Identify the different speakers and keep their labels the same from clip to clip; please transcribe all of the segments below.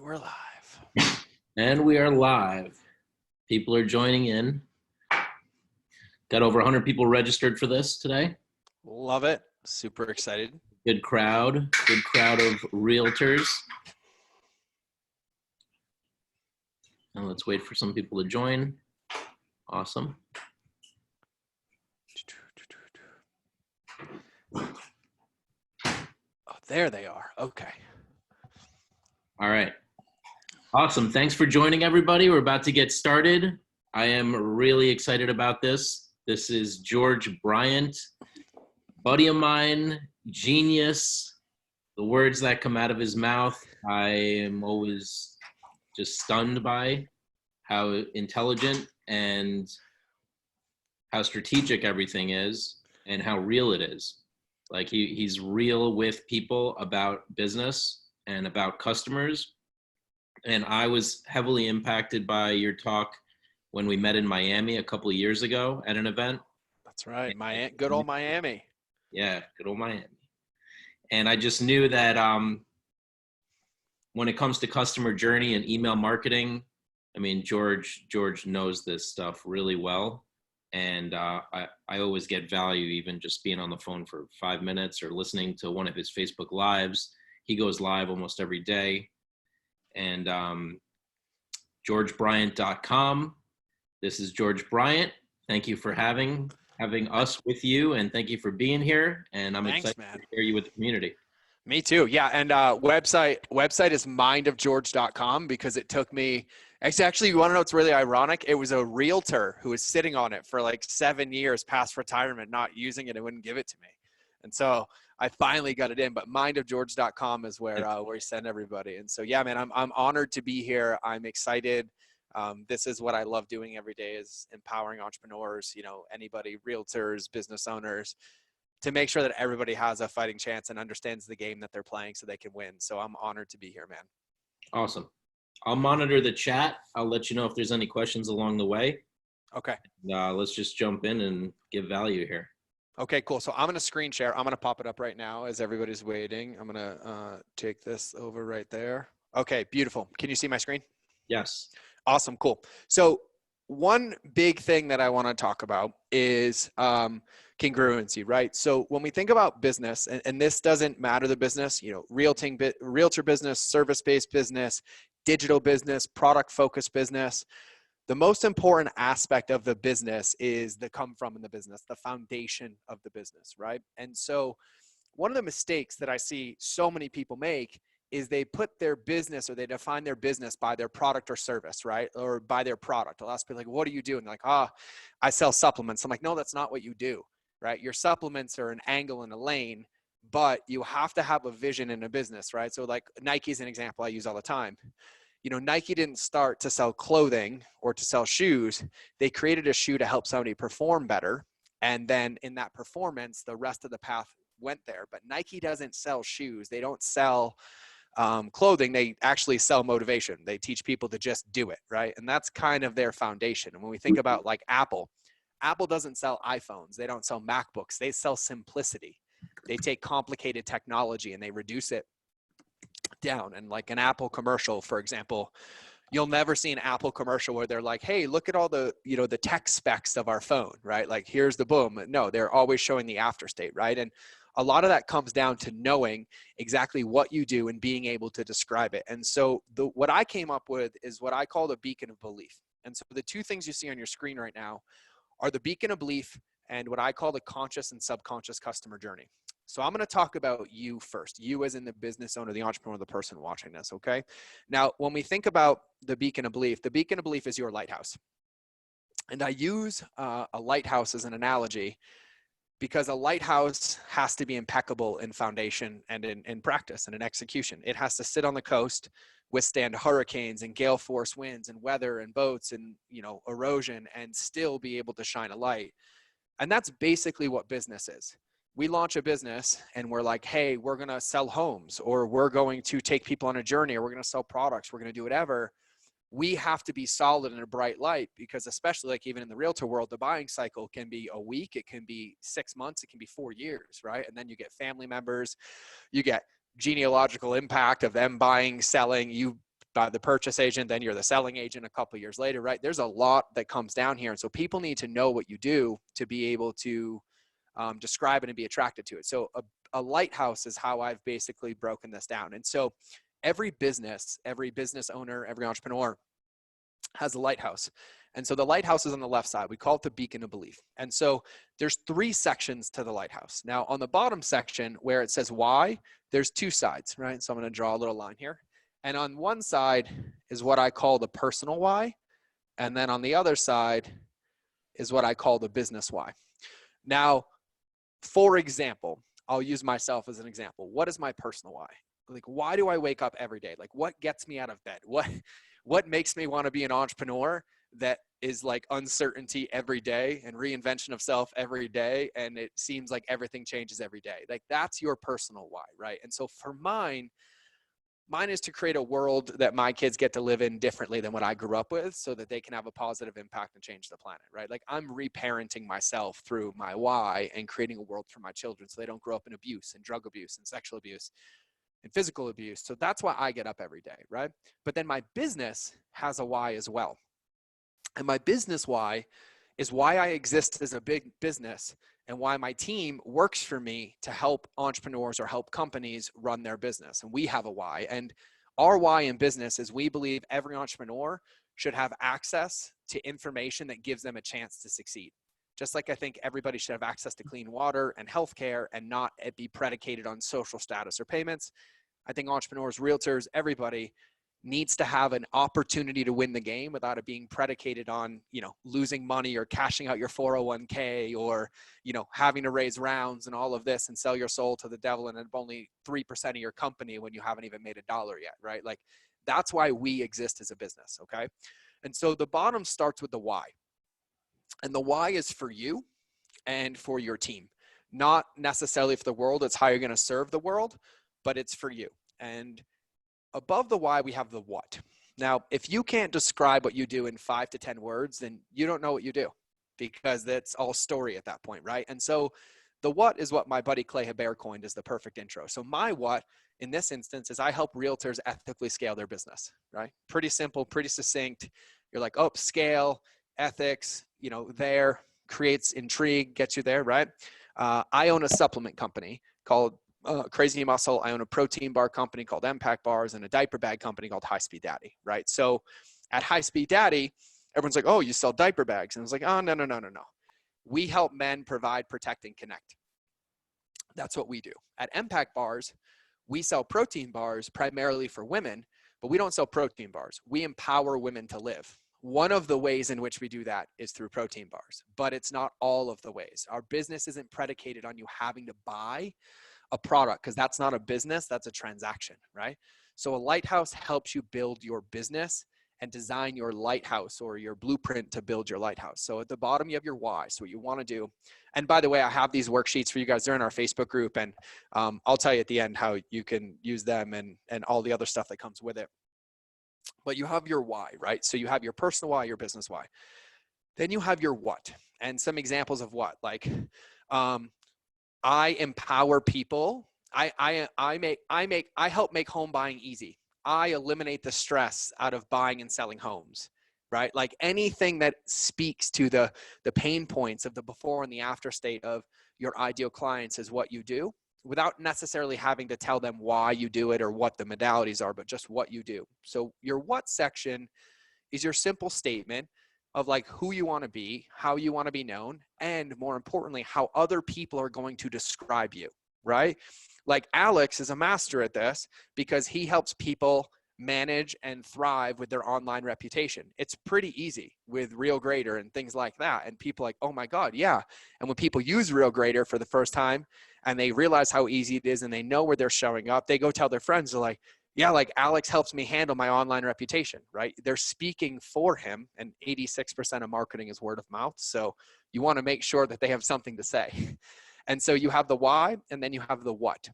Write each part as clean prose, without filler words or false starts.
Speaker 1: we're live.
Speaker 2: And we are live. People are joining in. Got over 100 people registered for this today.
Speaker 1: Love it. Super excited.
Speaker 2: Good crowd of realtors. And let's wait for some people to join. Awesome.
Speaker 1: Oh, there they are. Okay.
Speaker 2: All right. Awesome. Thanks for joining, everybody. We're about to get started. I am really excited about this. This is George Bryant, buddy of mine, genius. The words that come out of his mouth, I am always just stunned by how intelligent and how strategic everything is and how real it is. Like he's real with people about business and about customers. And I was heavily impacted by your talk when we met in Miami a couple of years ago at an event.
Speaker 1: That's right. Good old Miami.
Speaker 2: Yeah, good old Miami. And I just knew that when it comes to customer journey and email marketing, I mean, George knows this stuff really well. And I always get value even just being on the phone for 5 minutes or listening to one of his Facebook Lives. He goes live almost every day. And GeorgeBryant.com. This is George Bryant. Thank you for having us with you, and thank you for being here. And I'm excited to share you with the community.
Speaker 1: Me too. Yeah. And website is mindofgeorge.com because it took me, actually, you want to know what's really ironic? It was a realtor who was sitting on it for like 7 years past retirement, not using it and wouldn't give it to me. And so I finally got it in, but mindofgeorge.com is where we send everybody. And so, yeah, man, I'm honored to be here. I'm excited. This is what I love doing every day, is empowering entrepreneurs, anybody, realtors, business owners, to make sure that everybody has a fighting chance and understands the game that they're playing so they can win. So I'm honored to be here, man.
Speaker 2: Awesome. I'll monitor the chat. I'll let you know if there's any questions along the way.
Speaker 1: Okay.
Speaker 2: Let's just jump in and give value here.
Speaker 1: Okay, cool. So I'm going to screen share. I'm going to pop it up right now as everybody's waiting. I'm going to take this over right there. Okay, beautiful. Can you see my screen?
Speaker 2: Yes.
Speaker 1: Awesome. Cool. So one big thing that I want to talk about is congruency, right? So when we think about business, and this doesn't matter the business, realtor business, service-based business, digital business, product-focused business, the most important aspect of the business is the come from in the business, the foundation of the business, right? And so one of the mistakes that I see so many people make is they put their business, or they define their business by their product or service, right? Or by their product. I'll ask people like, what do you do? And they're like, I sell supplements. I'm like, no, that's not what you do, right? Your supplements are an angle in a lane, but you have to have a vision in a business, right? So like Nike's an example I use all the time. Nike didn't start to sell clothing or to sell shoes. They created a shoe to help somebody perform better. And then in that performance, the rest of the path went there. But Nike doesn't sell shoes. They don't sell clothing. They actually sell motivation. They teach people to just do it, right? And that's kind of their foundation. And when we think about like Apple doesn't sell iPhones. They don't sell MacBooks. They sell simplicity. They take complicated technology and they reduce it down. And like an Apple commercial, for example, you'll never see an Apple commercial where they're like, hey, look at all the, the tech specs of our phone, right? Like, here's the boom. No, they're always showing the after state, right? And a lot of that comes down to knowing exactly what you do and being able to describe it. And so what I came up with is what I call the beacon of belief. And so the two things you see on your screen right now are the beacon of belief and what I call the conscious and subconscious customer journey. So I'm going to talk about you first, you as in the business owner, the entrepreneur, the person watching this, okay? Now, when we think about the beacon of belief is your lighthouse. And I use a lighthouse as an analogy because a lighthouse has to be impeccable in foundation and in practice and in execution. It has to sit on the coast, withstand hurricanes and gale force winds and weather and boats and, erosion, and still be able to shine a light. And that's basically what business is. We launch a business and we're like, hey, we're going to sell homes, or we're going to take people on a journey, or we're going to sell products, we're going to do whatever. We have to be solid in a bright light, because especially like even in the realtor world, the buying cycle can be a week, it can be 6 months, it can be 4 years, right? And then you get family members, you get genealogical impact of them buying, selling, you by the purchase agent, then you're the selling agent a couple of years later, right? There's a lot that comes down here. And so people need to know what you do to be able to describe it and be attracted to it. So a lighthouse is how I've basically broken this down. And so every business owner, every entrepreneur has a lighthouse. And so the lighthouse is on the left side. We call it the beacon of belief. And so there's 3 sections to the lighthouse. Now on the bottom section where it says why, there's 2 sides, right? So I'm going to draw a little line here. And on one side is what I call the personal why. And then on the other side is what I call the business why. Now, for example, I'll use myself as an example. What is my personal why? Like, why do I wake up every day? Like, what gets me out of bed? What makes me want to be an entrepreneur that is like uncertainty every day and reinvention of self every day? And it seems like everything changes every day. Like, that's your personal why, right? And so for mine is to create a world that my kids get to live in differently than what I grew up with so that they can have a positive impact and change the planet, right? Like, I'm reparenting myself through my why and creating a world for my children so they don't grow up in abuse and drug abuse and sexual abuse and physical abuse. So that's why I get up every day, right? But then my business has a why as well. And my business why is why I exist as a big business and why my team works for me to help entrepreneurs or help companies run their business. And we have a why. And our why in business is we believe every entrepreneur should have access to information that gives them a chance to succeed. Just like I think everybody should have access to clean water and healthcare and not it be predicated on social status or payments. I think entrepreneurs, realtors, everybody needs to have an opportunity to win the game without it being predicated on, losing money or cashing out your 401k or, having to raise rounds and all of this and sell your soul to the devil and have only 3% of your company when you haven't even made $1 yet, right? Like, that's why we exist as a business, okay? And so the bottom starts with the why. And the why is for you and for your team, not necessarily for the world. It's how you're going to serve the world, but it's for you. And above the why, we have the what. Now, if you can't describe what you do in 5 to 10 words, then you don't know what you do because that's all story at that point, right? And so the what is what my buddy Clay Hebert coined as the perfect intro. So my what in this instance is I help realtors ethically scale their business, right? Pretty simple, pretty succinct. You're like, oh, scale, ethics, there, creates intrigue, gets you there, right? I own a supplement company called Crazy Muscle. I own a protein bar company called Impact Bars and a diaper bag company called High Speed Daddy, right? So at High Speed Daddy, everyone's like, oh, you sell diaper bags. And I was like, oh, no. We help men provide, protect, and connect. That's what we do. At Impact Bars, we sell protein bars primarily for women, but we don't sell protein bars. We empower women to live. One of the ways in which we do that is through protein bars, but it's not all of the ways. Our business isn't predicated on you having to buy a product because that's not a business, that's a transaction, right? So a lighthouse helps you build your business and design your lighthouse or your blueprint to build your lighthouse. So at the bottom, you have your why, so what you want to do. And by the way, I have these worksheets for you guys. They're in our Facebook group, and I'll tell you at the end how you can use them and all the other stuff that comes with it. But you have your why, right? So you have your personal why, your business why. Then you have your what, and some examples of what, like I empower people. I help make home buying easy. I eliminate the stress out of buying and selling homes, right? Like anything that speaks to the pain points of the before and the after state of your ideal clients is what you do, without necessarily having to tell them why you do it or what the modalities are, but just what you do. So your what section is your simple statement of like who you want to be, how you want to be known, and more importantly, how other people are going to describe you, right? Like Alex is a master at this because he helps people manage and thrive with their online reputation. It's pretty easy with RealGrader and things like that. And people are like, oh my God, yeah. And when people use RealGrader for the first time and they realize how easy it is and they know where they're showing up, they go tell their friends, they're like, yeah, like Alex helps me handle my online reputation, right? They're speaking for him, and 86% of marketing is word of mouth. So you want to make sure that they have something to say. And so you have the why, and then you have the what.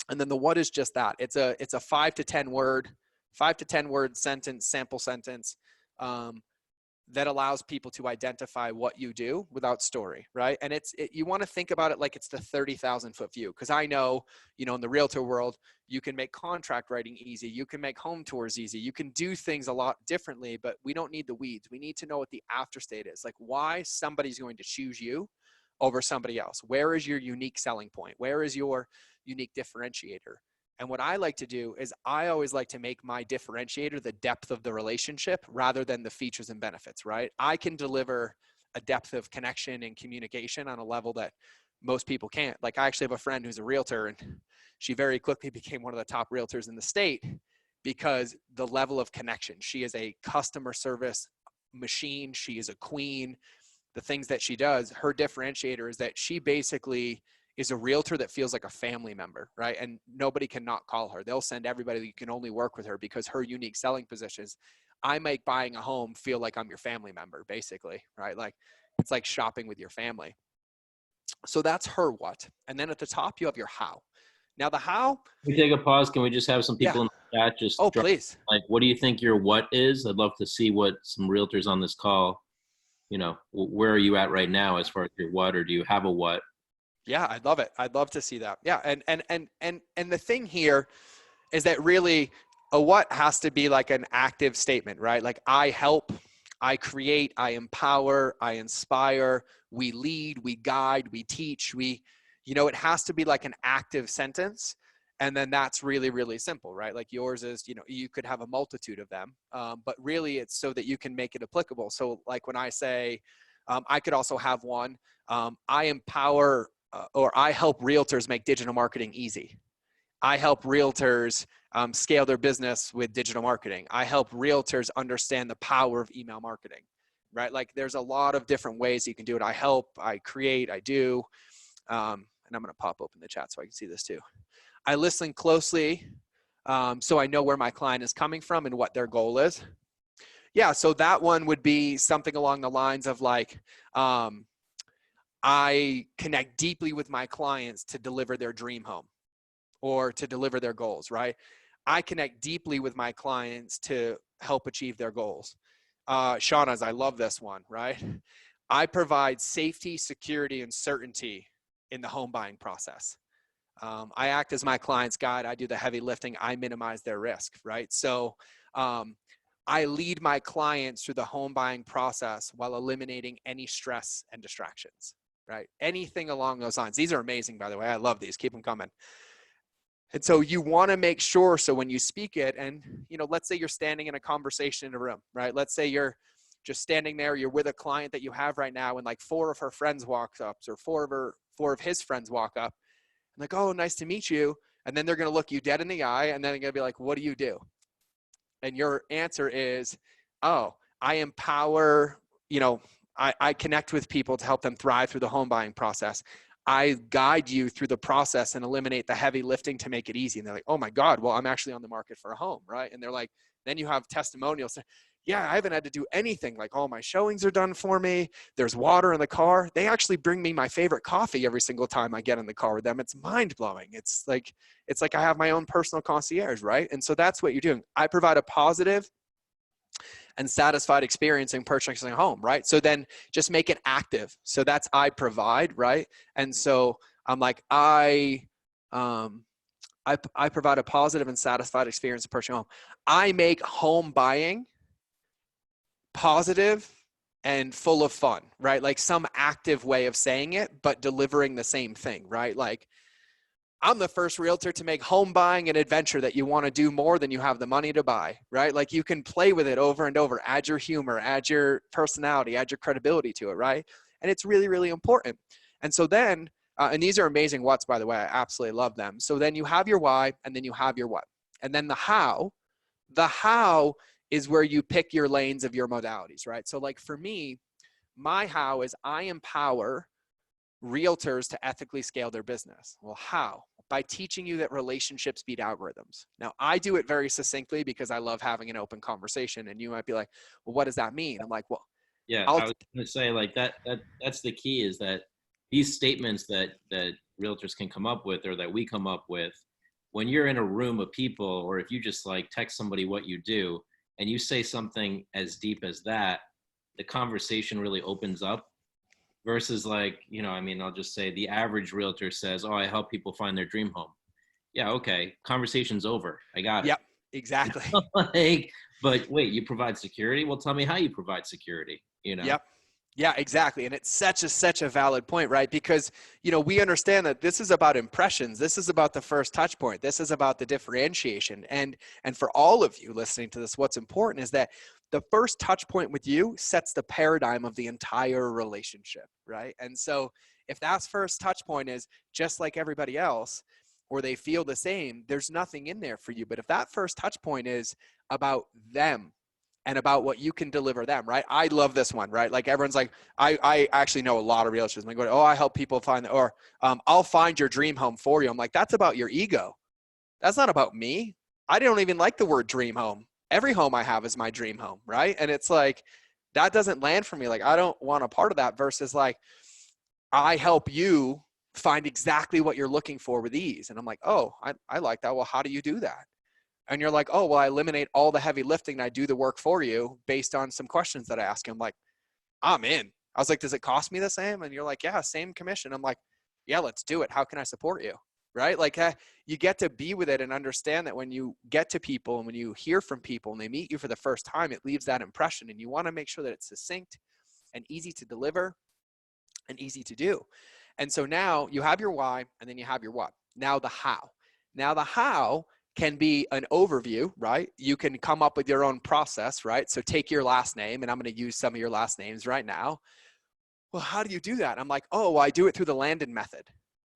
Speaker 1: And then the what is just that. It's a 5 to 10 word sentence, sample sentence, that allows people to identify what you do without story, right? And you want to think about it like it's the 30,000 foot view. Because I know, in the realtor world, you can make contract writing easy. You can make home tours easy. You can do things a lot differently, but we don't need the weeds. We need to know what the after state is, like why somebody's going to choose you over somebody else. Where is your unique selling point? Where is your unique differentiator? And what I like to do is I always like to make my differentiator the depth of the relationship rather than the features and benefits, right? I can deliver a depth of connection and communication on a level that most people can't. Like, I actually have a friend who's a realtor, and she very quickly became one of the top realtors in the state because the level of connection. She is a customer service machine. She is a queen. The things that she does, her differentiator is that she basically is a realtor that feels like a family member, right? And nobody can not call her. They'll send everybody that you can only work with her because her unique selling positions. I make buying a home feel like I'm your family member, basically, right? Like, it's like shopping with your family. So that's her what. And then at the top, you have your how. Now, the how,
Speaker 2: Can we take a pause? Can we just have some
Speaker 1: yeah.
Speaker 2: people in the chat just
Speaker 1: Oh,
Speaker 2: drop,
Speaker 1: please.
Speaker 2: like, what do you think your what is? I'd love to see what some realtors on this call, where are you at right now as far as your what, or do you have a what?
Speaker 1: Yeah, I'd love it. I'd love to see that. Yeah. And the thing here is that really a what has to be like an active statement, right? Like, I help, I create, I empower, I inspire, we lead, we guide, we teach, it has to be like an active sentence. And then that's really, really simple, right? Like yours is, you could have a multitude of them, but really it's so that you can make it applicable. So like when I say, I could also have one, I empower or I help realtors make digital marketing easy. I help realtors scale their business with digital marketing. I help realtors understand the power of email marketing, right? Like, there's a lot of different ways you can do it. I help, I create, I do. And I'm going to pop open the chat so I can see this too. I listen closely so I know where my client is coming from and what their goal is. Yeah, so that one would be something along the lines of like, I connect deeply with my clients to deliver their dream home or to deliver their goals, right? I connect deeply with my clients to help achieve their goals. Shauna's, I love this one, right? I provide safety, security, and certainty in the home buying process. I act as my client's guide. I do the heavy lifting. I minimize their risk, right? So I lead my clients through the home buying process while eliminating any stress and distractions, right? Anything along those lines. These are amazing, by the way. I love these. Keep them coming. And so you want to make sure, so when you speak it, and, let's say you're standing in a conversation in a room, right? Let's say you're just standing there, you're with a client that you have right now, and like four of her friends walk up, or four of his friends walk up, and like, oh, nice to meet you. And then they're going to look you dead in the eye, and then they're going to be like, what do you do? And your answer is, oh, I empower, I connect with people to help them thrive through the home buying process. I guide you through the process and eliminate the heavy lifting to make it easy. And they're like, oh my God, well, I'm actually on the market for a home, right? And they're like, then you have testimonials. Yeah, I haven't had to do anything. Like, all my showings are done for me. There's water in the car. They actually bring me my favorite coffee every single time I get in the car with them. It's mind blowing. It's like I have my own personal concierge, right? And so that's what you're doing. I provide a positive and satisfied experience in purchasing a home, right? So then just make it active. So that's I provide, right? And so I'm like, I provide a positive and satisfied experience in purchasing a home. I make home buying positive and full of fun, right? Like some active way of saying it, but delivering the same thing, right? Like, I'm the first realtor to make home buying an adventure that you want to do more than you have the money to buy, right? Like, you can play with it over and over, add your humor, add your personality, add your credibility to it, right? And it's really, really important. And so then, and these are amazing whats, by the way, I absolutely love them. So then you have your why, and then you have your what. And then the how is where you pick your lanes of your modalities, right? So like for me, my how is I empower realtors to ethically scale their business. Well, how? By teaching you that relationships beat algorithms. Now, I do it very succinctly because I love having an open conversation, and you might be like, well, what does that mean? I'm like, well,
Speaker 2: Yeah, I was going to say, like, that's the key, is that these statements that realtors can come up with, or that we come up with, when you're in a room of people, or if you just like text somebody what you do and you say something as deep as that, the conversation really opens up versus like, you know, I mean, I'll just say the average realtor says, oh, I help people find their dream home. Yeah, okay, conversation's over. I got it.
Speaker 1: Yep, exactly.
Speaker 2: Like, but wait, you provide security? Well, tell me how you provide security, you know?
Speaker 1: Yep. Yeah, exactly. And it's such a valid point, right? Because, we understand that this is about impressions. This is about the first touch point. This is about the differentiation. And for all of you listening to this, what's important is that the first touch point with you sets the paradigm of the entire relationship, right? And so if that first touch point is just like everybody else, or they feel the same, there's nothing in there for you. But if that first touch point is about them, and about what you can deliver them, right? I love this one, right? Like everyone's like, I actually know a lot of realtors. I'm going, oh, I help people find, or I'll find your dream home for you. I'm like, that's about your ego. That's not about me. I don't even like the word dream home. Every home I have is my dream home, right? And it's like, that doesn't land for me. Like, I don't want a part of that versus like, I help you find exactly what you're looking for with ease. And I'm like, oh, I like that. Well, how do you do that? And you're like, oh, well, I eliminate all the heavy lifting and I do the work for you based on some questions that I ask you. I'm like, I'm in. I was like, does it cost me the same? And you're like, yeah, same commission. I'm like, yeah, let's do it. How can I support you? Right? Like you get to be with it and understand that when you get to people and when you hear from people and they meet you for the first time, it leaves that impression. And you want to make sure that it's succinct and easy to deliver and easy to do. And so now you have your why and then you have your what. Now the how. Now the how can be an overview, right? You can come up with your own process, right? So take your last name, and I'm going to use some of your last names right now. Well, how do you do that? I'm like, oh, well, I do it through the Landon method.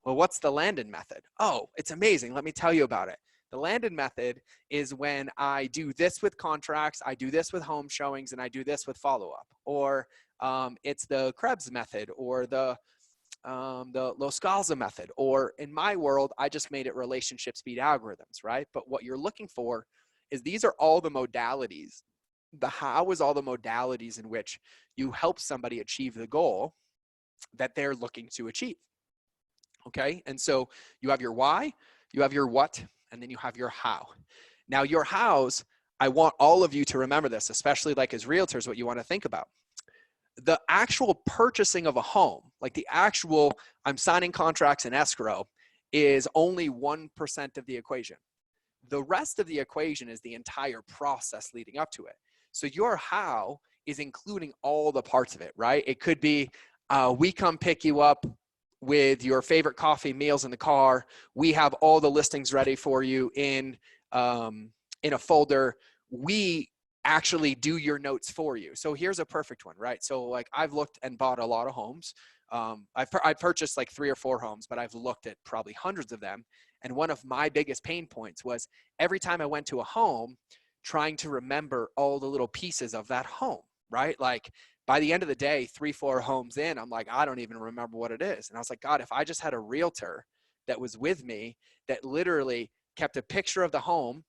Speaker 1: Well, what's the Landon method? Oh, it's amazing. Let me tell you about it. The Landon method is when I do this with contracts, I do this with home showings, and I do this with follow-up. Or it's the Krebs method, or the Los Calza method, or in my world, I just made it relationship speed algorithms, right? But what you're looking for is these are all the modalities. The how is all the modalities in which you help somebody achieve the goal that they're looking to achieve. Okay. And so you have your why, you have your what, and then you have your how. Now your hows, I want all of you to remember this, especially like as realtors, what you want to think about. The actual purchasing of a home, like the actual, I'm signing contracts in escrow, is only 1% of the equation. The rest of the equation is the entire process leading up to it. So your how is including all the parts of it, right? It could be, we come pick you up with your favorite coffee, meals in the car. We have all the listings ready for you in a folder. We actually do your notes for you. So here's a perfect one, right? So like I've looked and bought a lot of homes. I've purchased like 3 or 4 homes, but I've looked at probably hundreds of them. And one of my biggest pain points was every time I went to a home, trying to remember all the little pieces of that home, right? Like by the end of the day, 3, 4 homes in, I'm like, I don't even remember what it is. And I was like, God, if I just had a realtor that was with me that literally kept a picture of the home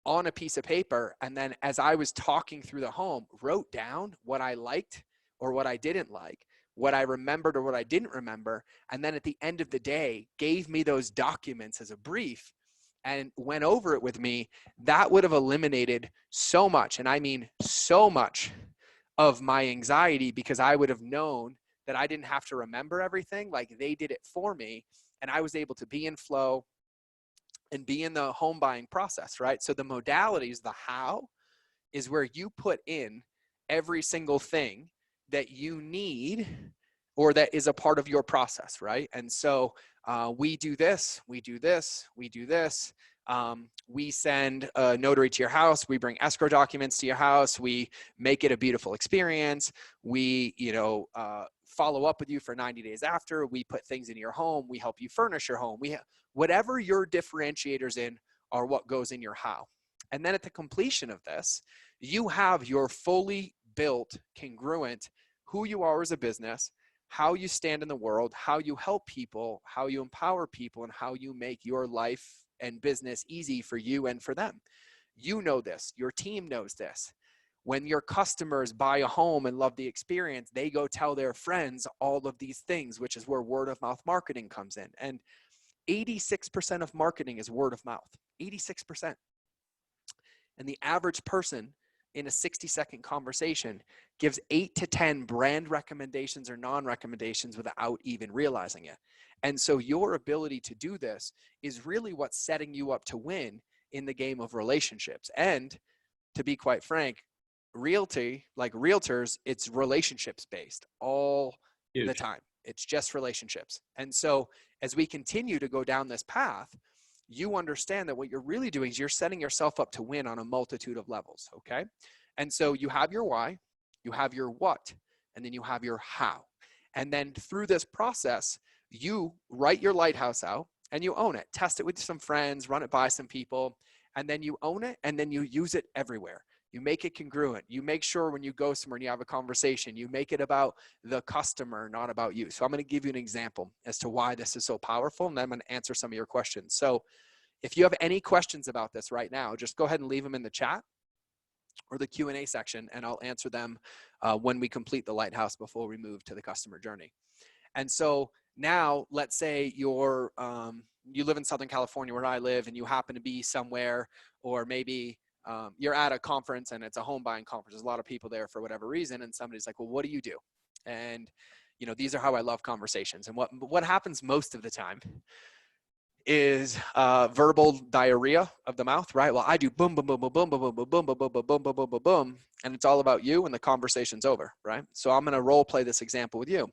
Speaker 1: on a piece of paper, and then as I was talking through the home, wrote down what I liked or what I didn't like, what I remembered or what I didn't remember, and then at the end of the day gave me those documents as a brief and went over it with me, that would have eliminated so much, and I mean so much, of my anxiety, because I would have known that I didn't have to remember everything. Like they did it for me, and I was able to be in flow and be in the home buying process, right? So the modalities, the how, is where you put in every single thing that you need or that is a part of your process, right? And so we do this, we do this, we do this. We send a notary to your house. We bring escrow documents to your house. We make it a beautiful experience. We, follow up with you for 90 days after. We put things in your home. We help you furnish your home. Whatever your differentiators in are what goes in your how. And then at the completion of this, you have your fully built, congruent, who you are as a business, how you stand in the world, how you help people, how you empower people, and how you make your life and business easy for you and for them. You know this. Your team knows this. When your customers buy a home and love the experience, they go tell their friends all of these things, which is where word of mouth marketing comes in. And 86% of marketing is word of mouth. 86%. And the average person in a 60-second conversation gives 8 to 10 brand recommendations or non-recommendations without even realizing it. And so your ability to do this is really what's setting you up to win in the game of relationships. And to be quite frank, realty, like realtors, it's relationships based all the
Speaker 2: Huge.
Speaker 1: time. It's just relationships. And so as we continue to go down this path, you understand that what you're really doing is you're setting yourself up to win on a multitude of levels. Okay. And so you have your why, you have your what, and then you have your how. And then through this process, you write your lighthouse out and you own it. Test it with some friends, run it by some people, and then you own it and then you use it everywhere. You make it congruent. You make sure when you go somewhere and you have a conversation, you make it about the customer, not about you. So I'm going to give you an example as to why this is so powerful, and then I'm going to answer some of your questions. So if you have any questions about this right now, just go ahead and leave them in the chat or the Q&A section, and I'll answer them when we complete the lighthouse before we move to the customer journey. And so now let's say you live in Southern California where I live, and you happen to be somewhere, or maybe you're at a conference and it's a home buying conference. There's a lot of people there for whatever reason. And somebody's like, well, what do you do? And, these are how I love conversations. And what happens most of the time is verbal diarrhea of the mouth, right? Well, I do boom, boom, boom, boom, boom, boom, boom, boom, boom, boom, boom, boom, boom, boom, boom, boom, and it's all about you and the conversation's over, right? So I'm going to role play this example with you.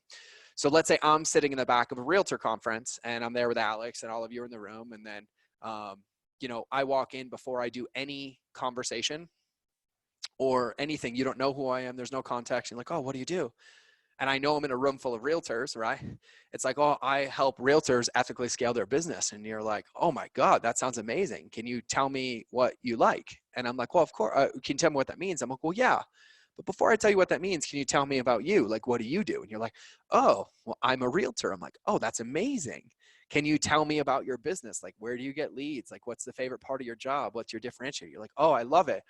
Speaker 1: So let's say I'm sitting in the back of a realtor conference and I'm there with Alex and all of you are in the room. And then, I walk in before I do any conversation or anything. You don't know who I am. There's no context. You're like, oh, what do you do? And I know I'm in a room full of realtors, right? It's like, oh, I help realtors ethically scale their business. And you're like, oh my God, that sounds amazing. Can you tell me what you like? And I'm like, well, of course. Can you tell me what that means? I'm like, well, yeah. But before I tell you what that means, can you tell me about you? Like, what do you do? And you're like, oh, well, I'm a realtor. I'm like, oh, that's amazing. Can you tell me about your business? Like, where do you get leads? Like, what's the favorite part of your job? What's your differentiator? You're like, oh, I love it.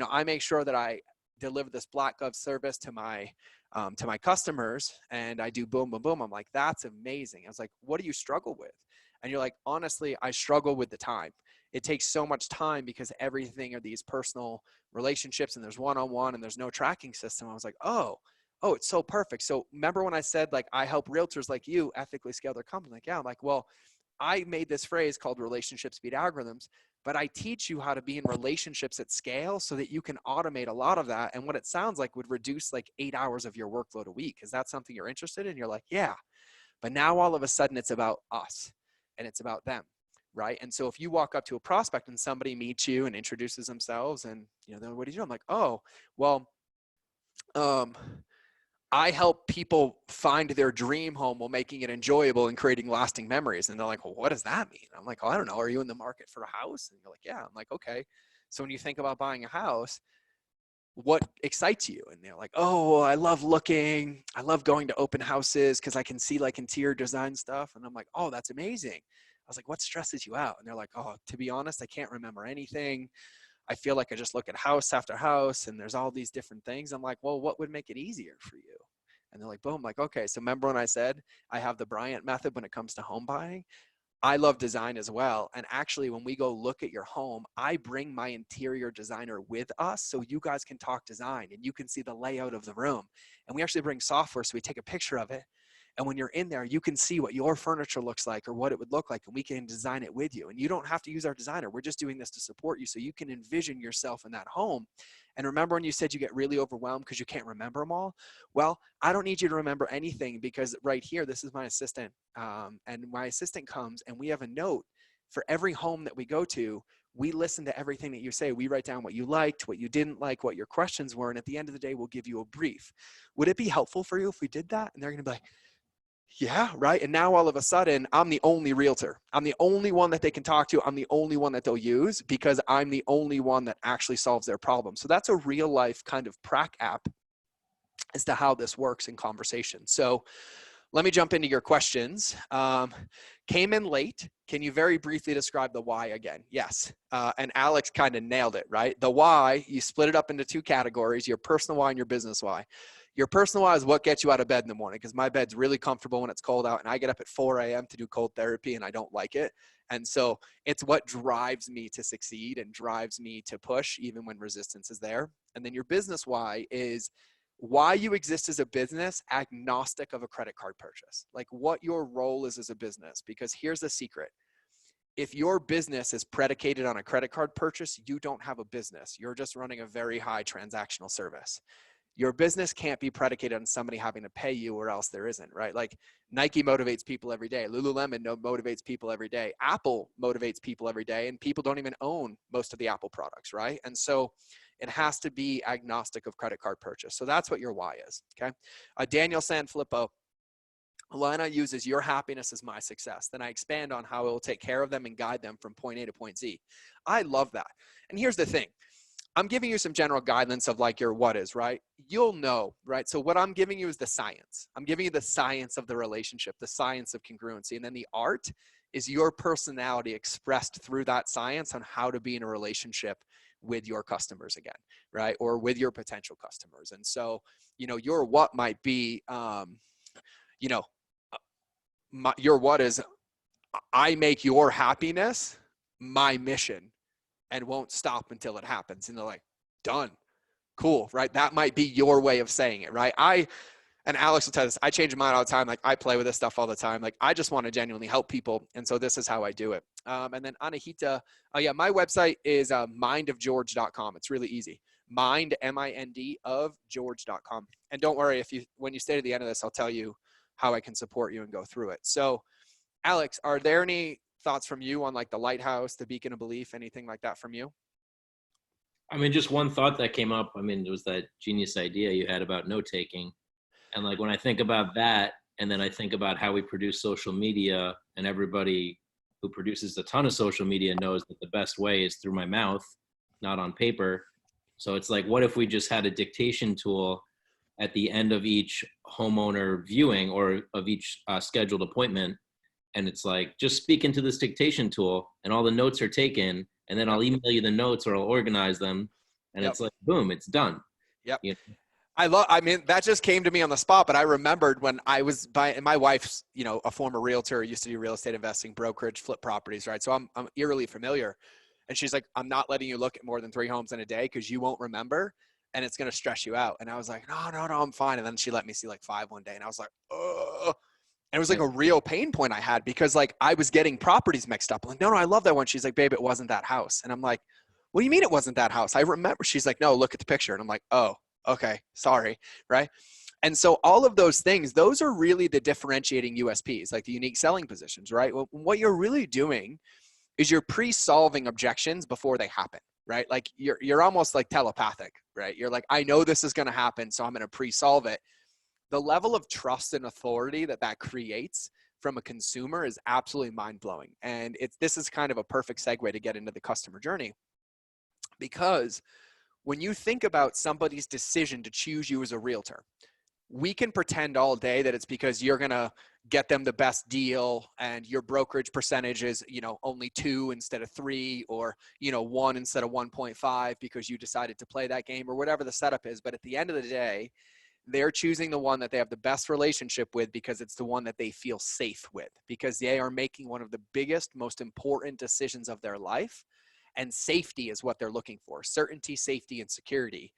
Speaker 1: I make sure that I deliver this black glove service to my customers, and I do boom, boom, boom. I'm like, that's amazing. I was like, what do you struggle with? And you're like, honestly, I struggle with the time. It takes so much time because everything are these personal relationships, and there's one-on-one, and there's no tracking system. I was like, oh, it's so perfect. So remember when I said, like, I help realtors like you ethically scale their company? Like, yeah. I'm like, well, I made this phrase called relationship speed algorithms, but I teach you how to be in relationships at scale so that you can automate a lot of that. And what it sounds like would reduce like 8 hours of your workload a week. Is that something you're interested in? You're like, yeah. But now all of a sudden it's about us and it's about them, right? And so if you walk up to a prospect and somebody meets you and introduces themselves and, then what do you do? I'm like, oh, well, I help people find their dream home while making it enjoyable and creating lasting memories. And they're like, well, what does that mean? I'm like, oh, I don't know. Are you in the market for a house? And you're like, yeah. I'm like, okay. So when you think about buying a house, what excites you? And they're like, oh, I love going to open houses because I can see like interior design stuff. And I'm like, oh, that's amazing. I was like, what stresses you out? And they're like, oh, to be honest, I can't remember anything. I feel like I just look at house after house and there's all these different things. I'm like, well, what would make it easier for you? And they're like, boom, like, okay. So remember when I said I have the Bryant method when it comes to home buying? I love design as well. And actually, when we go look at your home, I bring my interior designer with us so you guys can talk design and you can see the layout of the room. And we actually bring software, so we take a picture of it. And when you're in there, you can see what your furniture looks like or what it would look like, and we can design it with you. And you don't have to use our designer. We're just doing this to support you so you can envision yourself in that home. And remember when you said you get really overwhelmed because you can't remember them all? Well, I don't need you to remember anything, because right here, this is my assistant. And my assistant comes and we have a note for every home that we go to. We listen to everything that you say. We write down what you liked, what you didn't like, what your questions were. And at the end of the day, we'll give you a brief. Would it be helpful for you if we did that? And they're going to be like, yeah, right. And now all of a sudden, I'm the only realtor. I'm the only one that they can talk to. I'm the only one that they'll use because I'm the only one that actually solves their problem. So that's a real life kind of prac app as to how this works in conversation. So let me jump into your questions. Came in late. Can you very briefly describe the why again? Yes. And Alex kind of nailed it, right? The why, you split it up into two categories, your personal why and your business why. Your personal why is what gets you out of bed in the morning, because my bed's really comfortable when it's cold out and I get up at 4 a.m. to do cold therapy and I don't like it. And so it's what drives me to succeed and drives me to push even when resistance is there. And then your business why is why you exist as a business, agnostic of a credit card purchase, like what your role is as a business. Because here's the secret. If your business is predicated on a credit card purchase, you don't have a business. You're just running a very high transactional service. Your business can't be predicated on somebody having to pay you or else there isn't, right? Like Nike motivates people every day. Lululemon motivates people every day. Apple motivates people every day, and people don't even own most of the Apple products, right? And so it has to be agnostic of credit card purchase. So that's what your why is, okay? Daniel Sanfilippo, line I use is your happiness is my success. Then I expand on how it will take care of them and guide them from point A to point Z. I love that. And here's the thing. I'm giving you some general guidance of like your what is, right? You'll know, right? So what I'm giving you is the science. I'm giving you the science of the relationship, the science of congruency. And then the art is your personality expressed through that science on how to be in a relationship with your customers again, right? Or with your potential customers. And so, your what might be, you know, your what is, I make your happiness my mission and won't stop until it happens. And they're like, done. Cool, right? That might be your way of saying it, right? And Alex will tell us, I change my mind all the time. Like I play with this stuff all the time. Like I just want to genuinely help people. And so this is how I do it. And then Anahita, my website is mindofgeorge.com. It's really easy. Mind, M-I-N-D of George.com. And don't worry, when you stay to the end of this, I'll tell you how I can support you and go through it. So Alex, are there any thoughts from you on like the lighthouse, the beacon of belief, anything like that from you?
Speaker 2: I mean, just one thought that came up. I mean, it was that genius idea you had about note taking. And like when I think about that, and then I think about how we produce social media, and everybody who produces a ton of social media knows that the best way is through my mouth, not on paper. So it's like, what if we just had a dictation tool at the end of each homeowner viewing or of each scheduled appointment? And it's like, just speak into this dictation tool and all the notes are taken. And then I'll email you the notes or I'll organize them. And it's like, boom, it's done.
Speaker 1: Yep.
Speaker 2: You know?
Speaker 1: I mean, that just came to me on the spot, but I remembered when I was buying, my wife's, a former realtor, used to do real estate investing, brokerage, flip properties, right? So I'm eerily familiar. And she's like, I'm not letting you look at more than 3 homes in a day because you won't remember and it's going to stress you out. And I was like, no, I'm fine. And then she let me see like 5 one day. And I was like, oh. And it was like a real pain point I had because like I was getting properties mixed up. I'm like, no, I love that one. She's like, babe, it wasn't that house. And I'm like, what do you mean it wasn't that house? I remember. She's like, no, look at the picture. And I'm like, oh, okay, sorry, right? And so all of those things, those are really the differentiating USPs, like the unique selling positions, right? Well, what you're really doing is you're pre-solving objections before they happen, right? Like you're almost like telepathic, right? You're like, I know this is going to happen, so I'm going to pre-solve it. The level of trust and authority that creates from a consumer is absolutely mind-blowing. And this is kind of a perfect segue to get into the customer journey, because when you think about somebody's decision to choose you as a realtor, we can pretend all day that it's because you're going to get them the best deal and your brokerage percentage is, only 2 instead of 3, or, 1 instead of 1.5 because you decided to play that game or whatever the setup is. But at the end of the day, they're choosing the one that they have the best relationship with because it's the one that they feel safe with, because they are making one of the biggest, most important decisions of their life. And safety is what they're looking for. Certainty, safety, and security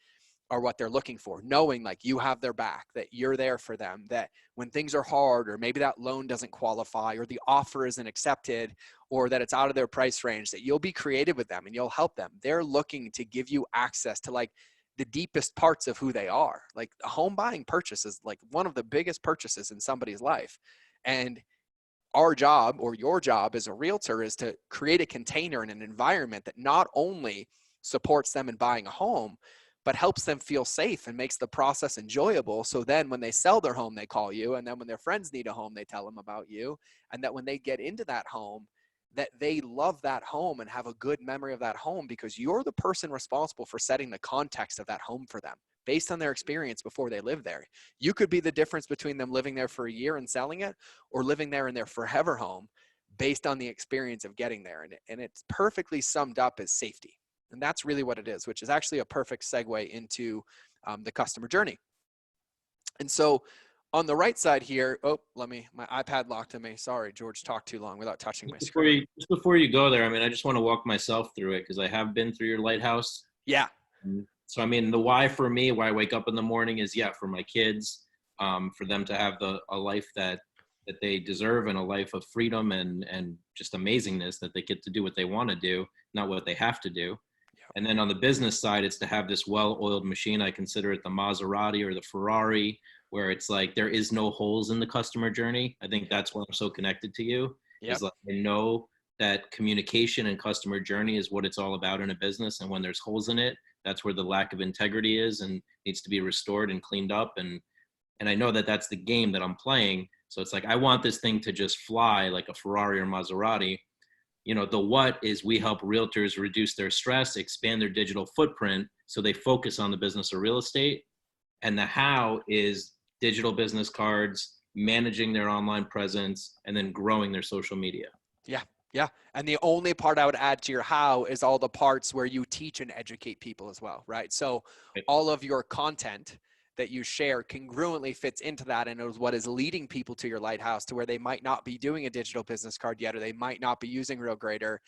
Speaker 1: are what they're looking for. Knowing like you have their back, that you're there for them, that when things are hard, or maybe that loan doesn't qualify, or the offer isn't accepted, or that it's out of their price range, that you'll be creative with them and you'll help them. They're looking to give you access to like the deepest parts of who they are. Like a home buying purchase is like one of the biggest purchases in somebody's life. And our job, or your job as a realtor, is to create a container and an environment that not only supports them in buying a home, but helps them feel safe and makes the process enjoyable. So then when they sell their home, they call you. And then when their friends need a home, they tell them about you. And that when they get into that home, that they love that home and have a good memory of that home, because you're the person responsible for setting the context of that home for them based on their experience before they live there. You could be the difference between them living there for a year and selling it, or living there in their forever home based on the experience of getting there. And it's perfectly summed up as safety. And that's really what it is, which is actually a perfect segue into the customer journey. And so On the right side here, oh, my iPad locked to me. Sorry, George talked too long without touching my screen.
Speaker 2: Just before you go there, I mean, I just want to walk myself through it because I have been through your lighthouse.
Speaker 1: Yeah.
Speaker 2: So, I mean, the why for me, why I wake up in the morning is, yeah, for my kids, for them to have a life that they deserve and a life of freedom and just amazingness that they get to do what they want to do, not what they have to do. And then on the business side, it's to have this well-oiled machine. I consider it the Maserati or the Ferrari, where it's like there is no holes in the customer journey. I think that's why I'm so connected to you. Is
Speaker 1: Yep.
Speaker 2: like I know that communication and customer journey is what it's all about in a business. And when there's holes in it, that's where the lack of integrity is and needs to be restored and cleaned up. And I know that that's the game that I'm playing. So it's like I want this thing to just fly like a Ferrari or Maserati. The what is we help realtors reduce their stress, expand their digital footprint so they focus on the business of real estate. And the how is digital business cards, managing their online presence, and then growing their social media.
Speaker 1: Yeah. Yeah. And the only part I would add to your how is all the parts where you teach and educate people as well, right? So all of your content that you share congruently fits into that and is what is leading people to your lighthouse to where they might not be doing a digital business card yet, or they might not be using RealGrader,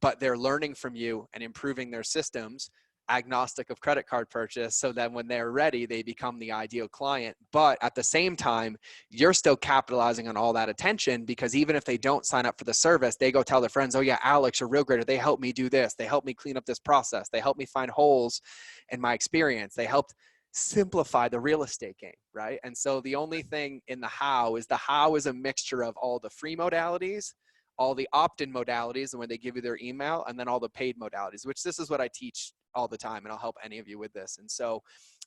Speaker 1: but they're learning from you and improving their systems agnostic of credit card purchase, so that when they're ready, they become the ideal client. But at the same time, you're still capitalizing on all that attention, because even if they don't sign up for the service, they go tell their friends, oh yeah, Alex or RealGrader, they helped me do this. They helped me clean up this process. They helped me find holes in my experience. They helped simplify the real estate game, right? And so the only thing in the how is a mixture of all the free modalities, all the opt-in modalities, and when they give you their email, and then all the paid modalities, which this is what I teach all the time, and I'll help any of you with this. And so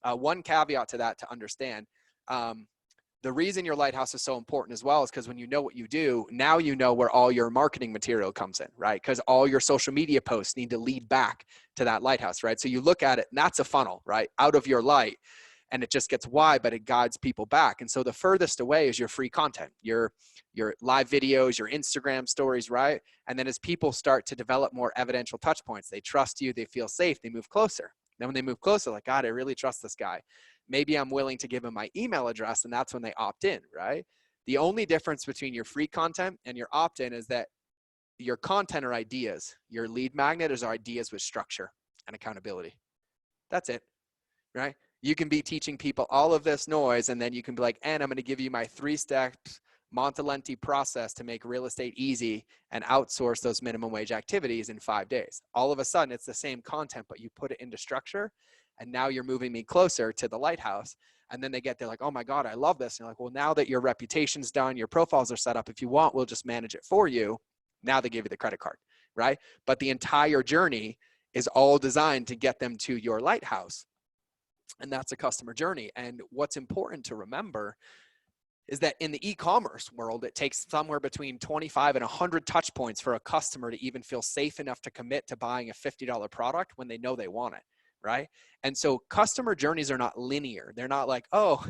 Speaker 1: one caveat to that to understand, the reason your lighthouse is so important as well is because when you know what you do, now you know where all your marketing material comes in, right? Because all your social media posts need to lead back to that lighthouse, right? So you look at it, and that's a funnel, right? Out of your light, and it just gets wide, but it guides people back. And so the furthest away is your free content, your live videos, your Instagram stories, right? And then as people start to develop more evidential touch points, they trust you, they feel safe, they move closer. Then when they move closer, like, God, I really trust this guy. Maybe I'm willing to give them my email address, and that's when they opt in, right? The only difference between your free content and your opt-in is that your content are ideas. Your lead magnet is ideas with structure and accountability. That's it, right? You can be teaching people all of this noise, and then you can be like, and I'm going to give you my 3-step Montalenti process to make real estate easy and outsource those minimum wage activities in 5 days. All of a sudden, it's the same content, but you put it into structure, and now you're moving me closer to the lighthouse. And then they get there like, oh my God, I love this. And you're like, well, now that your reputation's done, your profiles are set up, if you want, we'll just manage it for you. Now they give you the credit card, right? But the entire journey is all designed to get them to your lighthouse. And that's a customer journey. And what's important to remember is that in the e-commerce world, it takes somewhere between 25 and 100 touch points for a customer to even feel safe enough to commit to buying a $50 product when they know they want it, right? And so customer journeys are not linear. They're not like, oh,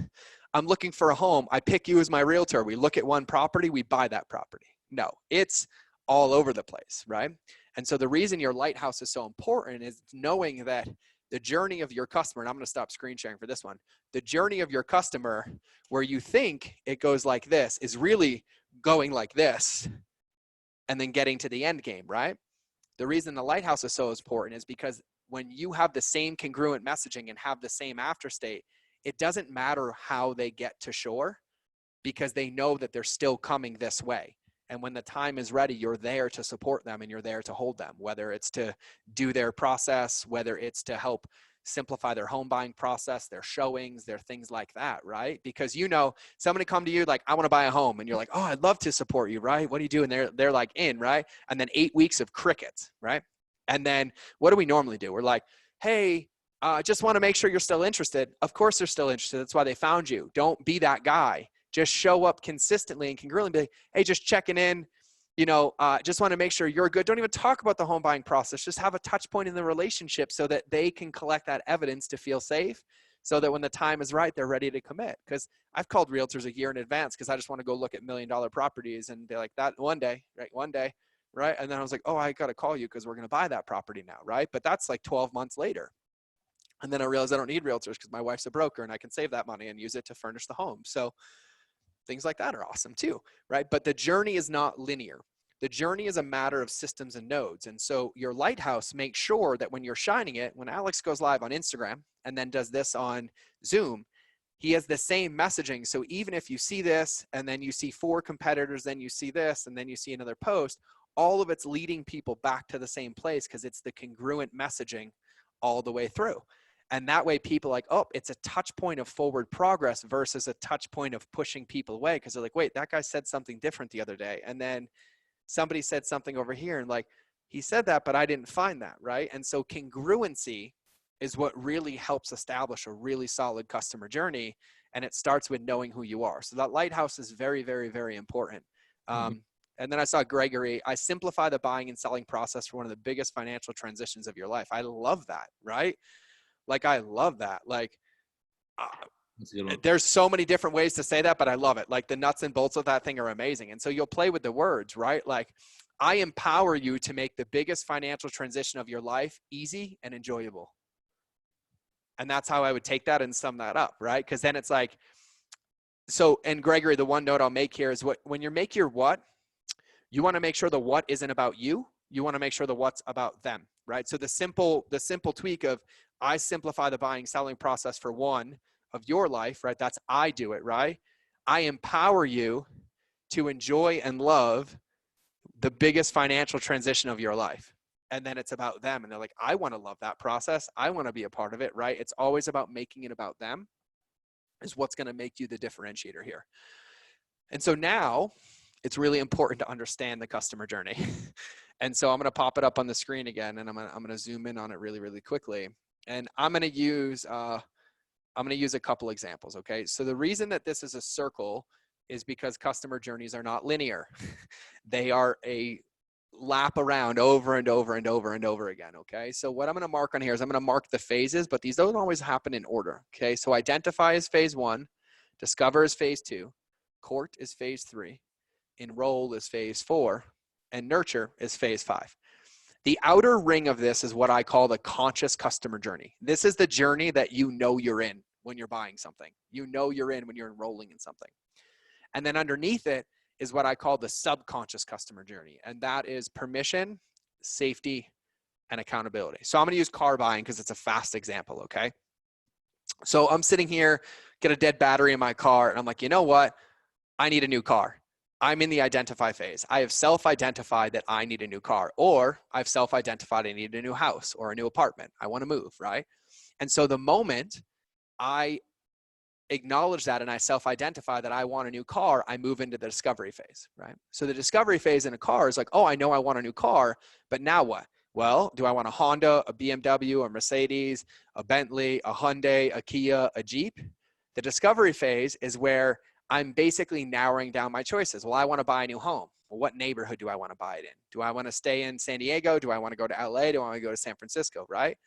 Speaker 1: I'm looking for a home. I pick you as my realtor. We look at one property, we buy that property. No, it's all over the place, right? And so the reason your lighthouse is so important is knowing that the journey of your customer, and I'm going to stop screen sharing for this one, the journey of your customer, where you think it goes like this, is really going like this and then getting to the end game, right? The reason the lighthouse is so important is because when you have the same congruent messaging and have the same after state, it doesn't matter how they get to shore, because they know that they're still coming this way. And when the time is ready, you're there to support them and you're there to hold them, whether it's to do their process, whether it's to help simplify their home buying process, their showings, their things like that, right? Because somebody come to you like, I want to buy a home, and you're like, oh, I'd love to support you, right? What do you do? And they're like in, right? And then 8 weeks of crickets, right? And then what do we normally do? We're like, hey, just want to make sure you're still interested. Of course they're still interested. That's why they found you. Don't be that guy. Just show up consistently and congruently. Be like, hey, just checking in. Just want to make sure you're good. Don't even talk about the home buying process. Just have a touch point in the relationship so that they can collect that evidence to feel safe, so that when the time is right, they're ready to commit. Because I've called realtors a year in advance because I just want to go look at $1 million properties and be like, that one day, right? And then I was like, oh, I got to call you because we're going to buy that property now, right? But that's like 12 months later. And then I realized I don't need realtors because my wife's a broker and I can save that money and use it to furnish the home. So Things like that are awesome too, right? But the journey is not linear. The journey is a matter of systems and nodes. And so your lighthouse makes sure that when you're shining it, when Alex goes live on Instagram and then does this on Zoom, he has the same messaging. So even if you see this and then you see 4 competitors, then you see this and then you see another post, all of it's leading people back to the same place because it's the congruent messaging all the way through. And that way people are like, oh, it's a touch point of forward progress versus a touch point of pushing people away, because they're like, wait, that guy said something different the other day. And then somebody said something over here and like, he said that, but I didn't find that, right? And so congruency is what really helps establish a really solid customer journey. And it starts with knowing who you are. So that lighthouse is very, very, very important. And then I saw Gregory, I simplify the buying and selling process for one of the biggest financial transitions of your life. I love that, right? Like, I love that. Like, there's so many different ways to say that, but I love it. Like, the nuts and bolts of that thing are amazing. And so you'll play with the words, right? Like, I empower you to make the biggest financial transition of your life easy and enjoyable. And that's how I would take that and sum that up, right? Because then it's like, so, and Gregory, the one note I'll make here is when you make your what, you want to make sure the what isn't about you. You want to make sure the what's about them, right? So the simple tweak of, I simplify the buying selling process for one of your life, right? That's I do it, right? I empower you to enjoy and love the biggest financial transition of your life. And then it's about them. And they're like, I want to love that process. I want to be a part of it, right? It's always about making it about them is what's going to make you the differentiator here. And so now it's really important to understand the customer journey. And so I'm going to pop it up on the screen again, and I'm going to zoom in on it really, really quickly. And I'm going to use a couple examples. Okay. So the reason that this is a circle is because customer journeys are not linear. They are a lap around over and over and over and over again. Okay. So what I'm going to mark on here is I'm going to mark the phases, but these don't always happen in order. Okay. So identify is phase 1, discover is phase 2, court is phase 3, enroll is phase 4, and nurture is phase 5. The outer ring of this is what I call the conscious customer journey. This is the journey that you know you're in when you're buying something. You know you're in when you're enrolling in something. And then underneath it is what I call the subconscious customer journey. And that is permission, safety, and accountability. So I'm going to use car buying because it's a fast example, okay? So I'm sitting here, get a dead battery in my car, and I'm like, you know what? I need a new car. I'm in the identify phase. I have self-identified that I need a new car, or I've self-identified I need a new house or a new apartment. I want to move, right? And so the moment I acknowledge that and I self-identify that I want a new car, I move into the discovery phase, right? So the discovery phase in a car is like, oh, I know I want a new car, but now what? Well, do I want a Honda, a BMW, a Mercedes, a Bentley, a Hyundai, a Kia, a Jeep? The discovery phase is where I'm basically narrowing down my choices. Well, I want to buy a new home. Well, what neighborhood do I want to buy it in? Do I want to stay in San Diego? Do I want to go to LA? Do I want to go to San Francisco, right?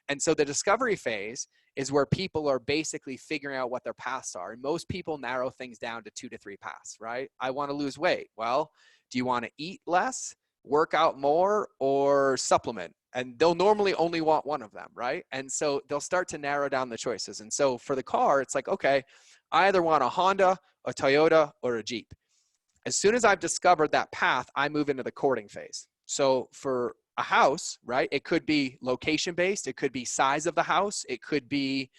Speaker 1: And so the discovery phase is where people are basically figuring out what their paths are. And most people narrow things down to 2 to 3 paths, right? I want to lose weight. Well, do you want to eat less, work out more, or supplement? And they'll normally only want one of them, right? And so they'll start to narrow down the choices. And so for the car, it's like, okay, I either want a Honda, a Toyota, or a Jeep. As soon as I've discovered that path, I move into the courting phase. So for a house, right, it could be location based, it could be size of the house, it could be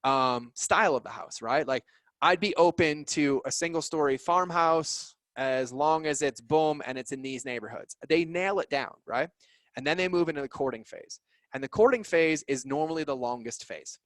Speaker 1: style of the house, right? Like, I'd be open to a single story farmhouse as long as it's boom and it's in these neighborhoods. They nail it down, right? And then they move into the courting phase. And the courting phase is normally the longest phase.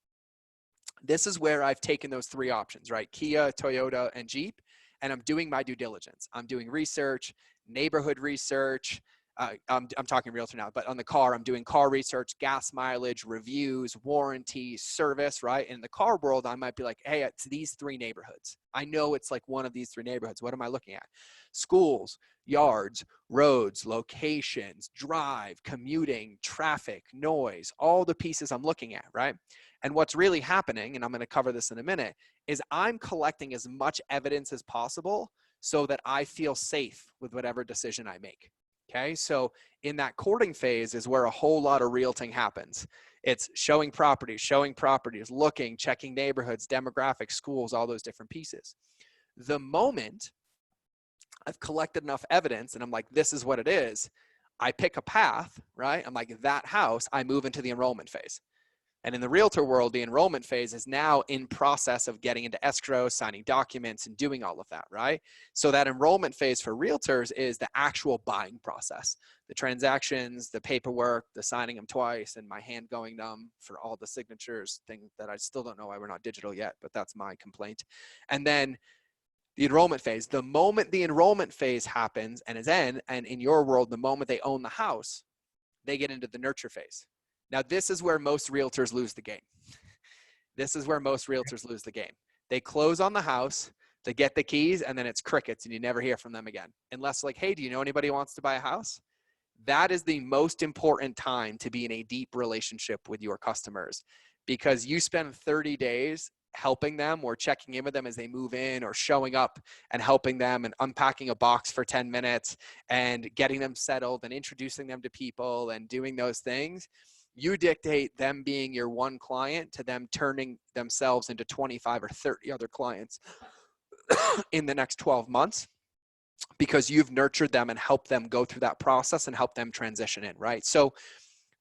Speaker 1: This is where I've taken those 3 options, right? Kia, Toyota, and Jeep, and I'm doing my due diligence. I'm doing research, neighborhood research. I'm talking realtor now, but on the car, I'm doing car research, gas mileage, reviews, warranties, service, right? In the car world, I might be like, hey, it's these 3 neighborhoods. I know it's like one of these 3 neighborhoods. What am I looking at? Schools, yards, roads, locations, drive, commuting, traffic, noise, all the pieces I'm looking at, right? And what's really happening, and I'm going to cover this in a minute, is I'm collecting as much evidence as possible so that I feel safe with whatever decision I make. Okay, so in that courting phase is where a whole lot of realting happens. It's showing properties, looking, checking neighborhoods, demographics, schools, all those different pieces. The moment I've collected enough evidence and I'm like, this is what it is, I pick a path, right? I'm like, that house, I move into the enrollment phase. And in the realtor world, the enrollment phase is now in process of getting into escrow, signing documents, and doing all of that, right? So that enrollment phase for realtors is the actual buying process, the transactions, the paperwork, the signing them twice, and my hand going numb for all the signatures, thing that I still don't know why we're not digital yet, but that's my complaint. And then the enrollment phase, the moment the enrollment phase happens and is in, and in your world, the moment they own the house, they get into the nurture phase. Now, this is where most realtors lose the game. This is where most realtors lose the game. They close on the house, they get the keys, and then it's crickets, and you never hear from them again. Unless like, hey, do you know anybody who wants to buy a house? That is the most important time to be in a deep relationship with your customers, because you spend 30 days helping them or checking in with them as they move in, or showing up and helping them and unpacking a box for 10 minutes and getting them settled and introducing them to people and doing those things. You dictate them being your one client to them turning themselves into 25 or 30 other clients in the next 12 months, because you've nurtured them and helped them go through that process and help them transition in, right? So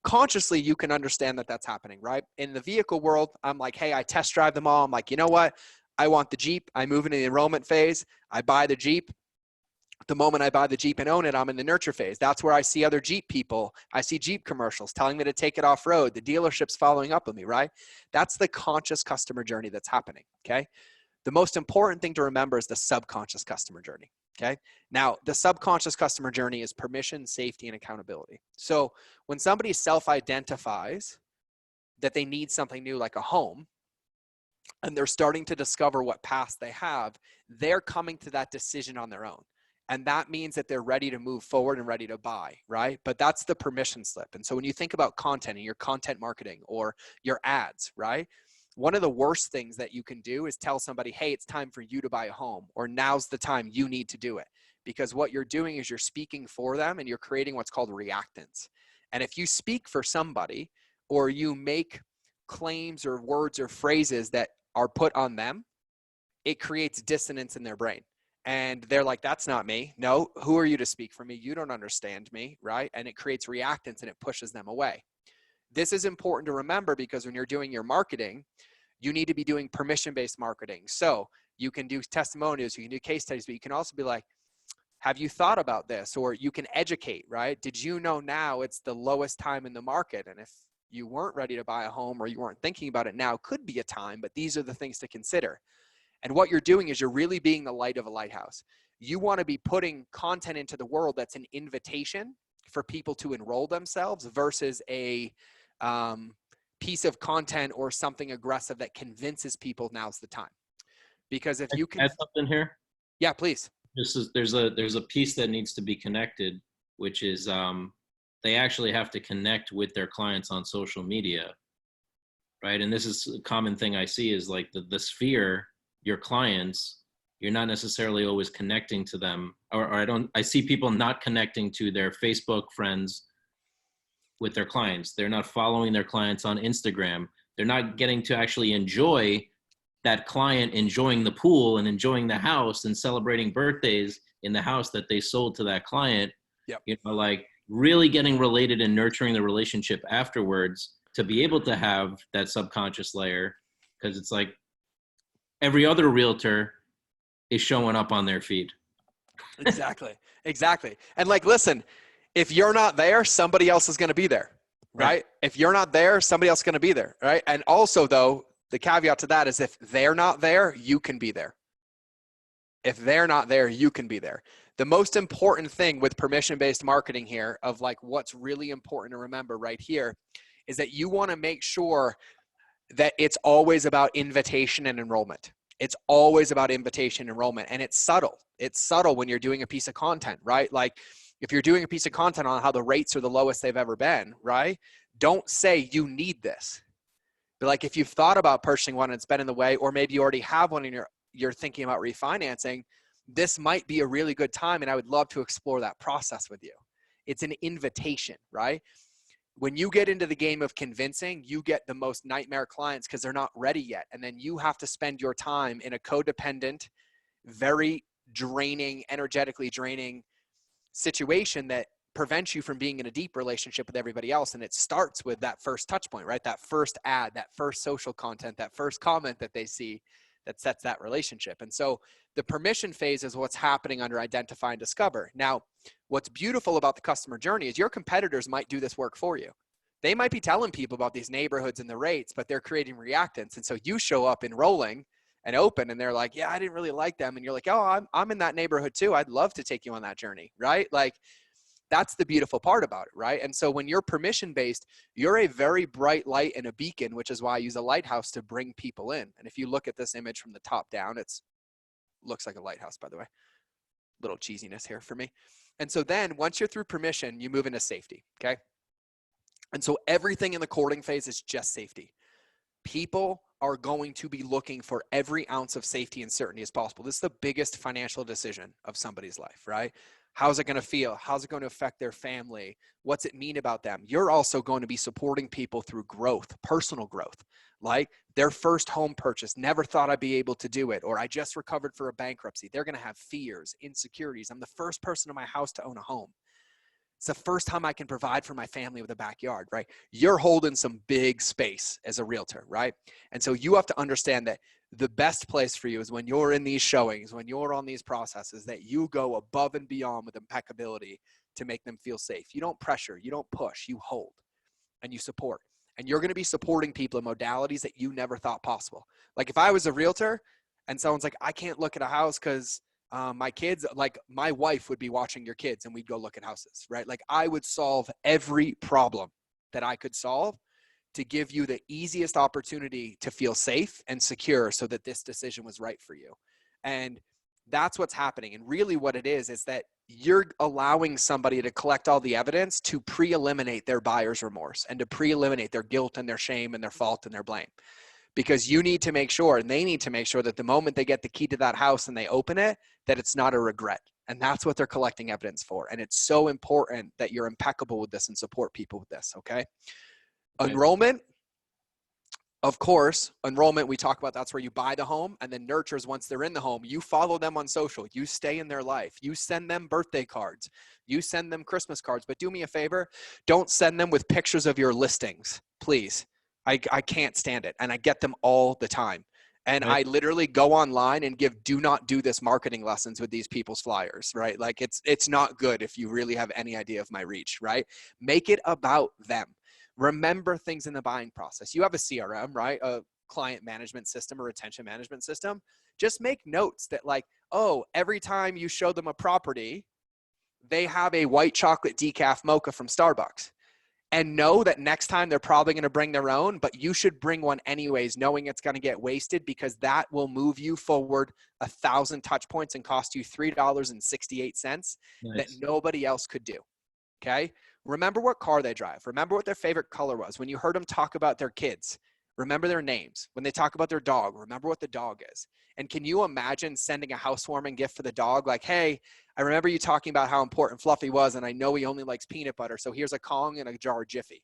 Speaker 1: consciously, you can understand that that's happening, right? In the vehicle world, I'm like, hey, I test drive them all. I'm like, you know what? I want the Jeep. I move into the enrollment phase. I buy the Jeep. The moment I buy the Jeep and own it, I'm in the nurture phase. That's where I see other Jeep people. I see Jeep commercials telling me to take it off road. The dealership's following up with me, right? That's the conscious customer journey that's happening, okay? The most important thing to remember is the subconscious customer journey, okay? Now, the subconscious customer journey is permission, safety, and accountability. So when somebody self-identifies that they need something new, like a home, and they're starting to discover what past they have, they're coming to that decision on their own. And that means that they're ready to move forward and ready to buy, right? But that's the permission slip. And so when you think about content and your content marketing or your ads, right? One of the worst things that you can do is tell somebody, hey, it's time for you to buy a home, or now's the time you need to do it. Because what you're doing is you're speaking for them and you're creating what's called reactance. And if you speak for somebody, or you make claims or words or phrases that are put on them, it creates dissonance in their brain. And they're like, that's not me. No, who are you to speak for me? You don't understand me, right? And it creates reactance and it pushes them away. This is important to remember, because when you're doing your marketing, you need to be doing permission-based marketing. So you can do testimonials, you can do case studies, but you can also be like, have you thought about this? Or you can educate, right? Did you know now it's the lowest time in the market? And if you weren't ready to buy a home, or you weren't thinking about it, now could be a time, but these are the things to consider. And what you're doing is you're really being the light of a lighthouse. You want to be putting content into the world that's an invitation for people to enroll themselves, versus a piece of content or something aggressive that convinces people now's the time. Because if you can
Speaker 2: add something here.
Speaker 1: Yeah, please.
Speaker 2: There's a piece that needs to be connected, which is they actually have to connect with their clients on social media, right? And this is a common thing I see, is like the sphere, your clients, you're not necessarily always connecting to them, or I see people not connecting to their Facebook friends with their clients. They're not following their clients on Instagram. They're not getting to actually enjoy that client enjoying the pool and enjoying the house and celebrating birthdays in the house that they sold to that client.
Speaker 1: Yep.
Speaker 2: You know, like really getting related and nurturing the relationship afterwards, to be able to have that subconscious layer. Because it's like every other realtor is showing up on their feed.
Speaker 1: Exactly. And like, listen, if you're not there, somebody else is going to be there, right? If you're not there, somebody else is going to be there, right? And also, though, the caveat to that is, if they're not there, you can be there. If they're not there, you can be there. The most important thing with permission-based marketing here, of like what's really important to remember right here, is that you want to make sure that it's always about invitation and enrollment. It's always about invitation and enrollment. And it's subtle. It's subtle when you're doing a piece of content, right? Like if you're doing a piece of content on how the rates are the lowest they've ever been, right? Don't say you need this. But like, if you've thought about purchasing one and it's been in the way, or maybe you already have one and you're thinking about refinancing, this might be a really good time. And I would love to explore that process with you. It's an invitation, right? When you get into the game of convincing, you get the most nightmare clients because they're not ready yet. And then you have to spend your time in a codependent very draining, energetically draining situation that prevents you from being in a deep relationship with everybody else. And it starts with that first touch point, right? That first ad, that first social content, that first comment that they see that sets that relationship. And so the permission phase is what's happening under identify and discover. Now, what's beautiful about the customer journey is your competitors might do this work for you. They might be telling people about these neighborhoods and the rates, but they're creating reactants. And so you show up enrolling and open, and they're like, yeah, I didn't really like them. And you're like, oh, I'm in that neighborhood too. I'd love to take you on that journey, right? Like, that's the beautiful part about it, right? And so when you're permission based, you're a very bright light and a beacon, which is why I use a lighthouse to bring people in. And if you look at this image from the top down, it's looks like a lighthouse, by the way. Little cheesiness here for me. And so then once you're through permission, you move into safety, okay? And so everything in the courting phase is just safety. People are going to be looking for every ounce of safety and certainty as possible. This is the biggest financial decision of somebody's life, right? How's it going to feel? How's it going to affect their family? What's it mean about them? You're also going to be supporting people through growth, personal growth, like their first home purchase. Never thought I'd be able to do it. Or I just recovered for a bankruptcy. They're going to have fears, insecurities. I'm the first person in my house to own a home. It's the first time I can provide for my family with a backyard, right? You're holding some big space as a realtor, right? And so you have to understand that the best place for you is when you're in these showings, when you're on these processes, that you go above and beyond with impeccability to make them feel safe. You don't pressure, you don't push, you hold and you support. And you're going to be supporting people in modalities that you never thought possible. Like if I was a realtor and someone's like, I can't look at a house because my kids, like my wife would be watching your kids and we'd go look at houses, right? Like I would solve every problem that I could solve to give you the easiest opportunity to feel safe and secure so that this decision was right for you. And that's what's happening. And really what it is that you're allowing somebody to collect all the evidence to pre-eliminate their buyer's remorse and to pre-eliminate their guilt and their shame and their fault and their blame. Because you need to make sure, and they need to make sure that the moment they get the key to that house and they open it, that it's not a regret. And that's what they're collecting evidence for. And it's so important that you're impeccable with this and support people with this, okay? Enrollment, of course, enrollment, we talk about that's where you buy the home, and then nurtures once they're in the home. You follow them on social. You stay in their life. You send them birthday cards. You send them Christmas cards. But do me a favor, don't send them with pictures of your listings, please. I can't stand it, and I get them all the time. And I literally go online and give do not do this marketing lessons with these people's flyers, right? Like it's not good if you really have any idea of my reach, right? Make it about them. Remember things in the buying process. You have a CRM, right? A client management system or retention management system. Just make notes that like, oh, every time you show them a property, they have a white chocolate decaf mocha from Starbucks. And know that next time they're probably going to bring their own, but you should bring one anyways, knowing it's going to get wasted, because that will move you forward 1,000 touch points and cost you $3.68 that nobody else could do. Okay. Remember what car they drive. Remember what their favorite color was. When you heard them talk about their kids, remember their names. When they talk about their dog, remember what the dog is. And can you imagine sending a housewarming gift for the dog? Like, hey, I remember you talking about how important Fluffy was, and I know he only likes peanut butter, so here's a Kong and a jar of Jiffy.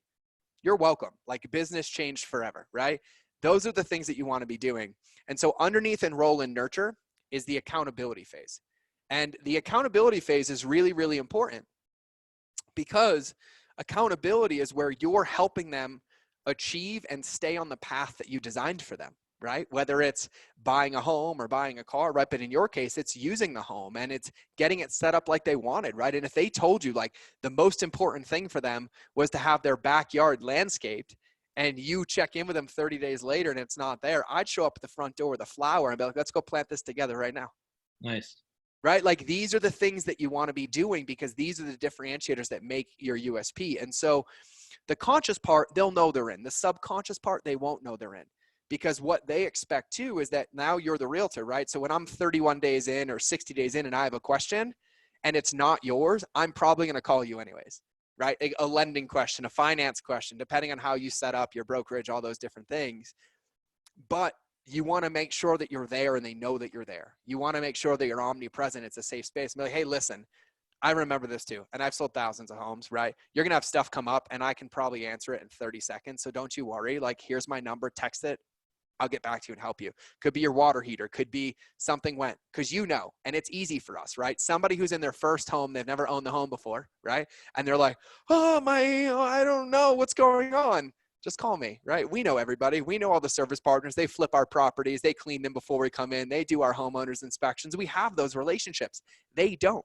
Speaker 1: You're welcome. Like, business changed forever, right? Those are the things that you want to be doing. And so underneath enroll and nurture is the accountability phase. And the accountability phase is really, really important, because accountability is where you're helping them achieve and stay on the path that you designed for them, right? Whether it's buying a home or buying a car, right? But in your case, it's using the home and it's getting it set up like they wanted, right? And if they told you like the most important thing for them was to have their backyard landscaped, and you check in with them 30 days later and it's not there, I'd show up at the front door with a flower and be like, let's go plant this together right now.
Speaker 2: Nice.
Speaker 1: Right? Like these are the things that you want to be doing, because these are the differentiators that make your USP. And so the conscious part, they'll know they're in. The subconscious part, they won't know they're in, because what they expect too is that now you're the realtor, right? So when I'm 31 days in or 60 days in and I have a question and it's not yours, I'm probably going to call you anyways, right? A lending question, a finance question, depending on how you set up your brokerage, all those different things. But you want to make sure that you're there and they know that you're there. You want to make sure that you're omnipresent. It's a safe space. Be like, hey, listen, I remember this too. And I've sold thousands of homes, right? You're going to have stuff come up and I can probably answer it in 30 seconds. So don't you worry. Like, here's my number, text it. I'll get back to you and help you. Could be your water heater, could be something went, because and it's easy for us, right? Somebody who's in their first home, they've never owned the home before, right? And they're like, I don't know what's going on. Just call me, right? We know everybody. We know all the service partners. They flip our properties. They clean them before we come in. They do our homeowners inspections. We have those relationships. They don't.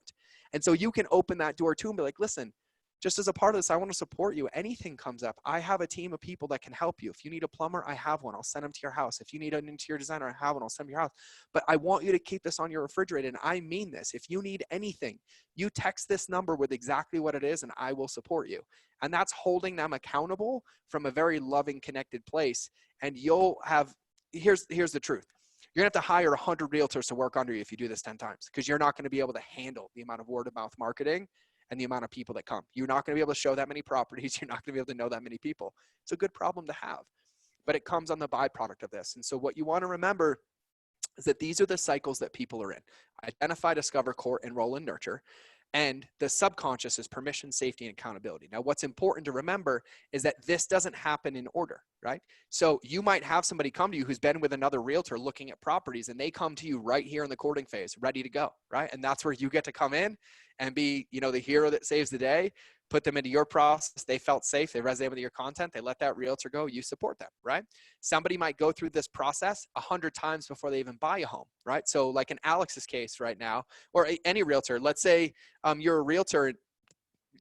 Speaker 1: And so you can open that door too and be like, listen, just as a part of this, I want to support you. Anything comes up, I have a team of people that can help you. If you need a plumber, I have one. I'll send them to your house. If you need an interior designer, I have one. I'll send them to your house. But I want you to keep this on your refrigerator. And I mean this. If you need anything, you text this number with exactly what it is, and I will support you. And that's holding them accountable from a very loving, connected place. And you'll have, here's the truth. You're going to have to hire 100 realtors to work under you if you do this 10 times, because you're not going to be able to handle the amount of word of mouth marketing and the amount of people that come. You're not going to be able to show that many properties. You're not going to be able to know that many people. It's a good problem to have, but it comes on the byproduct of this. And so what you want to remember is that these are the cycles that people are in: identify, discover, court, enroll, and nurture. And the subconscious is permission, safety, and accountability. Now, what's important to remember is that this doesn't happen in order, right? So you might have somebody come to you who's been with another realtor looking at properties, and they come to you right here in the courting phase, ready to go, right? And that's where you get to come in and be, the hero that saves the day, put them into your process. They felt safe. They resonated with your content. They let that realtor go. You support them, right? Somebody might go through this process 100 times before they even buy a home, right? So like in Alex's case right now, or any realtor, let's say you're a realtor,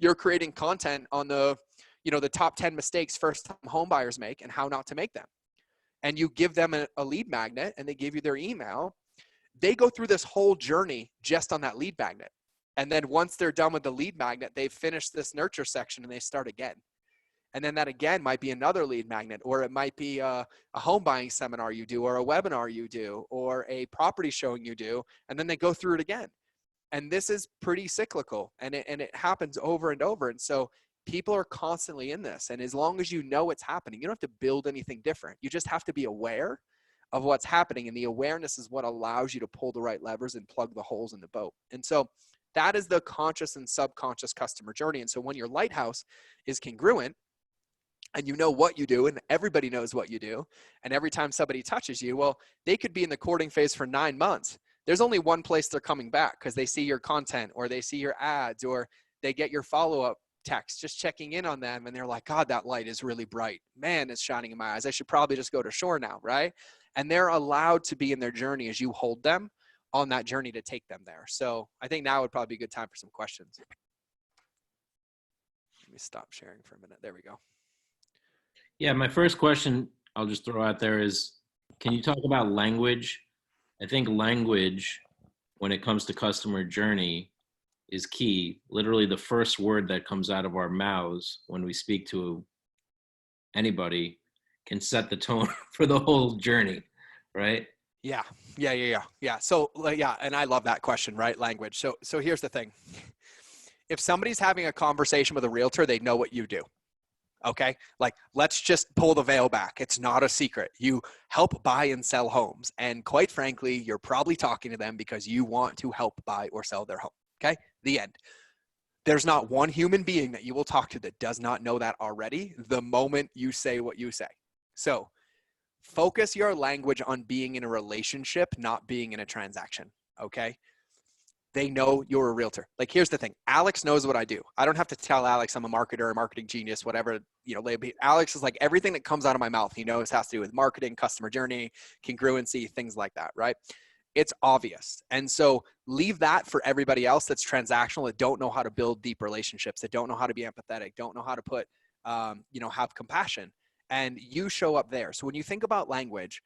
Speaker 1: you're creating content on the top 10 mistakes first-time home buyers make and how not to make them. And you give them a lead magnet and they give you their email. They go through this whole journey just on that lead magnet. And then once they're done with the lead magnet, they've finished this nurture section and they start again. And then that again might be another lead magnet, or it might be a home buying seminar you do, or a webinar you do, or a property showing you do, and then they go through it again. And this is pretty cyclical, and it happens over and over. And so people are constantly in this. And as long as you know what's happening, you don't have to build anything different. You just have to be aware of what's happening. And the awareness is what allows you to pull the right levers and plug the holes in the boat. And so that is the conscious and subconscious customer journey. And so when your lighthouse is congruent and you know what you do and everybody knows what you do, and every time somebody touches you, well, they could be in the courting phase for 9 months. There's only one place they're coming back, because they see your content or they see your ads or they get your follow-up text just checking in on them, and they're like, God, that light is really bright. Man, it's shining in my eyes. I should probably just go to shore now, right? And they're allowed to be in their journey as you hold them on that journey to take them there. So I think now would probably be a good time for some questions. Let me stop sharing for a minute. There we go.
Speaker 2: Yeah, my first question I'll just throw out there is, can you talk about language? I think language, when it comes to customer journey, is key. Literally the first word that comes out of our mouths when we speak to anybody can set the tone for the whole journey, right?
Speaker 1: Yeah. So yeah, and I love that question, right? Language. So here's the thing. If somebody's having a conversation with a realtor, they know what you do. Okay. Like, let's just pull the veil back. It's not a secret. You help buy and sell homes. And quite frankly, you're probably talking to them because you want to help buy or sell their home. Okay. The end. There's not one human being that you will talk to that does not know that already the moment you say what you say. So focus your language on being in a relationship, not being in a transaction. Okay. They know you're a realtor. Like, here's the thing. Alex knows what I do. I don't have to tell Alex I'm a marketer, a marketing genius, whatever, Alex is like, everything that comes out of my mouth, he knows has to do with marketing, customer journey, congruency, things like that, right? It's obvious. And so leave that for everybody else that's transactional, that don't know how to build deep relationships, that don't know how to be empathetic, don't know how to put, have compassion. And you show up there. So when you think about language,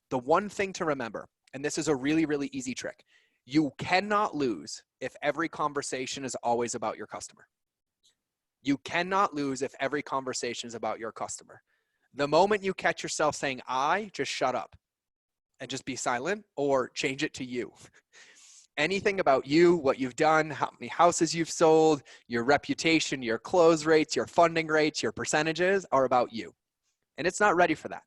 Speaker 1: the one thing to remember, and this is a really, really easy trick, you cannot lose if every conversation is always about your customer. You cannot lose if every conversation is about your customer. The moment you catch yourself saying I, just shut up and just be silent, or change it to you. Anything about you, what you've done, how many houses you've sold, your reputation, your close rates, your funding rates, your percentages are about you. And it's not ready for that.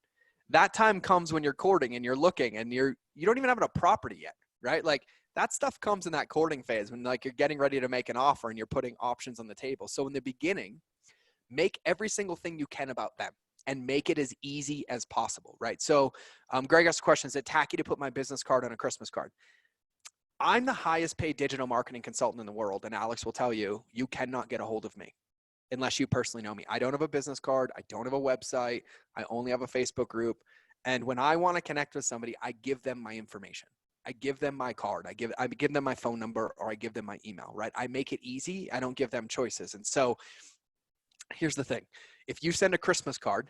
Speaker 1: That time comes when you're courting and you're looking and you don't even have a property yet, right? Like, that stuff comes in that courting phase when, like, you're getting ready to make an offer and you're putting options on the table. So in the beginning, make every single thing you can about them. and make it as easy as possible, right? So Greg asked a question, is it tacky to put my business card on a Christmas card? I'm the highest paid digital marketing consultant in the world, and Alex will tell you, you cannot get a hold of me unless you personally know me. I don't have a business card. I don't have a website. I only have a Facebook group. And when I want to connect with somebody, I give them my information. I give them my card. I give them my phone number, or I give them my email, right? I make it easy. I don't give them choices. And so here's the thing. If you send a Christmas card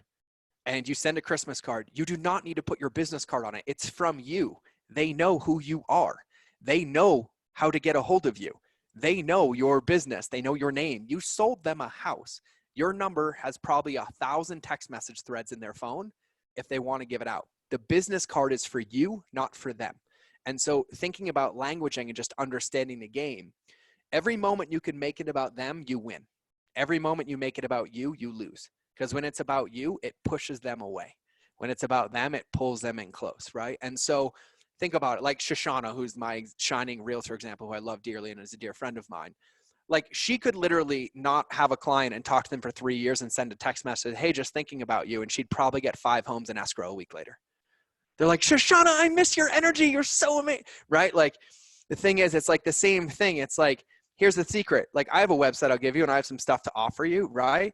Speaker 1: and you send a Christmas card, you do not need to put your business card on it. It's from you. They know who you are. They know how to get a hold of you. They know your business. They know your name. You sold them a house. Your number has probably 1,000 text message threads in their phone if they want to give it out. The business card is for you, not for them. And so thinking about languaging and just understanding the game, every moment you can make it about them, you win. Every moment you make it about you, you lose. Because when it's about you, it pushes them away. When it's about them, it pulls them in close, right? And so think about it, like Shoshana, who's my shining realtor example, who I love dearly and is a dear friend of mine. Like, she could literally not have a client and talk to them for 3 years and send a text message, hey, just thinking about you. And she'd probably get 5 homes in escrow a week later. They're like, Shoshana, I miss your energy. You're so amazing, right? Like, the thing is, it's like the same thing. It's like, here's the secret. Like, I have a website I'll give you and I have some stuff to offer you, right?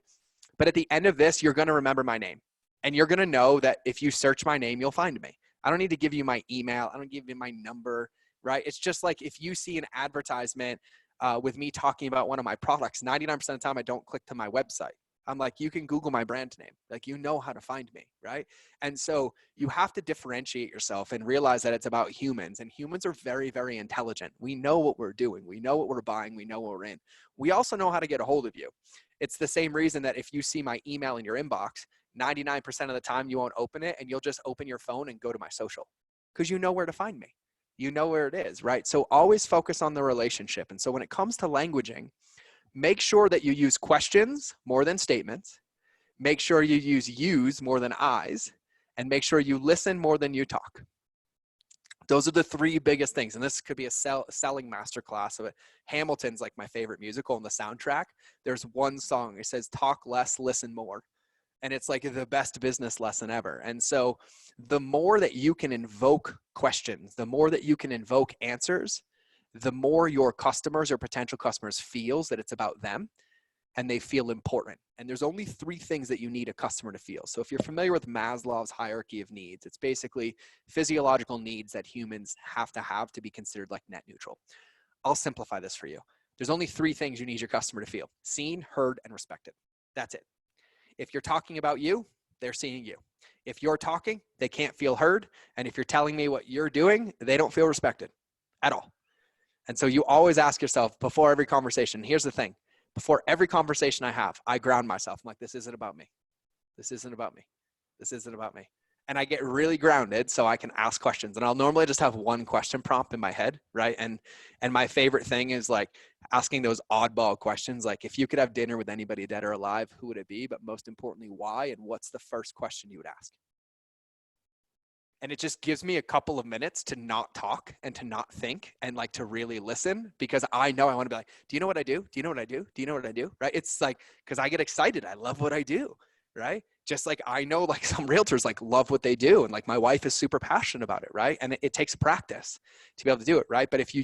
Speaker 1: But at the end of this, you're going to remember my name. And you're going to know that if you search my name, you'll find me. I don't need to give you my email. I don't give you my number, right? It's just like if you see an advertisement with me talking about one of my products, 99% of the time I don't click to my website. I'm like, you can Google my brand name. Like, you know how to find me, right? And so you have to differentiate yourself and realize that it's about humans. And humans are very, very intelligent. We know what we're doing. We know what we're buying. We know what we're in. We also know how to get a hold of you. It's the same reason that if you see my email in your inbox, 99% of the time you won't open it, and you'll just open your phone and go to my social because you know where to find me. You know where it is, right? So always focus on the relationship. And so when it comes to languaging, make sure that you use questions more than statements. Make sure you use yous more than I's, and make sure you listen more than you talk. Those are the 3 biggest things. And this could be a selling masterclass of it. Hamilton's like my favorite musical, on the soundtrack, there's one song. It says, talk less, listen more. And it's like the best business lesson ever. And so the more that you can invoke questions, the more that you can invoke answers, the more your customers or potential customers feels that it's about them and they feel important. And there's only 3 things that you need a customer to feel. So if you're familiar with Maslow's hierarchy of needs, it's basically physiological needs that humans have to be considered like net neutral. I'll simplify this for you. There's only 3 things you need your customer to feel: seen, heard, and respected. That's it. If you're talking about you, they're seeing you. If you're talking, they can't feel heard. And if you're telling me what you're doing, they don't feel respected at all. And so you always ask yourself before every conversation, here's the thing, before every conversation I have, I ground myself. I'm like, this isn't about me. This isn't about me. This isn't about me. And I get really grounded so I can ask questions. And I'll normally just have one question prompt in my head, right? And my favorite thing is like asking those oddball questions, like, if you could have dinner with anybody dead or alive, who would it be? But most importantly, why? And what's the first question you would ask? And it just gives me a couple of minutes to not talk and to not think and like to really listen, because I know I want to be like, do you know what I do? Do you know what I do? Do you know what I do? Right? It's like, because I get excited. I love what I do. Right? Just like I know like some realtors like love what they do. And like my wife is super passionate about it. Right? And it takes practice to be able to do it. Right? But if you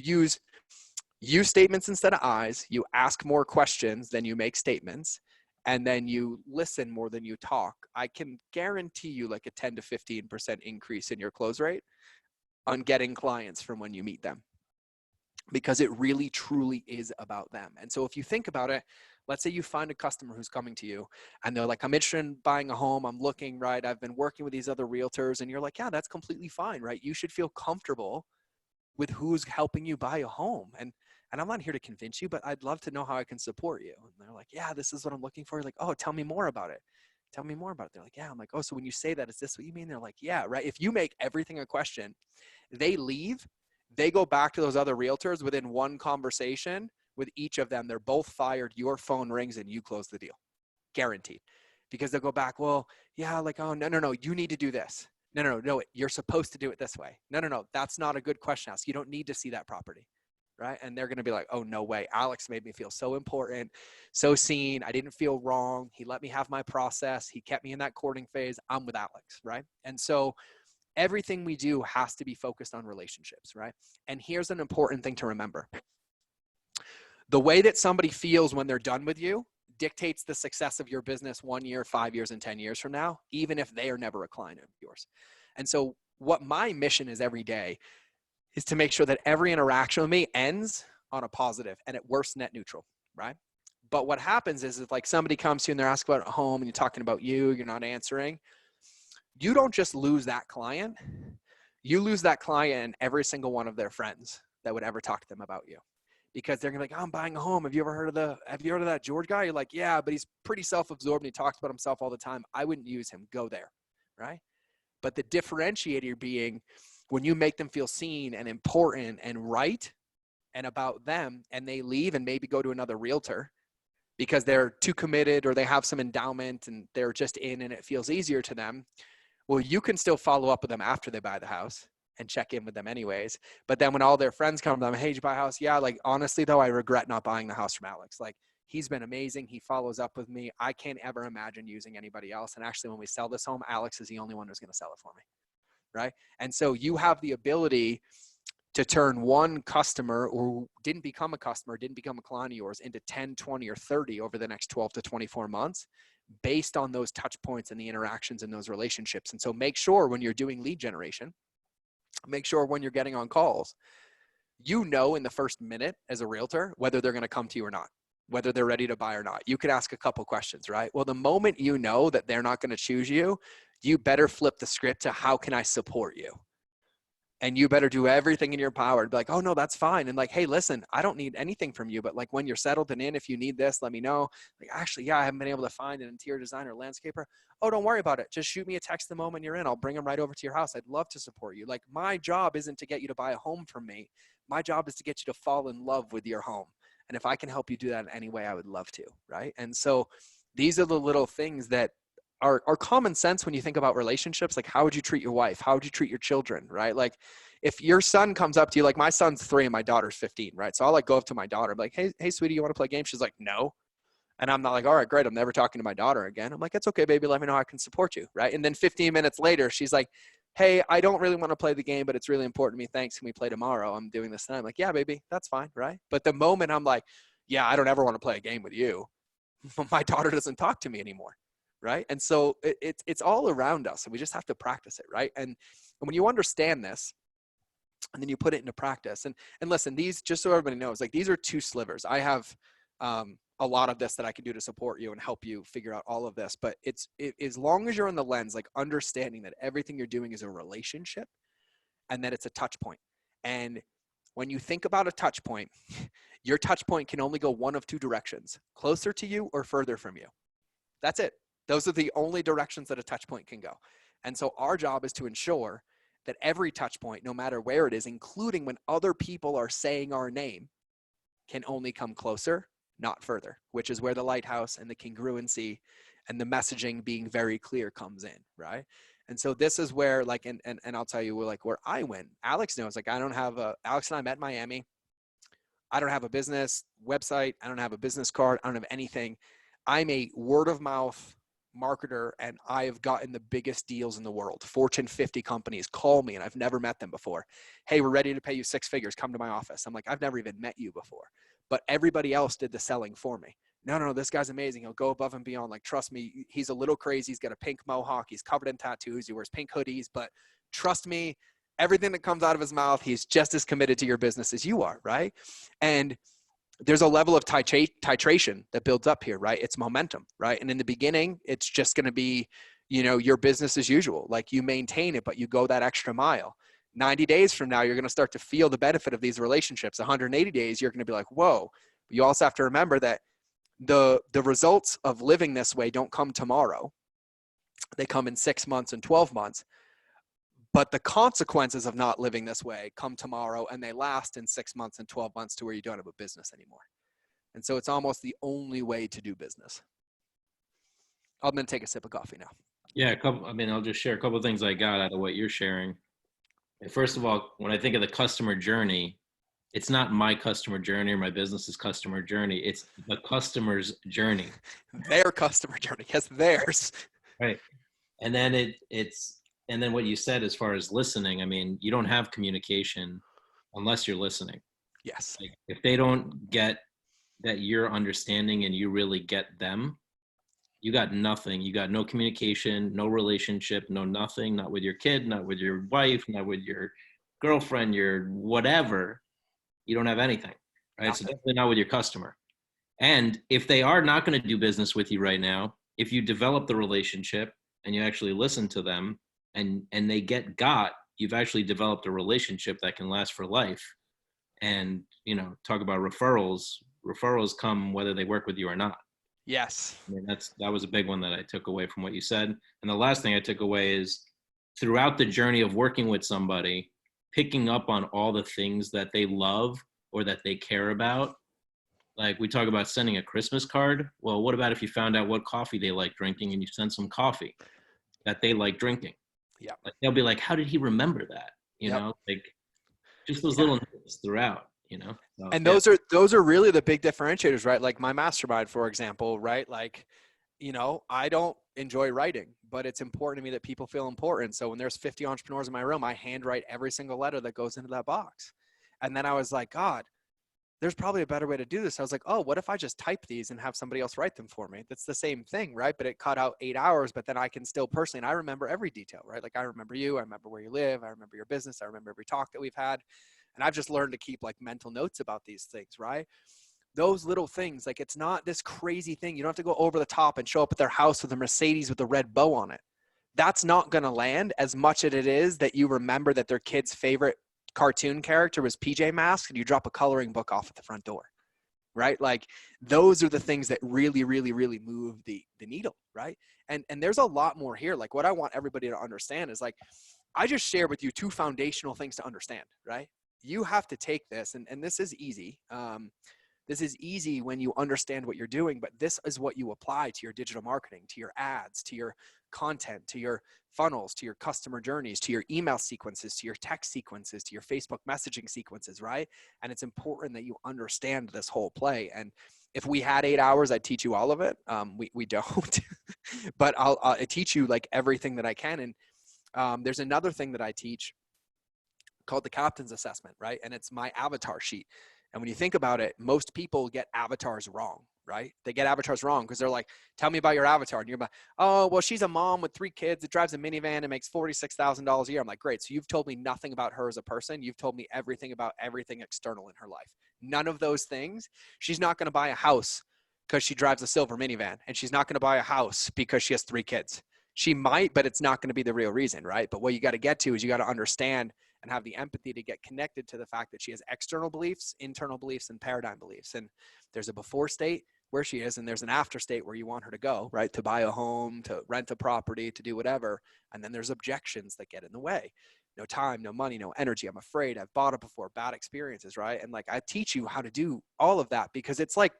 Speaker 1: use statements instead of I's, you ask more questions than you make statements, and then you listen more than you talk, I can guarantee you like a 10 to 15% increase in your close rate on getting clients from when you meet them, because it really truly is about them. And so if you think about it, let's say you find a customer who's coming to you and they're like, I'm interested in buying a home. I'm looking, right? I've been working with these other realtors. And you're like, yeah, that's completely fine, right? You should feel comfortable with who's helping you buy a home. And I'm not here to convince you, but I'd love to know how I can support you. And they're like, yeah, this is what I'm looking for. You're like, oh, tell me more about it. Tell me more about it. They're like, yeah. I'm like, oh, so when you say that, is this what you mean? They're like, yeah, right. If you make everything a question, they leave, they go back to those other realtors within one conversation with each of them. They're both fired. Your phone rings and you close the deal. Guaranteed. Because they'll go back, well, yeah, like, oh, no, you need to do this. No, you're supposed to do it this way. No, that's not a good question to ask. You don't need to see that property, right? And they're going to be like, oh, no way. Alex made me feel so important, so seen. I didn't feel wrong. He let me have my process. He kept me in that courting phase. I'm with Alex, right? And so everything we do has to be focused on relationships, right? And here's an important thing to remember. The way that somebody feels when they're done with you dictates the success of your business 1 year, 5 years, and 10 years from now, even if they are never a client of yours. And so what my mission is every day is to make sure that every interaction with me ends on a positive and at worst net neutral, right? But what happens is like somebody comes to you and they're asking about a home and you're talking about you're not answering. You don't just lose that client. You lose that client and every single one of their friends that would ever talk to them about you. Because they're gonna be like, oh, I'm buying a home. Have you heard of that George guy? You're like, yeah, but he's pretty self-absorbed and he talks about himself all the time. I wouldn't use him. Go there, right? But the differentiator being when you make them feel seen and important and right and about them, and they leave and maybe go to another realtor because they're too committed or they have some endowment and they're just in and it feels easier to them. Well, you can still follow up with them after they buy the house and check in with them anyways. But then when all their friends come to them, hey, did you buy a house? Yeah, like honestly though, I regret not buying the house from Alex. Like he's been amazing. He follows up with me. I can't ever imagine using anybody else. And actually when we sell this home, Alex is the only one who's going to sell it for me. Right. And so you have the ability to turn one customer who didn't become a customer, didn't become a client of yours into 10, 20, or 30 over the next 12 to 24 months based on those touch points and the interactions in those relationships. And so make sure when you're doing lead generation, make sure when you're getting on calls, you know in the first minute as a realtor whether they're going to come to you or not, whether they're ready to buy or not. You can ask a couple questions, right? Well, the moment you know that they're not going to choose you, you better flip the script to how can I support you? And you better do everything in your power to be like, oh no, that's fine. And like, hey, listen, I don't need anything from you, but like when you're settled and in, if you need this, let me know. Like, actually, yeah, I haven't been able to find an interior designer or landscaper. Oh, don't worry about it. Just shoot me a text the moment you're in. I'll bring them right over to your house. I'd love to support you. Like my job isn't to get you to buy a home from me. My job is to get you to fall in love with your home. And if I can help you do that in any way, I would love to, right? And so these are the little things that are common sense when you think about relationships. Like how would you treat your wife? How would you treat your children, right? Like if your son comes up to you, like my son's 3 and my daughter's 15, right? So I'll like go up to my daughter, I'm like, hey, sweetie, you want to play a game? She's like, no. And I'm not like, all right, great. I'm never talking to my daughter again. I'm like, it's okay, baby. Let me know how I can support you, right? And then 15 minutes later, she's like, hey, I don't really want to play the game, but it's really important to me. Thanks. Can we play tomorrow? I'm doing this. And I'm like, yeah, baby, that's fine, right? But the moment I'm like, yeah, I don't ever want to play a game with you, my daughter doesn't talk to me anymore, right? And so it's all around us, and we just have to practice it, right? And when you understand this, and then you put it into practice. And listen, these, just so everybody knows, like these are 2 slivers. I have a lot of this that I can do to support you and help you figure out all of this. But as long as you're on the lens, like understanding that everything you're doing is a relationship and that it's a touch point. And when you think about a touch point, your touch point can only go one of 2 directions, closer to you or further from you. That's it. Those are the only directions that a touch point can go. And so our job is to ensure that every touch point, no matter where it is, including when other people are saying our name, can only come closer, not further, which is where the lighthouse and the congruency and the messaging being very clear comes in, right? And so this is where like, and I'll tell you like where I win. Alex knows, like Alex and I met in Miami. I don't have a business website. I don't have a business card. I don't have anything. I'm a word of mouth marketer, and I have gotten the biggest deals in the world. Fortune 50 companies call me, and I've never met them before. Hey, we're ready to pay you 6 figures. Come to my office. I'm like, I've never even met you before, but everybody else did the selling for me. No, this guy's amazing. He'll go above and beyond. Like, trust me, he's a little crazy. He's got a pink mohawk. He's covered in tattoos. He wears pink hoodies, but trust me, everything that comes out of his mouth, he's just as committed to your business as you are, right? And there's a level of titration that builds up here, right? It's momentum, right? And in the beginning, it's just going to be, your business as usual. Like you maintain it, but you go that extra mile. 90 days from now, you're going to start to feel the benefit of these relationships. 180 days, you're going to be like, whoa. But you also have to remember that the results of living this way don't come tomorrow. They come in 6 months and 12 months. But the consequences of not living this way come tomorrow, and they last in 6 months and 12 months to where you don't have a business anymore. And so it's almost the only way to do business. I'm going to take a sip of coffee now.
Speaker 2: Yeah, I'll just share a couple of things I got out of what you're sharing. First of all, when I think of the customer journey, it's not my customer journey or my business's customer journey. It's the customer's journey.
Speaker 1: Their customer journey. Yes, theirs.
Speaker 2: Right. And then and then what you said as far as listening, I mean, you don't have communication unless you're listening.
Speaker 1: Yes.
Speaker 2: Like if they don't get that you're understanding and you really get them, you got nothing. You got no communication, no relationship, no nothing, not with your kid, not with your wife, not with your girlfriend, your whatever. You don't have anything, right? So
Speaker 1: Nothing.
Speaker 2: definitely not with your customer. And if they are not going to do business with you right now, if you develop the relationship and you actually listen to them and they got, you've actually developed a relationship that can last for life. And, talk about referrals. Referrals come whether they work with you or not.
Speaker 1: Yes.
Speaker 2: I mean, that was a big one that I took away from what you said. And the last thing I took away is throughout the journey of working with somebody, picking up on all the things that they love or that they care about. Like we talk about sending a Christmas card. Well, what about if you found out what coffee they like drinking and you send some coffee that they like drinking?
Speaker 1: Yep.
Speaker 2: Like they'll be like, how did he remember that?
Speaker 1: Yep.
Speaker 2: Like just those
Speaker 1: Yeah.
Speaker 2: little notes throughout. So
Speaker 1: And
Speaker 2: yeah.
Speaker 1: those are really the big differentiators, right? Like my mastermind, for example, right? Like, I don't enjoy writing, but it's important to me that people feel important. So when there's 50 entrepreneurs in my room, I handwrite every single letter that goes into that box. And then I was like, God, there's probably a better way to do this. I was like, oh, what if I just type these and have somebody else write them for me? That's the same thing, right? But it cut out 8 hours, but then I can still personally, and I remember every detail, right? Like I remember you, I remember where you live, I remember your business, I remember every talk that we've had. And I've just learned to keep like mental notes about these things, right? Those little things, like it's not this crazy thing. You don't have to go over the top and show up at their house with a Mercedes with a red bow on it. That's not going to land as much as it is that you remember that their kid's favorite cartoon character was PJ Masks and you drop a coloring book off at the front door, right? Like those are the things that really, really, really move the needle, right? And there's a lot more here. Like what I want everybody to understand is like, I just share with you two foundational things to understand, right? You have to take this, and this is easy. This is easy when you understand what you're doing, but this is what you apply to your digital marketing, to your ads, to your content, to your funnels, to your customer journeys, to your email sequences, to your text sequences, to your Facebook messaging sequences, right? And it's important that you understand this whole play. And if we had 8 hours, I'd teach you all of it. We don't, but I'll teach you like everything that I can. And there's another thing that I teach called the captain's assessment, right? And it's my avatar sheet. And when you think about it, most people get avatars wrong, right? They get avatars wrong because they're like, tell me about your avatar. And you're like, oh, well, she's a mom with 3 kids that drives a minivan and makes $46,000 a year. I'm like, great. So you've told me nothing about her as a person. You've told me everything about everything external in her life. None of those things. She's not going to buy a house because she drives a silver minivan. And she's not going to buy a house because she has 3 kids. She might, but it's not going to be the real reason, right? But what you got to get to is you got to understand and have the empathy to get connected to the fact that she has external beliefs, internal beliefs, and paradigm beliefs. And there's a before state where she is, and there's an after state where you want her to go, right? To buy a home, to rent a property, to do whatever. And then there's objections that get in the way. No time, no money, no energy. I'm afraid. I've bought it before. Bad experiences, right? And like I teach you how to do all of that because it's like,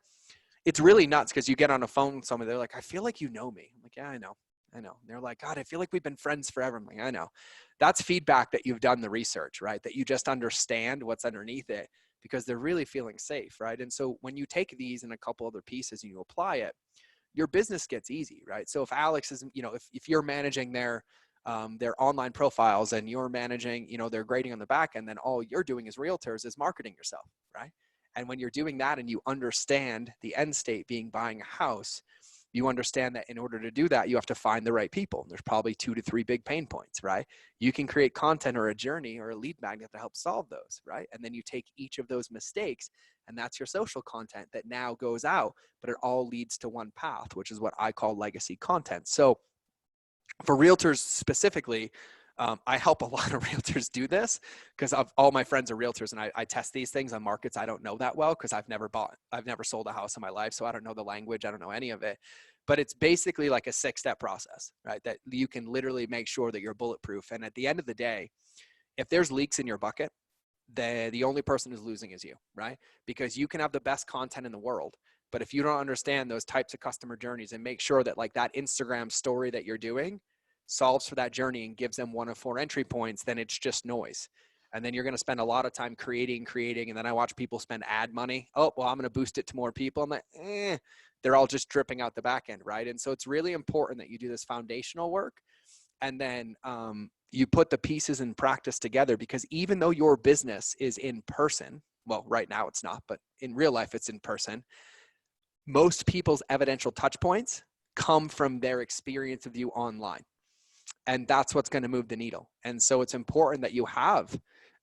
Speaker 1: it's really nuts because you get on a phone with somebody, they're like, I feel like you know me. I'm like, yeah, I know. And they're like, God, I feel like we've been friends forever. I'm like, I know. That's feedback that you've done the research, right? That you just understand what's underneath it because they're really feeling safe, right? And so when you take these and a couple other pieces and you apply it, your business gets easy, right? So if Alex is, if you're managing their online profiles and you're managing, their grading on the back end, then all you're doing as realtors is marketing yourself, right? And when you're doing that and you understand the end state being buying a house, you understand that in order to do that, you have to find the right people. There's probably 2 to 3 big pain points, right? You can create content or a journey or a lead magnet to help solve those, right? And then you take each of those mistakes and that's your social content that now goes out, but it all leads to one path, which is what I call legacy content. So for realtors specifically, I help a lot of realtors do this because all my friends are realtors and I test these things on markets I don't know that well because I've never sold a house in my life. So I don't know the language. I don't know any of it, but it's basically like a 6-step process, right? That you can literally make sure that you're bulletproof. And at the end of the day, if there's leaks in your bucket, the only person who's losing is you, right? Because you can have the best content in the world, but if you don't understand those types of customer journeys and make sure that like that Instagram story that you're doing solves for that journey and gives them 1 of 4 entry points, then it's just noise. And then you're going to spend a lot of time creating. And then I watch people spend ad money. Oh, well, I'm going to boost it to more people. I'm like, they're all just dripping out the back end, right? And so it's really important that you do this foundational work. And then you put the pieces in practice together, because even though your business is in person, well, right now it's not, but in real life it's in person, most people's evidential touch points come from their experience of you online. And that's what's going to move the needle. And so it's important that you have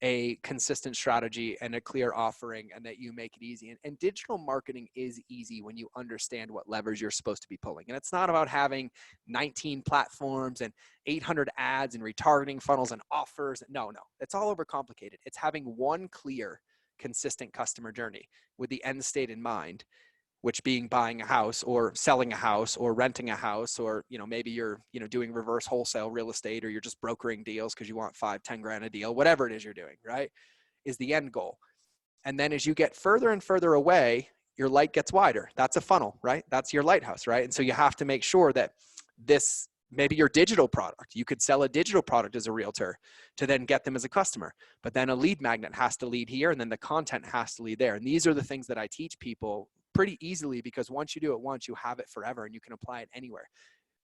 Speaker 1: a consistent strategy and a clear offering, and that you make it easy. And digital marketing is easy when you understand what levers you're supposed to be pulling. And it's not about having 19 platforms and 800 ads and retargeting funnels and offers. No, it's all overcomplicated. It's having one clear, consistent customer journey with the end state in mind, which being buying a house or selling a house or renting a house, or, maybe you're, doing reverse wholesale real estate, or you're just brokering deals because you want 5-10 grand a deal, whatever it is you're doing, right, is the end goal. And then as you get further and further away, your light gets wider. That's a funnel, right? That's your lighthouse, right? And so you have to make sure that this, maybe your digital product, you could sell a digital product as a realtor to then get them as a customer, but then a lead magnet has to lead here, and then the content has to lead there. And these are the things that I teach people pretty easily, because once you do it once, you have it forever and you can apply it anywhere.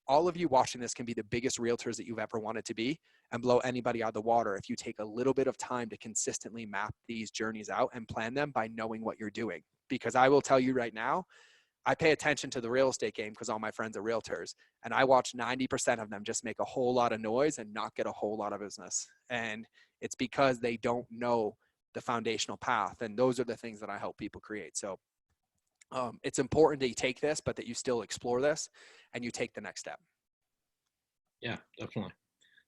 Speaker 1: All of you watching this can be the biggest realtors that you've ever wanted to be, and blow anybody out of the water if you take a little bit of time to consistently map these journeys out and plan them by knowing what you're doing. Because I will tell you right now, I pay attention to the real estate game because all my friends are realtors, and I watch 90% of them just make a whole lot of noise and not get a whole lot of business. And it's because they don't know the foundational path. And those are the things that I help people create. So it's important that you take this, but that you still explore this and you take the next step.
Speaker 2: Yeah, definitely.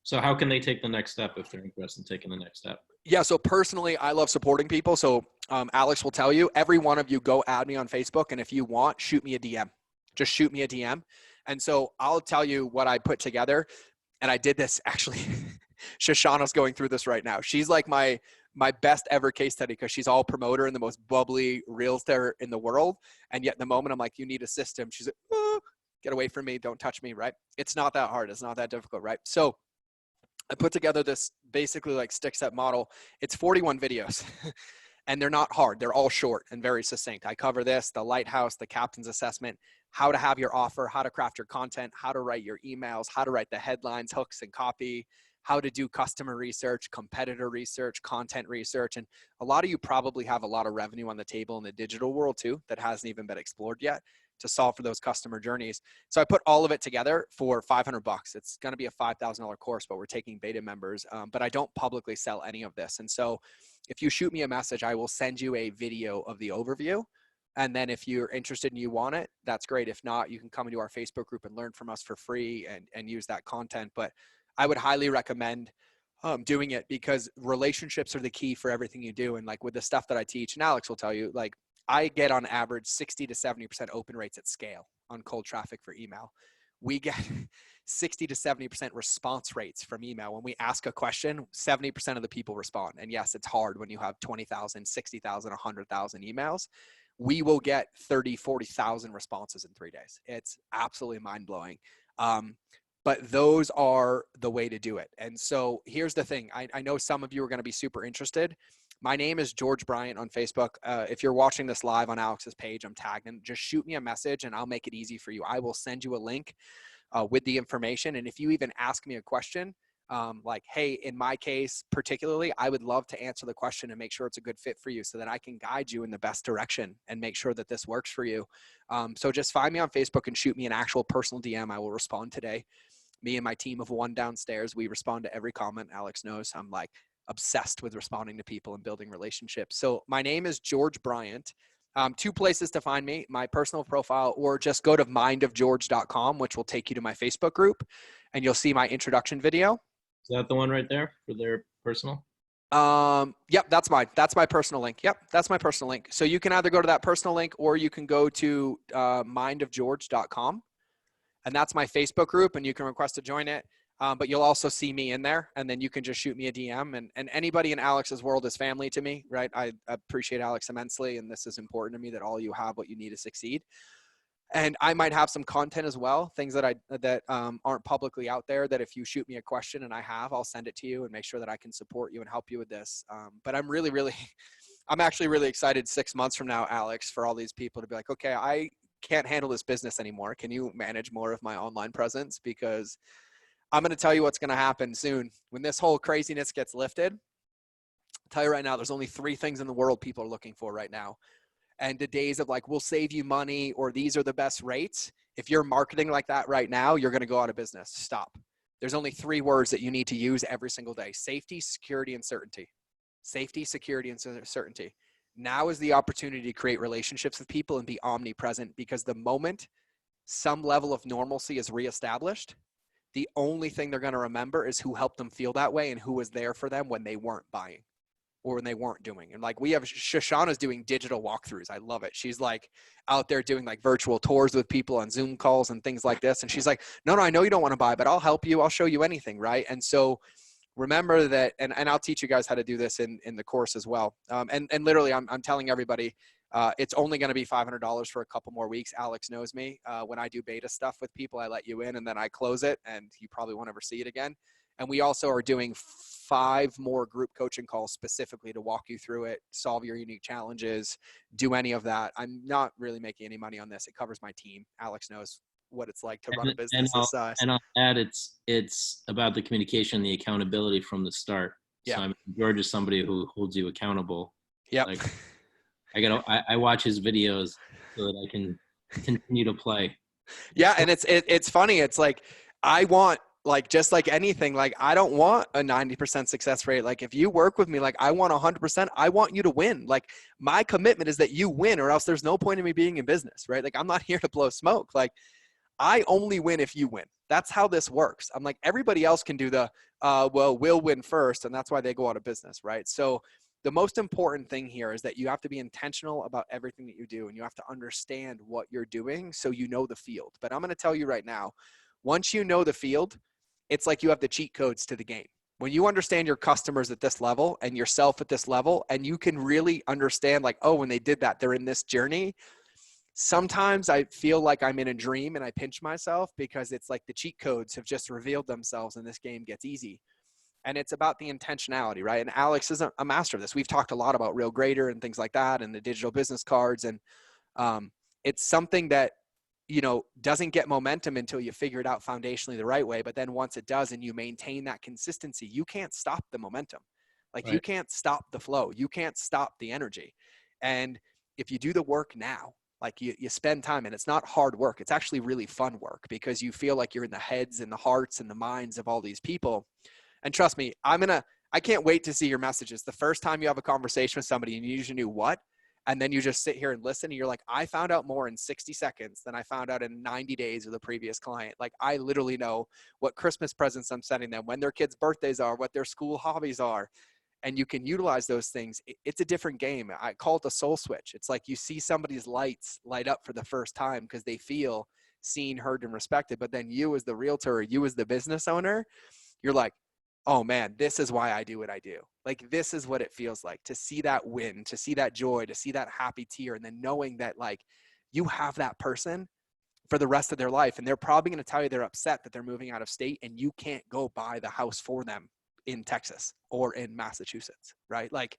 Speaker 2: So how can they take the next step if they're interested in taking the next step?
Speaker 1: Yeah. So personally, I love supporting people. So Alex will tell you, every one of you go add me on Facebook. And if you want, shoot me a DM, just shoot me a DM. And so I'll tell you what I put together. And I did this actually. Shoshana's going through this right now. She's like my best ever case study, because she's all promoter and the most bubbly realtor in the world. And yet the moment I'm like, you need a system, she's like, oh, get away from me. Don't touch me. Right. It's not that hard. It's not that difficult. Right. So I put together this basically like stick set model. It's 41 videos and they're not hard. They're all short and very succinct. I cover this, the lighthouse, the captain's assessment, how to have your offer, how to craft your content, how to write your emails, how to write the headlines, hooks, and copy, how to do customer research, competitor research, content research. And a lot of you probably have a lot of revenue on the table in the digital world too that hasn't even been explored yet to solve for those customer journeys. So I put all of it together for $500. It's going to be a $5,000 course, but we're taking beta members. But I don't publicly sell any of this. And so if you shoot me a message, I will send you a video of the overview. And then if you're interested and you want it, that's great. If not, you can come into our Facebook group and learn from us for free and use that content. But I would highly recommend doing it, because relationships are the key for everything you do. And like with the stuff that I teach, and Alex will tell you, like I get on average 60 to 70% open rates at scale on cold traffic for email. We get 60 to 70% response rates from email. When we ask a question, 70% of the people respond. And yes, it's hard when you have 20,000, 60,000, 100,000 emails. We will get 30, 40,000 responses in 3 days. It's absolutely mind blowing. But those are the way to do it. And so here's the thing. I know some of you are going to be super interested. My name is George Bryant on Facebook. If you're watching this live on Alex's page, I'm tagged in. Just shoot me a message and I'll make it easy for you. I will send you a link with the information. And if you even ask me a question, like, hey, in my case particularly, I would love to answer the question and make sure it's a good fit for you so that I can guide you in the best direction and make sure that this works for you. So just find me on Facebook and shoot me an actual personal DM. I will respond today. Me and my team of one downstairs, we respond to every comment. Alex knows I'm like obsessed with responding to people and building relationships. So my name is George Bryant. 2 places to find me, my personal profile, or just go to mindofgeorge.com, which will take you to my Facebook group and you'll see my introduction video.
Speaker 2: Is that the one right there for their personal?
Speaker 1: Yep, that's mine. That's my personal link. Yep, that's my personal link. So you can either go to that personal link or you can go to mindofgeorge.com. And that's my Facebook group, and you can request to join it. But you'll also see me in there, and then you can just shoot me a DM. And anybody in Alex's world is family to me, right? I appreciate Alex immensely, and this is important to me that all you have what you need to succeed. And I might have some content as well, things that aren't publicly out there, that if you shoot me a question, and I'll send it to you and make sure that I can support you and help you with this. But I'm really, really, I'm actually really excited 6 months from now, Alex, for all these people to be like, okay, I can't handle this business anymore. Can you manage more of my online presence? Because I'm going to tell you what's going to happen soon. When this whole craziness gets lifted, I'll tell you right now, there's only 3 things in the world people are looking for right now. And the days of like, we'll save you money, or these are the best rates, if you're marketing like that right now, you're going to go out of business. Stop. There's only 3 words that you need to use every single day: safety, security, and certainty. Safety, security, and certainty. Now is the opportunity to create relationships with people and be omnipresent, because the moment some level of normalcy is reestablished, the only thing they're going to remember is who helped them feel that way and who was there for them when they weren't buying or when they weren't doing. And like, we have Shoshana's doing digital walkthroughs. I love it. She's like out there doing like virtual tours with people on Zoom calls and things like this. And she's like, no, I know you don't want to buy, but I'll help you. I'll show you anything. Right. And so remember that, and I'll teach you guys how to do this in the course as well. And literally I'm telling everybody, it's only going to be $500 for a couple more weeks. Alex knows me. When I do beta stuff with people, I let you in and then I close it, and you probably won't ever see it again. And we also are doing 5 more group coaching calls specifically to walk you through it, solve your unique challenges, do any of that. I'm not really making any money on this. It covers my team. Alex knows what it's like to run a business this size.
Speaker 2: And I'll add, it's about the communication, the accountability from the start.
Speaker 1: Yeah.
Speaker 2: So George is somebody who holds you accountable.
Speaker 1: Yeah.
Speaker 2: Like, I watch his videos so that I can continue to play.
Speaker 1: Yeah. And it's funny. It's like, I want, like, just like anything, like, I don't want a 90% success rate. Like, if you work with me, like, I want 100%, I want you to win. Like, my commitment is that you win, or else there's no point in me being in business, right? Like, I'm not here to blow smoke. Like, I only win if you win. That's how this works. I'm like, everybody else can do the, well, we'll win first. And that's why they go out of business, right? So the most important thing here is that you have to be intentional about everything that you do, and you have to understand what you're doing so you know the field. But I'm going to tell you right now, once you know the field, it's like you have the cheat codes to the game. When you understand your customers at this level and yourself at this level, and you can really understand, like, oh, when they did that, they're in this journey. Sometimes I feel like I'm in a dream and I pinch myself, because it's like the cheat codes have just revealed themselves and this game gets easy. And it's about the intentionality, right? And Alex is a master of this. We've talked a lot about Real Grader and things like that, and the digital business cards. And it's something that, doesn't get momentum until you figure it out foundationally the right way. But then once it does and you maintain that consistency, you can't stop the momentum. Like, you can't stop the flow. You can't stop the energy. And if you do the work now, like you spend time, and it's not hard work. It's actually really fun work, because you feel like you're in the heads and the hearts and the minds of all these people. And trust me, I can't wait to see your messages. The first time you have a conversation with somebody and you usually knew what, and then you just sit here and listen, and you're like, I found out more in 60 seconds than I found out in 90 days with a previous client. Like, I literally know what Christmas presents I'm sending them, when their kids' birthdays are, what their school hobbies are. And you can utilize those things. It's a different game. I call it the soul switch. It's like you see somebody's lights light up for the first time because they feel seen, heard, and respected. But then you as the realtor, you as the business owner, you're like, oh man, this is why I do what I do. Like, this is what it feels like to see that win, to see that joy, to see that happy tear. And then knowing that, like, you have that person for the rest of their life. And they're probably going to tell you they're upset that they're moving out of state, and you can't go buy the house for them in Texas or in Massachusetts, right? Like,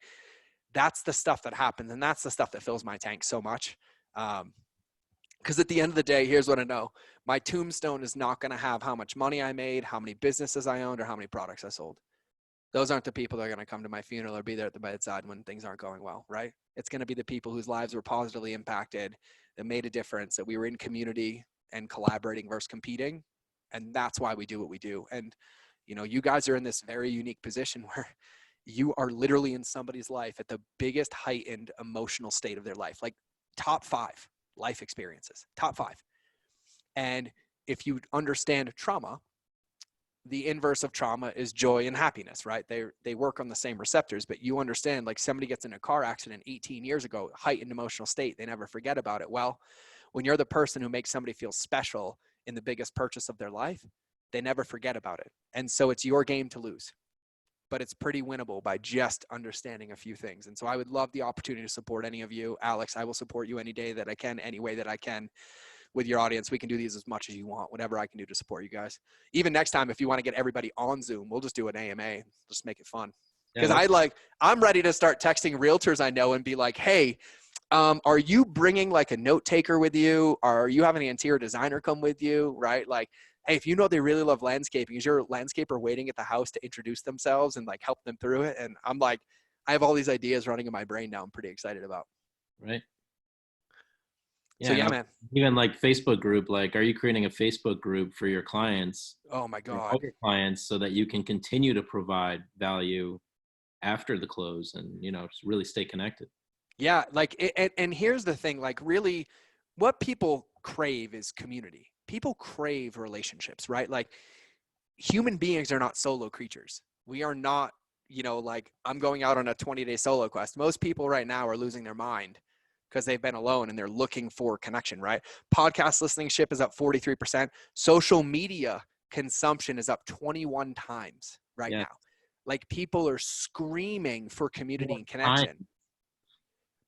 Speaker 1: that's the stuff that happens. And that's the stuff that fills my tank so much. Because at the end of the day, here's what I know. My tombstone is not going to have how much money I made, how many businesses I owned, or how many products I sold. Those aren't the people that are going to come to my funeral or be there at the bedside when things aren't going well, right? It's going to be the people whose lives were positively impacted, that made a difference, that we were in community and collaborating versus competing. And that's why we do what we do. And, you guys are in this very unique position where you are literally in somebody's life at the biggest heightened emotional state of their life, like top 5 life experiences, top 5. And if you understand trauma, the inverse of trauma is joy and happiness, right? They work on the same receptors, but you understand, like, somebody gets in a car accident 18 years ago, heightened emotional state, they never forget about it. Well, when you're the person who makes somebody feel special in the biggest purchase of their life, they never forget about it. And so it's your game to lose, but it's pretty winnable by just understanding a few things. And so I would love the opportunity to support any of you. Alex, I will support you any day that I can, any way that I can. with your audience. We can do these as much as you want, whatever I can do to support you guys. Even next time, if you want to get everybody on Zoom, we'll just do an AMA, just make it fun. Because I'm ready to start texting realtors I know and be like, hey, are you bringing like a note taker with you? Are you having an interior designer come with you? Right? Like, hey, if you know they really love landscaping, is your landscaper waiting at the house to introduce themselves and like help them through it? And I'm like, I have all these ideas running in my brain now. I'm pretty excited about.
Speaker 2: Right.
Speaker 1: So
Speaker 2: Yeah,
Speaker 1: yeah,
Speaker 2: no,
Speaker 1: man.
Speaker 2: even like Facebook group, like, are you creating a Facebook group for your clients,
Speaker 1: Oh my
Speaker 2: for
Speaker 1: God.
Speaker 2: all your clients, so that you can continue to provide value after the close and, just really stay connected?
Speaker 1: Yeah. Like, and here's the thing, like really what people crave is community. People crave relationships, right? Like human beings are not solo creatures. We are not, like I'm going out on a 20-day solo quest. Most people right now are losing their mind because they've been alone and they're looking for connection, right? Podcast listening ship is up 43%. Social media consumption is up 21 times right
Speaker 2: Yeah.
Speaker 1: now. Like people are screaming for community
Speaker 2: More
Speaker 1: and
Speaker 2: time.
Speaker 1: connection,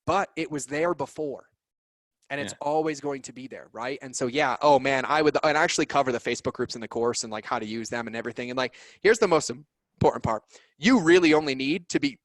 Speaker 1: but it was there before. And it's
Speaker 2: Yeah.
Speaker 1: always going to be there, right? And so, yeah, oh man, and I actually cover the Facebook groups in the course and like how to use them and everything. And like, here's the most important part. You really only need to be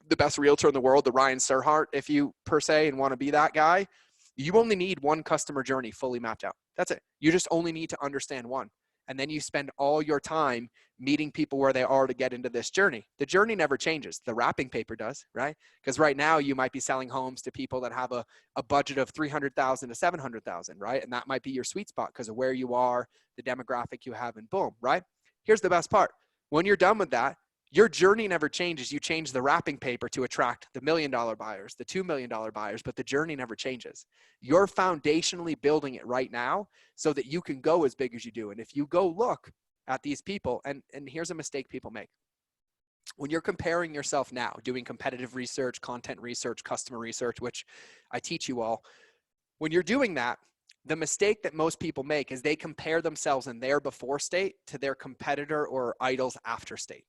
Speaker 1: the best realtor in the world, the Ryan Serhart, if you per se, and want to be that guy. You only need one customer journey fully mapped out. That's it. You just only need to understand one. And then you spend all your time meeting people where they are to get into this journey. The journey never changes. The wrapping paper does, right? Because right now you might be selling homes to people that have a budget of 300,000 to 700,000, right? And that might be your sweet spot because of where you are, the demographic you have, and boom, right? Here's the best part. When you're done with that, your journey never changes. You change the wrapping paper to attract the $1 million buyers, the $2 million buyers, but the journey never changes. You're foundationally building it right now so that you can go as big as you do. And if you go look at these people, and here's a mistake people make. When you're comparing yourself now, doing competitive research, content research, customer research, which I teach you all, when you're doing that, the mistake that most people make is they compare themselves in their before state to their competitor or idol's after state.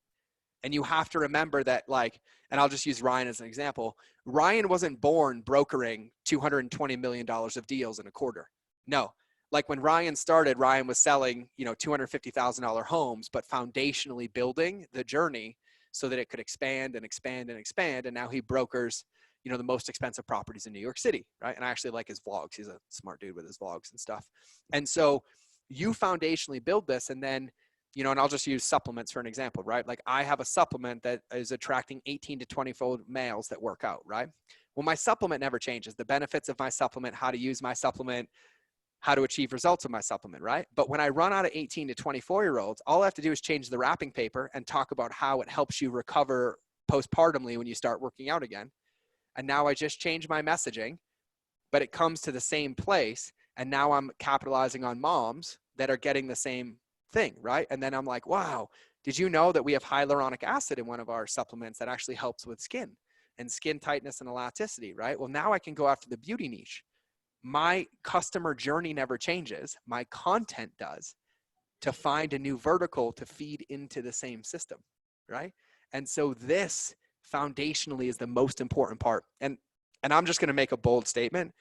Speaker 1: And you have to remember that, like, and I'll just use Ryan as an example. Ryan wasn't born brokering $220 million of deals in a quarter. No, like when Ryan started, Ryan was selling, $250,000 homes, but foundationally building the journey so that it could expand and expand and expand. And now he brokers, the most expensive properties in New York City, right? And I actually like his vlogs. He's a smart dude with his vlogs and stuff. And so you foundationally build this, and then and I'll just use supplements for an example, right? Like I have a supplement that is attracting 18 to 20-fold males that work out, right? Well, my supplement never changes. The benefits of my supplement, how to use my supplement, how to achieve results of my supplement, right? But when I run out of 18 to 24-year-olds, all I have to do is change the wrapping paper and talk about how it helps you recover postpartumly when you start working out again. And now I just change my messaging, but it comes to the same place. And now I'm capitalizing on moms that are getting the same thing, right? And then I'm like, wow, did you know that we have hyaluronic acid in one of our supplements that actually helps with skin and skin tightness and elasticity, right? Well, now I can go after the beauty niche. My customer journey never changes. My content does, to find a new vertical to feed into the same system, right? And so this foundationally is the most important part. And I'm just going to make a bold statement.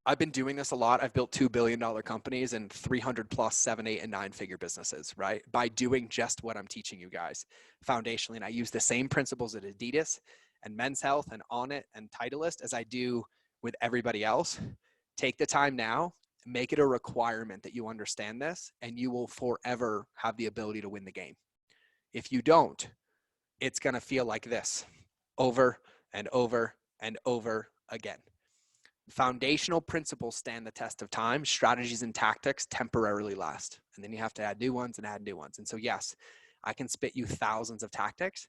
Speaker 1: I've been doing this a lot. I've built $2 billion companies and 300 plus 7, 8, and 9-figure businesses, right? By doing just what I'm teaching you guys foundationally. And I use the same principles at Adidas and Men's Health and Onnit and Titleist as I do with everybody else. Take the time now, make it a requirement that you understand this, and you will forever have the ability to win the game. If you don't, it's going to feel like this over and over and over again. Foundational principles stand the test of time. Strategies and tactics temporarily last. And then you have to add new ones and add new ones. And so, yes, I can spit you thousands of tactics,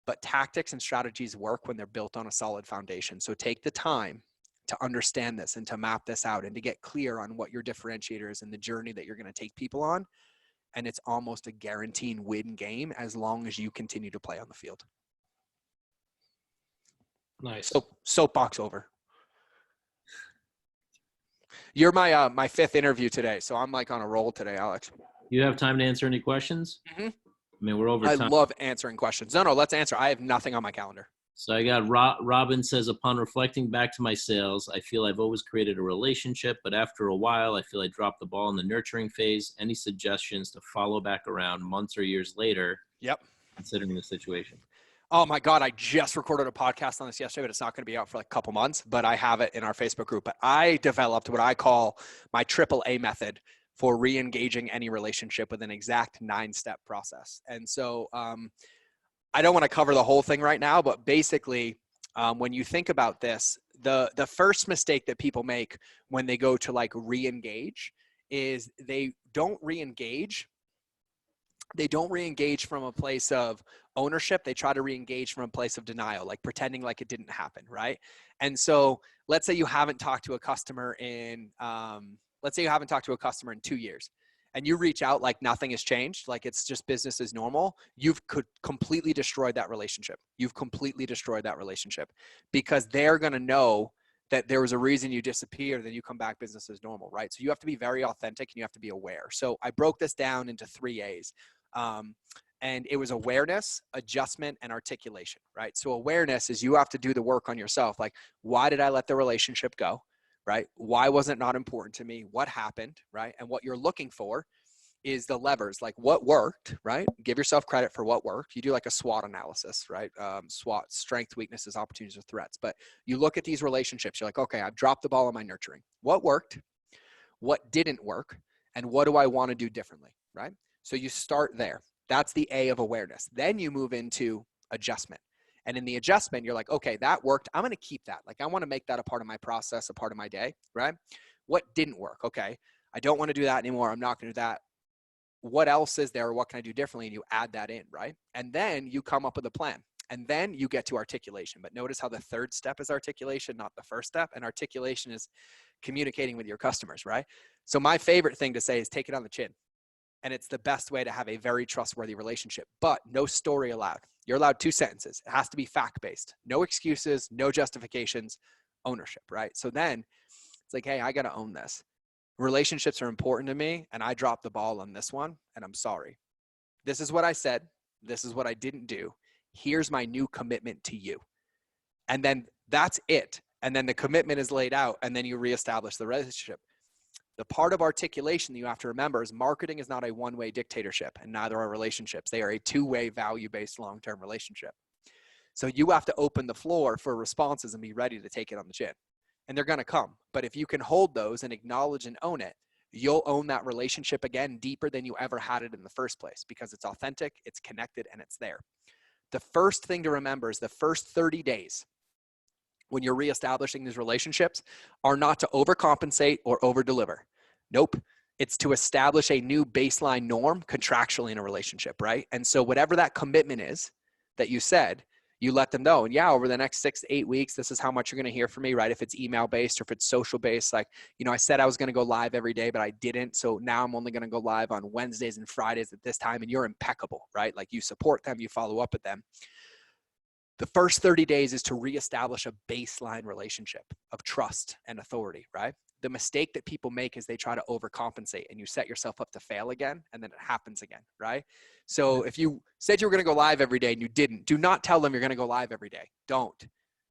Speaker 1: but tactics and strategies work when they're built on a solid foundation. So take the time to understand this and to map this out and to get clear on what your differentiator is and the journey that you're going to take people on. And it's almost a guaranteed win game as long as you continue to play on the field.
Speaker 2: Nice.
Speaker 1: So soapbox over. You're my fifth interview today, so I'm like on a roll today, Alex.
Speaker 2: You have time to answer any questions?
Speaker 1: Mm-hmm.
Speaker 2: I mean, we're over
Speaker 1: I
Speaker 2: time.
Speaker 1: love answering questions. No, let's answer. I have nothing on my calendar.
Speaker 2: So I got Robin says, upon reflecting back to my sales, I feel I've always created a relationship, but after a while, I feel I dropped the ball in the nurturing phase. Any suggestions to follow back around months or years later,
Speaker 1: Yep.
Speaker 2: considering the situation?
Speaker 1: Oh my God, I just recorded a podcast on this yesterday, but it's not going to be out for like a couple months, but I have it in our Facebook group. But I developed what I call my AAA method for re-engaging any relationship with an exact 9-step process. And so I don't want to cover the whole thing right now, but basically when you think about this, the first mistake that people make when they go to like re-engage is they don't re-engage from a place of ownership. They try to re-engage from a place of denial, like pretending like it didn't happen, right? And so let's say you haven't talked to a customer in 2 years, and you reach out like nothing has changed, like it's just business as normal. You've completely destroyed that relationship. Because they're going to know that there was a reason you disappeared, then you come back business as normal, right? So you have to be very authentic and you have to be aware. So I broke this down into 3 A's. And it was awareness, adjustment, and articulation, right? So awareness is you have to do the work on yourself. Like, why did I let the relationship go, right? Why wasn't it not important to me? What happened, right? And what you're looking for is the levers, like what worked, right? Give yourself credit for what worked. You do like a SWOT analysis, right? SWOT, strengths, weaknesses, opportunities, or threats. But you look at these relationships, you're like, okay, I've dropped the ball on my nurturing. What worked? What didn't work? And what do I want to do differently, right? So you start there. That's the A of awareness. Then you move into adjustment. And in the adjustment, you're like, okay, that worked. I'm going to keep that. Like, I want to make that a part of my process, a part of my day, right? What didn't work? Okay, I don't want to do that anymore. I'm not going to do that. What else is there? What can I do differently? And you add that in, right? And then you come up with a plan. And then you get to articulation. But notice how the third step is articulation, not the first step. And articulation is communicating with your customers, right? So my favorite thing to say is take it on the chin. And it's the best way to have a very trustworthy relationship. But no story allowed. You're allowed 2 sentences. It has to be fact-based. No excuses, no justifications, ownership, right? So then it's like, hey, I got to own this. Relationships are important to me, and I dropped the ball on this one, and I'm sorry. This is what I said. This is what I didn't do. Here's my new commitment to you. And then that's it. And then the commitment is laid out, and then you reestablish the relationship. The part of articulation that you have to remember is marketing is not a one-way dictatorship, and neither are relationships. They are a two-way value-based long-term relationship. So you have to open the floor for responses and be ready to take it on the chin. And they're going to come. But if you can hold those and acknowledge and own it, you'll own that relationship again deeper than you ever had it in the first place, because it's authentic, it's connected, and it's there. The first thing to remember is the first 30 days when you're reestablishing these relationships are not to overcompensate or overdeliver. Nope. It's to establish a new baseline norm contractually in a relationship, right? And so whatever that commitment is that you said, you let them know. And yeah, over the next 6 to 8 weeks, this is how much you're going to hear from me, right? If it's email based or if it's social based, like, I said I was going to go live every day, but I didn't. So now I'm only going to go live on Wednesdays and Fridays at this time. And you're impeccable, right? Like, you support them, you follow up with them. The first 30 days is to reestablish a baseline relationship of trust and authority, right? The mistake that people make is they try to overcompensate, and you set yourself up to fail again, and then it happens again, right? So if you said you were going to go live every day and you didn't, do not tell them you're going to go live every day. Don't.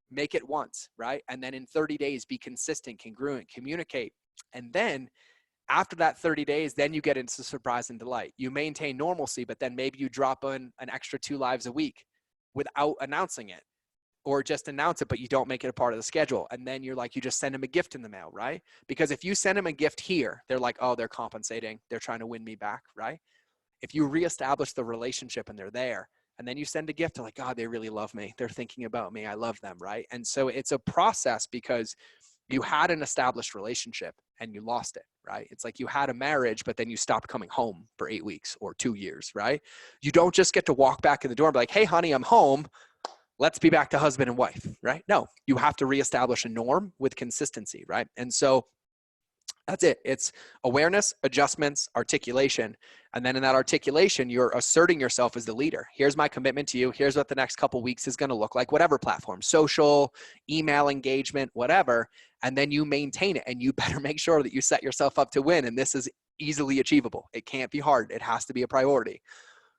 Speaker 1: Make it once, right? And then in 30 days, be consistent, congruent, communicate. And then after that 30 days, then you get into surprise and delight. You maintain normalcy, but then maybe you drop in an extra 2 lives a week without announcing it, or just announce it, but you don't make it a part of the schedule. And then you're like, you just send them a gift in the mail, right? Because if you send them a gift here, they're like, oh, they're compensating. They're trying to win me back, right? If you reestablish the relationship and they're there, and then you send a gift, they're like, God, they really love me. They're thinking about me. I love them, right? And so it's a process, because you had an established relationship and you lost it, right? It's like you had a marriage, but then you stopped coming home for 8 weeks or 2 years, right? You don't just get to walk back in the door and be like, hey, honey, I'm home. Let's be back to husband and wife, right? No, you have to reestablish a norm with consistency, right? And so that's it. It's awareness, adjustments, articulation. And then in that articulation, you're asserting yourself as the leader. Here's my commitment to you. Here's what the next couple of weeks is going to look like, whatever platform, social, email engagement, whatever. And then you maintain it, and you better make sure that you set yourself up to win. And this is easily achievable. It can't be hard. It has to be a priority,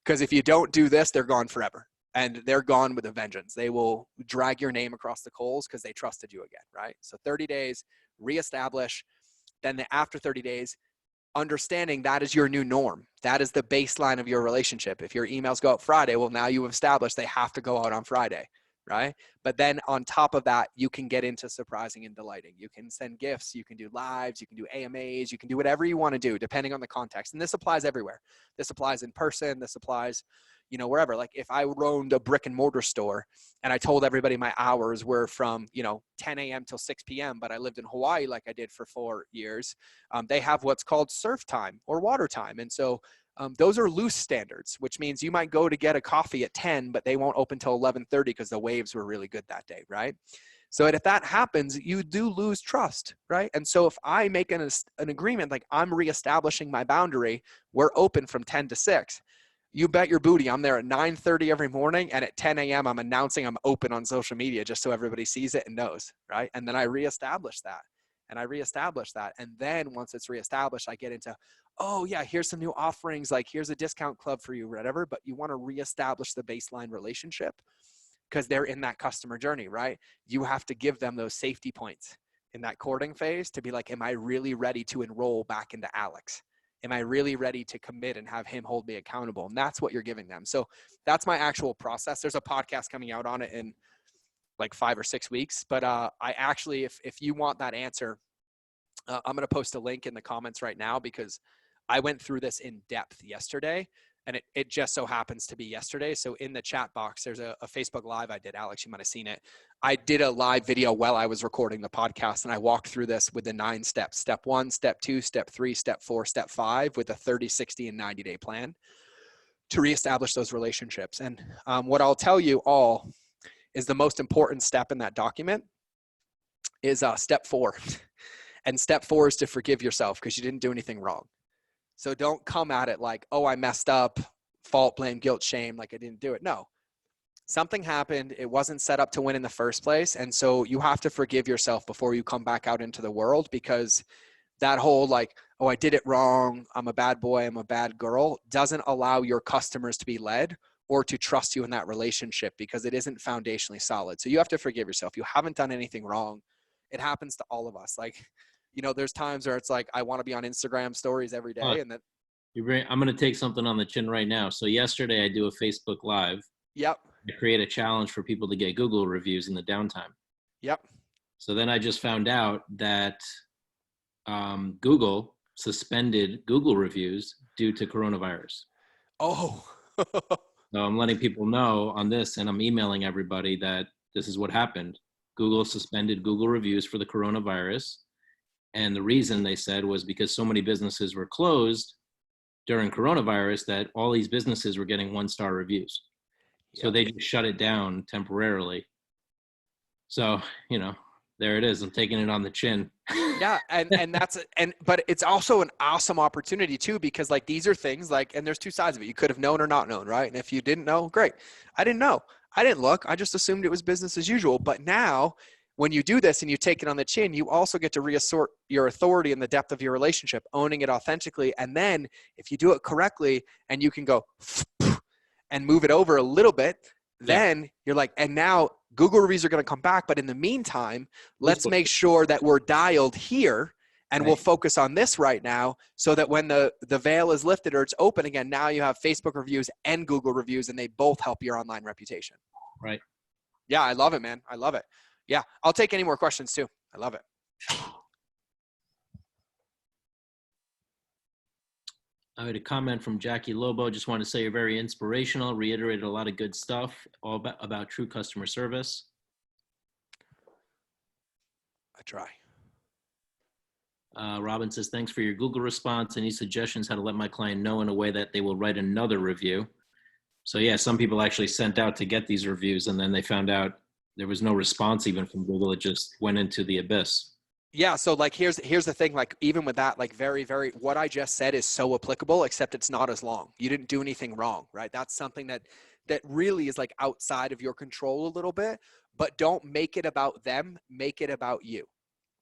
Speaker 1: because if you don't do this, they're gone forever. and they're gone with a vengeance. They will drag your name across the coals because they trusted you again, right? So 30 days, reestablish. Then after 30 days, understanding that is your new norm. That is the baseline of your relationship. If your emails go out Friday, well, now you've established they have to go out on Friday, right? But then on top of that, you can get into surprising and delighting. You can send gifts, you can do lives, you can do AMAs, you can do whatever you want to do depending on the context. And this applies everywhere. This applies in person, this applies, wherever. Like if I owned a brick and mortar store and I told everybody my hours were from, 10 a.m. till 6 p.m., but I lived in Hawaii like I did for 4 years, they have what's called surf time or water time. And so those are loose standards, which means you might go to get a coffee at 10, but they won't open till 11:30 because the waves were really good that day, right? So if that happens, you do lose trust, right? And so if I make an agreement, like I'm reestablishing my boundary, we're open from 10 to 6. You bet your booty I'm there at 9:30 every morning, and at 10 a.m. I'm announcing I'm open on social media just so everybody sees it and knows, right? And then I reestablish that. And then once it's reestablished, I get into, oh yeah, here's some new offerings, like here's a discount club for you, whatever, but you want to reestablish the baseline relationship because they're in that customer journey, right? You have to give them those safety points in that courting phase to be like, am I really ready to enroll back into Alex? Am I really ready to commit and have him hold me accountable? And that's what you're giving them. So that's my actual process. There's a podcast coming out on it in like 5 or 6 weeks. But I actually, if you want that answer, I'm going to post a link in the comments right now because I went through this in depth yesterday, and it just so happens to be yesterday. So in the chat box, there's a Facebook Live I did. Alex, you might have seen it. I did a live video while I was recording the podcast, and I walked through this with the 9 steps. Step 1, step 2, step 3, step 4, step 5 with a 30, 60, and 90-day plan to reestablish those relationships. And what I'll tell you all is the most important step in that document is step 4. And step 4 is to forgive yourself because you didn't do anything wrong. So don't come at it like, oh, I messed up, fault, blame, guilt, shame, like I didn't do it. No, something happened. It wasn't set up to win in the first place. And so you have to forgive yourself before you come back out into the world, because that whole like, oh, I did it wrong, I'm a bad boy, I'm a bad girl, doesn't allow your customers to be led or to trust you in that relationship because it isn't foundationally solid. So you have to forgive yourself. You haven't done anything wrong. It happens to all of us. Like, there's times where it's like, I want to be on Instagram stories every day. And that,
Speaker 2: I'm going to take something on the chin right now. So yesterday I do a Facebook Live.
Speaker 1: Yep.
Speaker 2: I create a challenge for people to get Google reviews in the downtime.
Speaker 1: Yep.
Speaker 2: So then I just found out that Google suspended Google reviews due to coronavirus.
Speaker 1: Oh.
Speaker 2: So I'm letting people know on this, and I'm emailing everybody that this is what happened. Google suspended Google reviews for the coronavirus. And the reason they said was because so many businesses were closed during coronavirus that all these businesses were getting 1-star reviews. So they just shut it down temporarily. So, there it is. I'm taking it on the chin.
Speaker 1: Yeah. But it's also an awesome opportunity too, because like, these are things like, and there's 2 sides of it. You could have known or not known, right? And if you didn't know, great. I didn't know. I didn't look. I just assumed it was business as usual. But now when you do this and you take it on the chin, you also get to reassert your authority in the depth of your relationship, owning it authentically. And then if you do it correctly and you can go and move it over a little bit, then you're like, and now Google reviews are going to come back. But in the meantime, let's make sure that we're dialed here and we'll focus on this right now so that when the veil is lifted or it's open again, now you have Facebook reviews and Google reviews and they both help your online reputation.
Speaker 2: Right.
Speaker 1: Yeah, I love it, man. I love it. Yeah, I'll take any more questions too. I love it.
Speaker 2: I had a comment from Jackie Lobo. Just want to say you're very inspirational. Reiterated a lot of good stuff all about true customer service.
Speaker 1: I try.
Speaker 2: Robin says, thanks for your Google response. Any suggestions how to let my client know in a way that they will write another review? So yeah, some people actually sent out to get these reviews and then they found out there was no response even from Google. It just went into the abyss.
Speaker 1: Yeah. So like, here's the thing, like even with that, like very, very, what I just said is so applicable, except it's not as long. You didn't do anything wrong, right? That's something that really is like outside of your control a little bit, but don't make it about them, make it about you.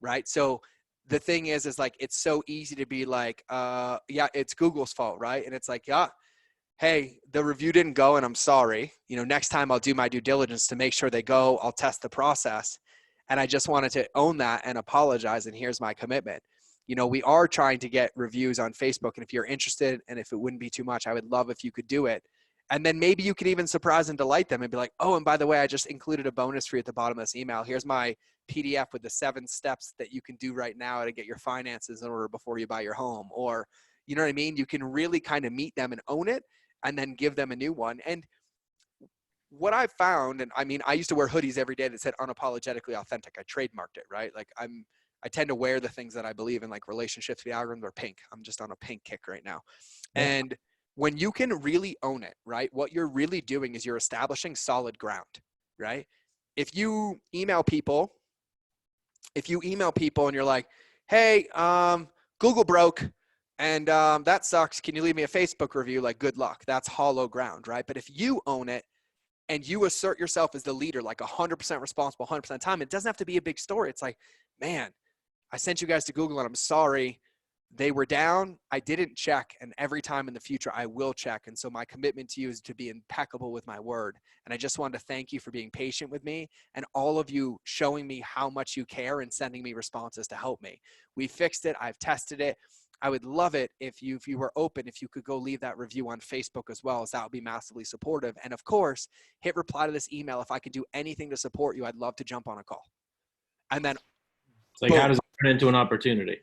Speaker 1: Right. So the thing is like, it's so easy to be like, yeah, it's Google's fault. Right. And it's like, yeah, hey, the review didn't go and I'm sorry. Next time I'll do my due diligence to make sure they go. I'll test the process. And I just wanted to own that and apologize. And here's my commitment. We are trying to get reviews on Facebook. And if you're interested and if it wouldn't be too much, I would love if you could do it. And then maybe you could even surprise and delight them and be like, oh, and by the way, I just included a bonus for you at the bottom of this email. Here's my PDF with the 7 steps that you can do right now to get your finances in order before you buy your home. Or, you know what I mean? You can really kind of meet them and own it and then give them a new one. And what I found, and I mean, I used to wear hoodies every day that said unapologetically authentic. I trademarked it, right? Like I tend to wear the things that I believe in, like relationships, the algorithms are pink. I'm just on a pink kick right now.
Speaker 2: Yeah.
Speaker 1: And when you can really own it, right? What you're really doing is you're establishing solid ground, right? If you email people and you're like, hey, Google broke and that sucks. Can you leave me a Facebook review? Like, good luck. That's hollow ground, right? But if you own it and you assert yourself as the leader, like 100% responsible, 100% of the time, it doesn't have to be a big story. It's like, man, I sent you guys to Google and I'm sorry. They were down. I didn't check. And every time in the future, I will check. And so my commitment to you is to be impeccable with my word. And I just wanted to thank you for being patient with me and all of you showing me how much you care and sending me responses to help me. We fixed it. I've tested it. I would love it if you were open, if you could go leave that review on Facebook as well, as that would be massively supportive. And of course, hit reply to this email. If I could do anything to support you, I'd love to jump on a call. And then
Speaker 2: It's like,
Speaker 1: boom.
Speaker 2: how does it turn into an opportunity?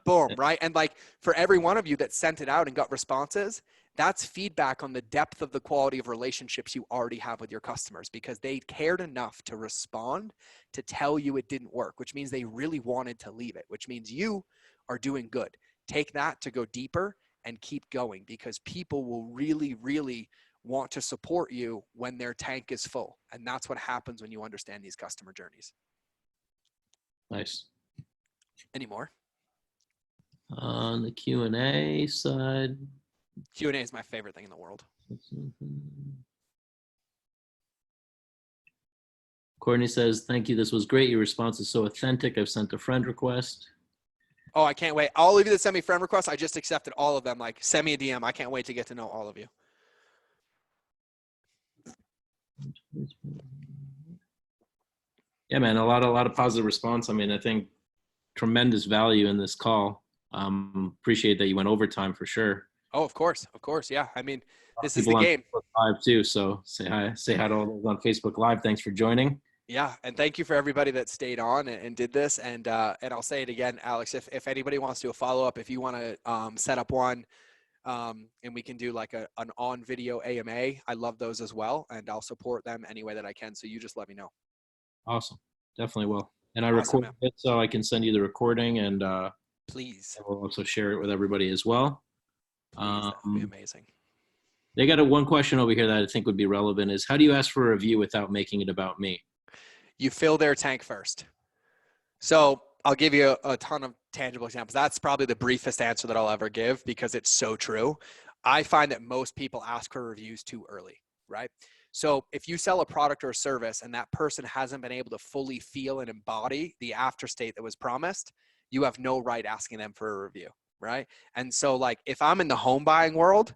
Speaker 1: Boom, right? And like for every one of you that sent it out and got responses, that's feedback on the depth of the quality of relationships you already have with your customers because they cared enough to respond to tell you it didn't work, which means they really wanted to leave it, which means you are doing good. Take that to go deeper and keep going because people will really, really want to support you when their tank is full. And that's what happens when you understand these customer journeys.
Speaker 2: Nice.
Speaker 1: Any more?
Speaker 2: On the Q&A side.
Speaker 1: Q&A is my favorite thing in the world.
Speaker 2: Courtney says, thank you. This was great. Your response is so authentic. I've sent a friend request.
Speaker 1: Oh, I can't wait. All of you that send me friend requests, I just accepted all of them. Like, send me a DM. I can't wait to get to know all of you.
Speaker 2: Yeah, man, a lot of positive response. I mean, I think tremendous value in this call. Appreciate that you went overtime for sure.
Speaker 1: Oh, of course. Of course. Yeah. I mean, this is
Speaker 2: People
Speaker 1: the
Speaker 2: on
Speaker 1: game.
Speaker 2: Facebook Live too. So say hi to all those on Facebook Live. Thanks for joining.
Speaker 1: Yeah. And thank you for everybody that stayed on and did this. And I'll say it again, Alex, if anybody wants to do a follow-up, if you want to set up one and we can do like an on video AMA, I love those as well. And I'll support them any way that I can. So you just let me know.
Speaker 2: Awesome. Definitely will. And I
Speaker 1: Awesome,
Speaker 2: recorded it so I can send you the recording and
Speaker 1: please.
Speaker 2: I will also share it with everybody as well.
Speaker 1: Please, that would be amazing.
Speaker 2: They got one question over here that I think would be relevant is how do you ask for a review without making it about me?
Speaker 1: You fill their tank first. So I'll give you a ton of tangible examples. That's probably the briefest answer that I'll ever give because it's so true. I find that most people ask for reviews too early, right? So if you sell a product or a service and that person hasn't been able to fully feel and embody the afterstate that was promised, you have no right asking them for a review, right? And so like if I'm in the home buying world,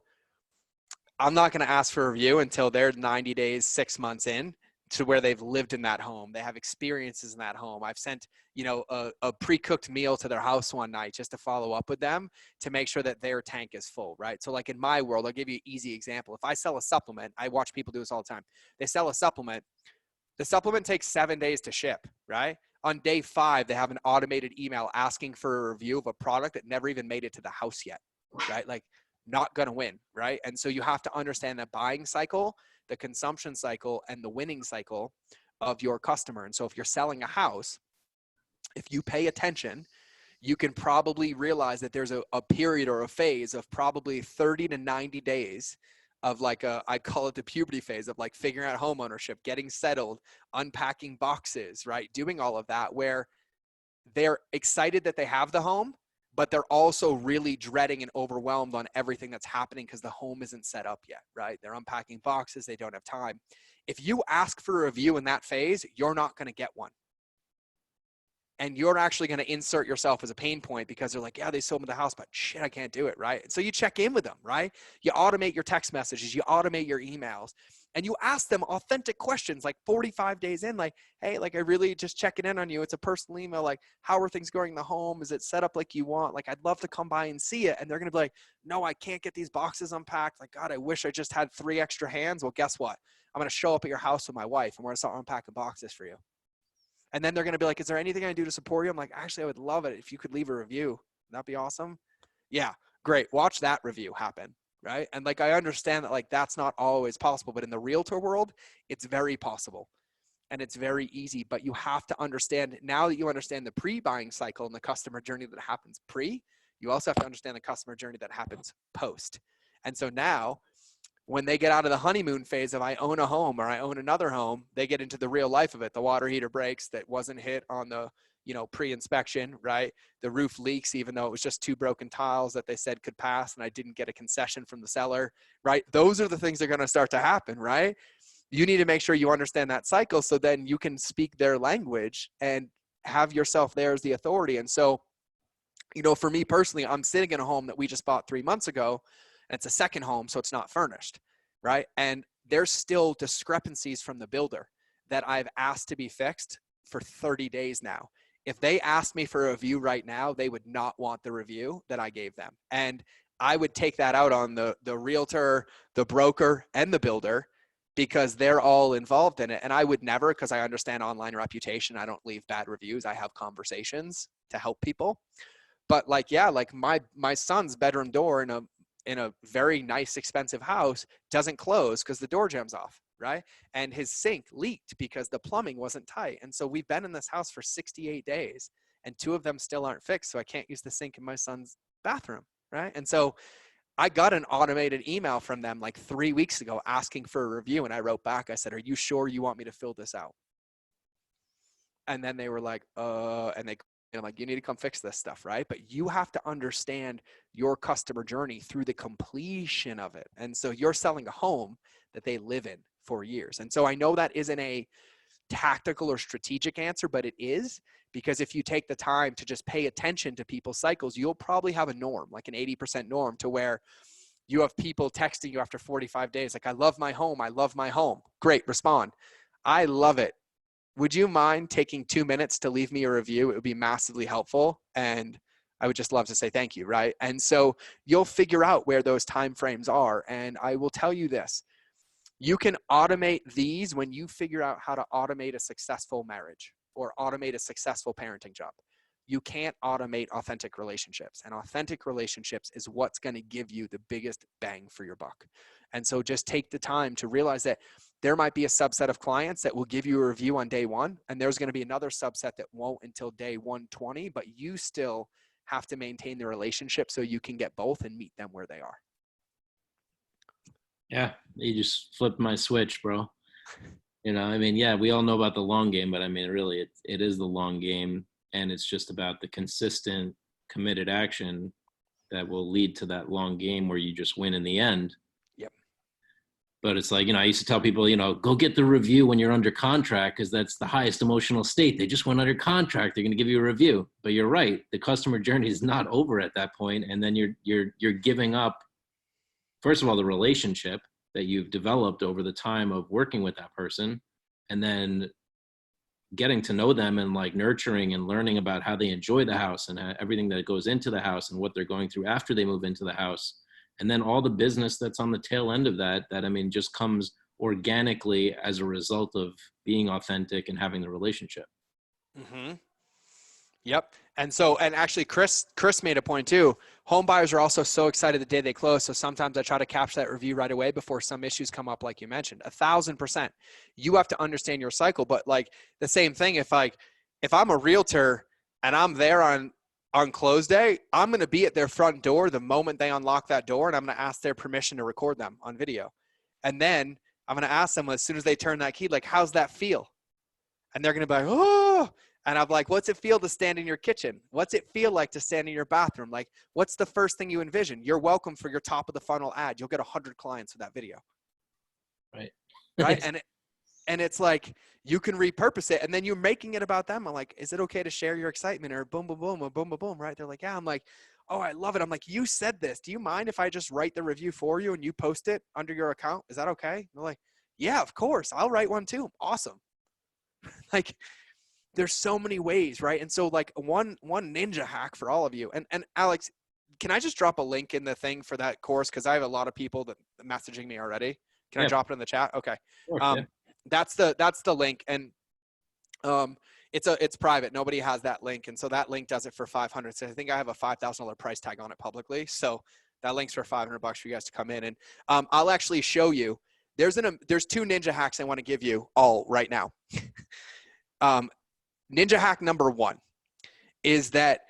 Speaker 1: I'm not going to ask for a review until they're 90 days, 6 months in to where they've lived in that home. They have experiences in that home. I've sent, a pre-cooked meal to their house one night just to follow up with them to make sure that their tank is full, right? So like in my world, I'll give you an easy example. If I sell a supplement, I watch people do this all the time. They sell a supplement. The supplement takes 7 days to ship, right? On day 5, they have an automated email asking for a review of a product that never even made it to the house yet, right? Like not going to win, right? And so you have to understand the buying cycle, the consumption cycle, and the winning cycle of your customer. And so if you're selling a house, if you pay attention, you can probably realize that there's a period or a phase of probably 30 to 90 days of like I call it the puberty phase of like figuring out home ownership, getting settled, unpacking boxes, right? Doing all of that where they're excited that they have the home, but they're also really dreading and overwhelmed on everything that's happening because the home isn't set up yet, right? They're unpacking boxes. They don't have time. If you ask for a review in that phase, you're not going to get one. and you're actually going to insert yourself as a pain point because they're like, yeah, they sold me the house, but shit, I can't do it, right? And so you check in with them, right? You automate your text messages, you automate your emails, and you ask them authentic questions like 45 days in, like, hey, like I really just checking in on you. It's a personal email. Like, how are things going in the home? Is it set up like you want? Like, I'd love to come by and see it. And they're going to be like, no, I can't get these boxes unpacked. Like, God, I wish I just had 3 extra hands. Well, guess what? I'm going to show up at your house with my wife and we're going to start unpacking boxes for you. And then they're going to be like, is there anything I can do to support you? I'm like, actually, I would love it if you could leave a review. That'd be awesome. Yeah, great. Watch that review happen. Right. And like, I understand that like, that's not always possible, but in the realtor world, it's very possible and it's very easy, but you have to understand, now that you understand the pre-buying cycle and the customer journey that happens pre, you also have to understand the customer journey that happens post. And so now when they get out of the honeymoon phase of I own a home or I own another home, they get into the real life of it. The water heater breaks that wasn't hit on the, pre-inspection, right? The roof leaks, even though it was just 2 broken tiles that they said could pass and I didn't get a concession from the seller, right? Those are the things that are going to start to happen, right? You need to make sure you understand that cycle so then you can speak their language and have yourself there as the authority. And so, for me personally, I'm sitting in a home that we just bought 3 months ago, and it's a second home, so it's not furnished, right? And there's still discrepancies from the builder that I've asked to be fixed for 30 days now. If they asked me for a review right now, they would not want the review that I gave them. And I would take that out on the realtor, the broker, and the builder because they're all involved in it. And I would never, because I understand online reputation, I don't leave bad reviews. I have conversations to help people. But like, yeah, like my son's bedroom door in a very nice, expensive house doesn't close because the door jams off, right? And his sink leaked because the plumbing wasn't tight. And so we've been in this house for 68 days and 2 of them still aren't fixed. So I can't use the sink in my son's bathroom, right? And so I got an automated email from them like 3 weeks ago asking for a review. And I wrote back, I said, are you sure you want me to fill this out? And then they were like, and I'm like, you need to come fix this stuff, right? But you have to understand your customer journey through the completion of it. And so you're selling a home that they live in for years. And so I know that isn't a tactical or strategic answer, but it is, because if you take the time to just pay attention to people's cycles, you'll probably have a norm, like an 80% norm, to where you have people texting you after 45 days, like, I love my home. I love my home. Great. Respond. I love it. Would you mind taking 2 minutes to leave me a review? It would be massively helpful. And I would just love to say thank you, right? And so you'll figure out where those time frames are. And I will tell you this, you can automate these when you figure out how to automate a successful marriage or automate a successful parenting job. You can't automate authentic relationships, and authentic relationships is what's going to give you the biggest bang for your buck. And so just take the time to realize that there might be a subset of clients that will give you a review on day 1, and there's going to be another subset that won't until day 120, but you still have to maintain the relationship so you can get both and meet them where they are.
Speaker 2: Yeah, you just flipped my switch, bro. I mean, yeah, we all know about the long game, but I mean, really, it is the long game, and it's just about the consistent, committed action that will lead to that long game where you just win in the end.
Speaker 1: Yep.
Speaker 2: But it's like, I used to tell people, go get the review when you're under contract, because that's the highest emotional state. They just went under contract. They're going to give you a review. But you're right. The customer journey is not over at that point. And then you're giving up, first of all, the relationship that you've developed over the time of working with that person, and then getting to know them and like nurturing and learning about how they enjoy the house and everything that goes into the house and what they're going through after they move into the house. And then all the business that's on the tail end of that, I mean, just comes organically as a result of being authentic and having the relationship.
Speaker 1: Mm-hmm. Yep. And so, and actually Chris made a point too. Home buyers are also so excited the day they close. So sometimes I try to capture that review right away before some issues come up, like you mentioned. 1,000%. You have to understand your cycle. But like the same thing, if I'm a realtor and I'm there on close day, I'm going to be at their front door the moment they unlock that door, and I'm going to ask their permission to record them on video. And then I'm going to ask them as soon as they turn that key, like, how's that feel? And they're going to be like, oh. And I'm like, what's it feel to stand in your kitchen? What's it feel like to stand in your bathroom? Like, what's the first thing you envision? You're welcome for your top of the funnel ad. You'll get 100 clients with that video.
Speaker 2: Right.
Speaker 1: Right. And it's like, you can repurpose it and then you're making it about them. I'm like, is it okay to share your excitement or boom, boom, boom, or boom, boom, boom, right? They're like, yeah. I'm like, oh, I love it. I'm like, you said this. Do you mind if I just write the review for you and you post it under your account? Is that okay? They're like, yeah, of course. I'll write one too. Awesome. Like, there's so many ways, right? And so like one ninja hack for all of you. And Alex, can I just drop a link in the thing for that course? Cause I have a lot of people that messaging me already. Can I
Speaker 2: Yeah, of
Speaker 1: drop it in the chat? Okay.
Speaker 2: course, yeah.
Speaker 1: That's the link. And it's private. Nobody has that link. And so that link does it for 500. So I think I have a $5,000 price tag on it publicly. So that link's for $500 for you guys to come in. And I'll actually show you. There's two ninja hacks I want to give you all right now. Ninja hack number one is that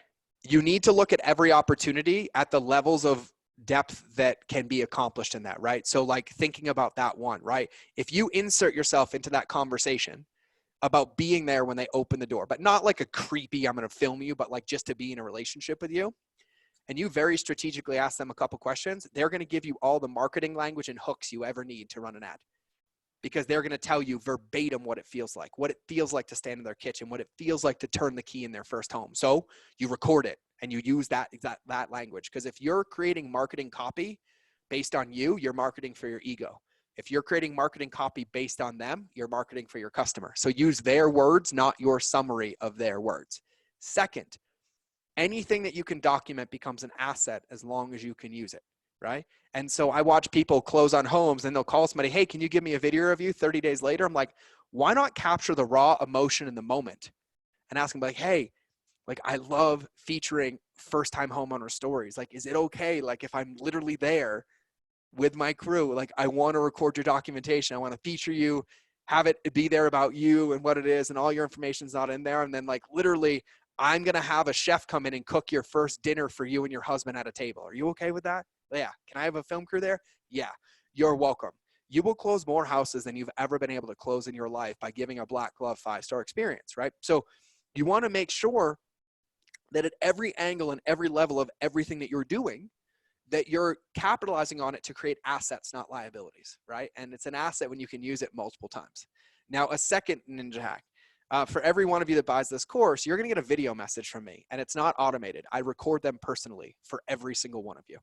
Speaker 1: you need to look at every opportunity at the levels of depth that can be accomplished in that, right? So like thinking about that one, right? If you insert yourself into that conversation about being there when they open the door, but not like a creepy, I'm going to film you, but like just to be in a relationship with you, and you very strategically ask them a couple questions, they're going to give you all the marketing language and hooks you ever need to run an ad. Because they're going to tell you verbatim what it feels like to stand in their kitchen, what it feels like to turn the key in their first home. So you record it and you use that language. Because if you're creating marketing copy based on you, you're marketing for your ego. If you're creating marketing copy based on them, you're marketing for your customer. So use their words, not your summary of their words. Second, anything that you can document becomes an asset as long as you can use it, right? And so I watch people close on homes and they'll call somebody, hey, can you give me a video of you 30 days later? I'm like, why not capture the raw emotion in the moment and ask them like, hey, like I love featuring first-time homeowner stories. Like, is it okay? Like if I'm literally there with my crew, like I want to record your documentation. I want to feature you, have it be there about you and what it is and all your information's not in there. And then like literally I'm going to have a chef come in and cook your first dinner for you and your husband at a table. Are you okay with that? Yeah. Can I have a film crew there? Yeah. You're welcome. You will close more houses than you've ever been able to close in your life by giving a black glove 5-star experience, right? So you want to make sure that at every angle and every level of everything that you're doing, that you're capitalizing on it to create assets, not liabilities, right? And it's an asset when you can use it multiple times. Now, a second ninja hack. For every one of you that buys this course, you're going to get a video message from me, and it's not automated. I record them personally for every single one of you.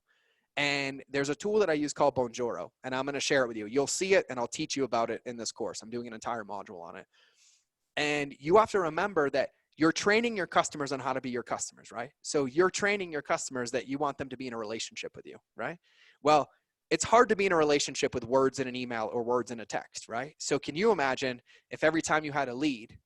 Speaker 1: And there's a tool that I use called Bonjoro, and I'm going to share it with you. You'll see it, and I'll teach you about it in this course. I'm doing an entire module on it. And you have to remember that you're training your customers on how to be your customers, right? So you're training your customers that you want them to be in a relationship with you, right? Well, it's hard to be in a relationship with words in an email or words in a text, right? So can you imagine if every time you had a lead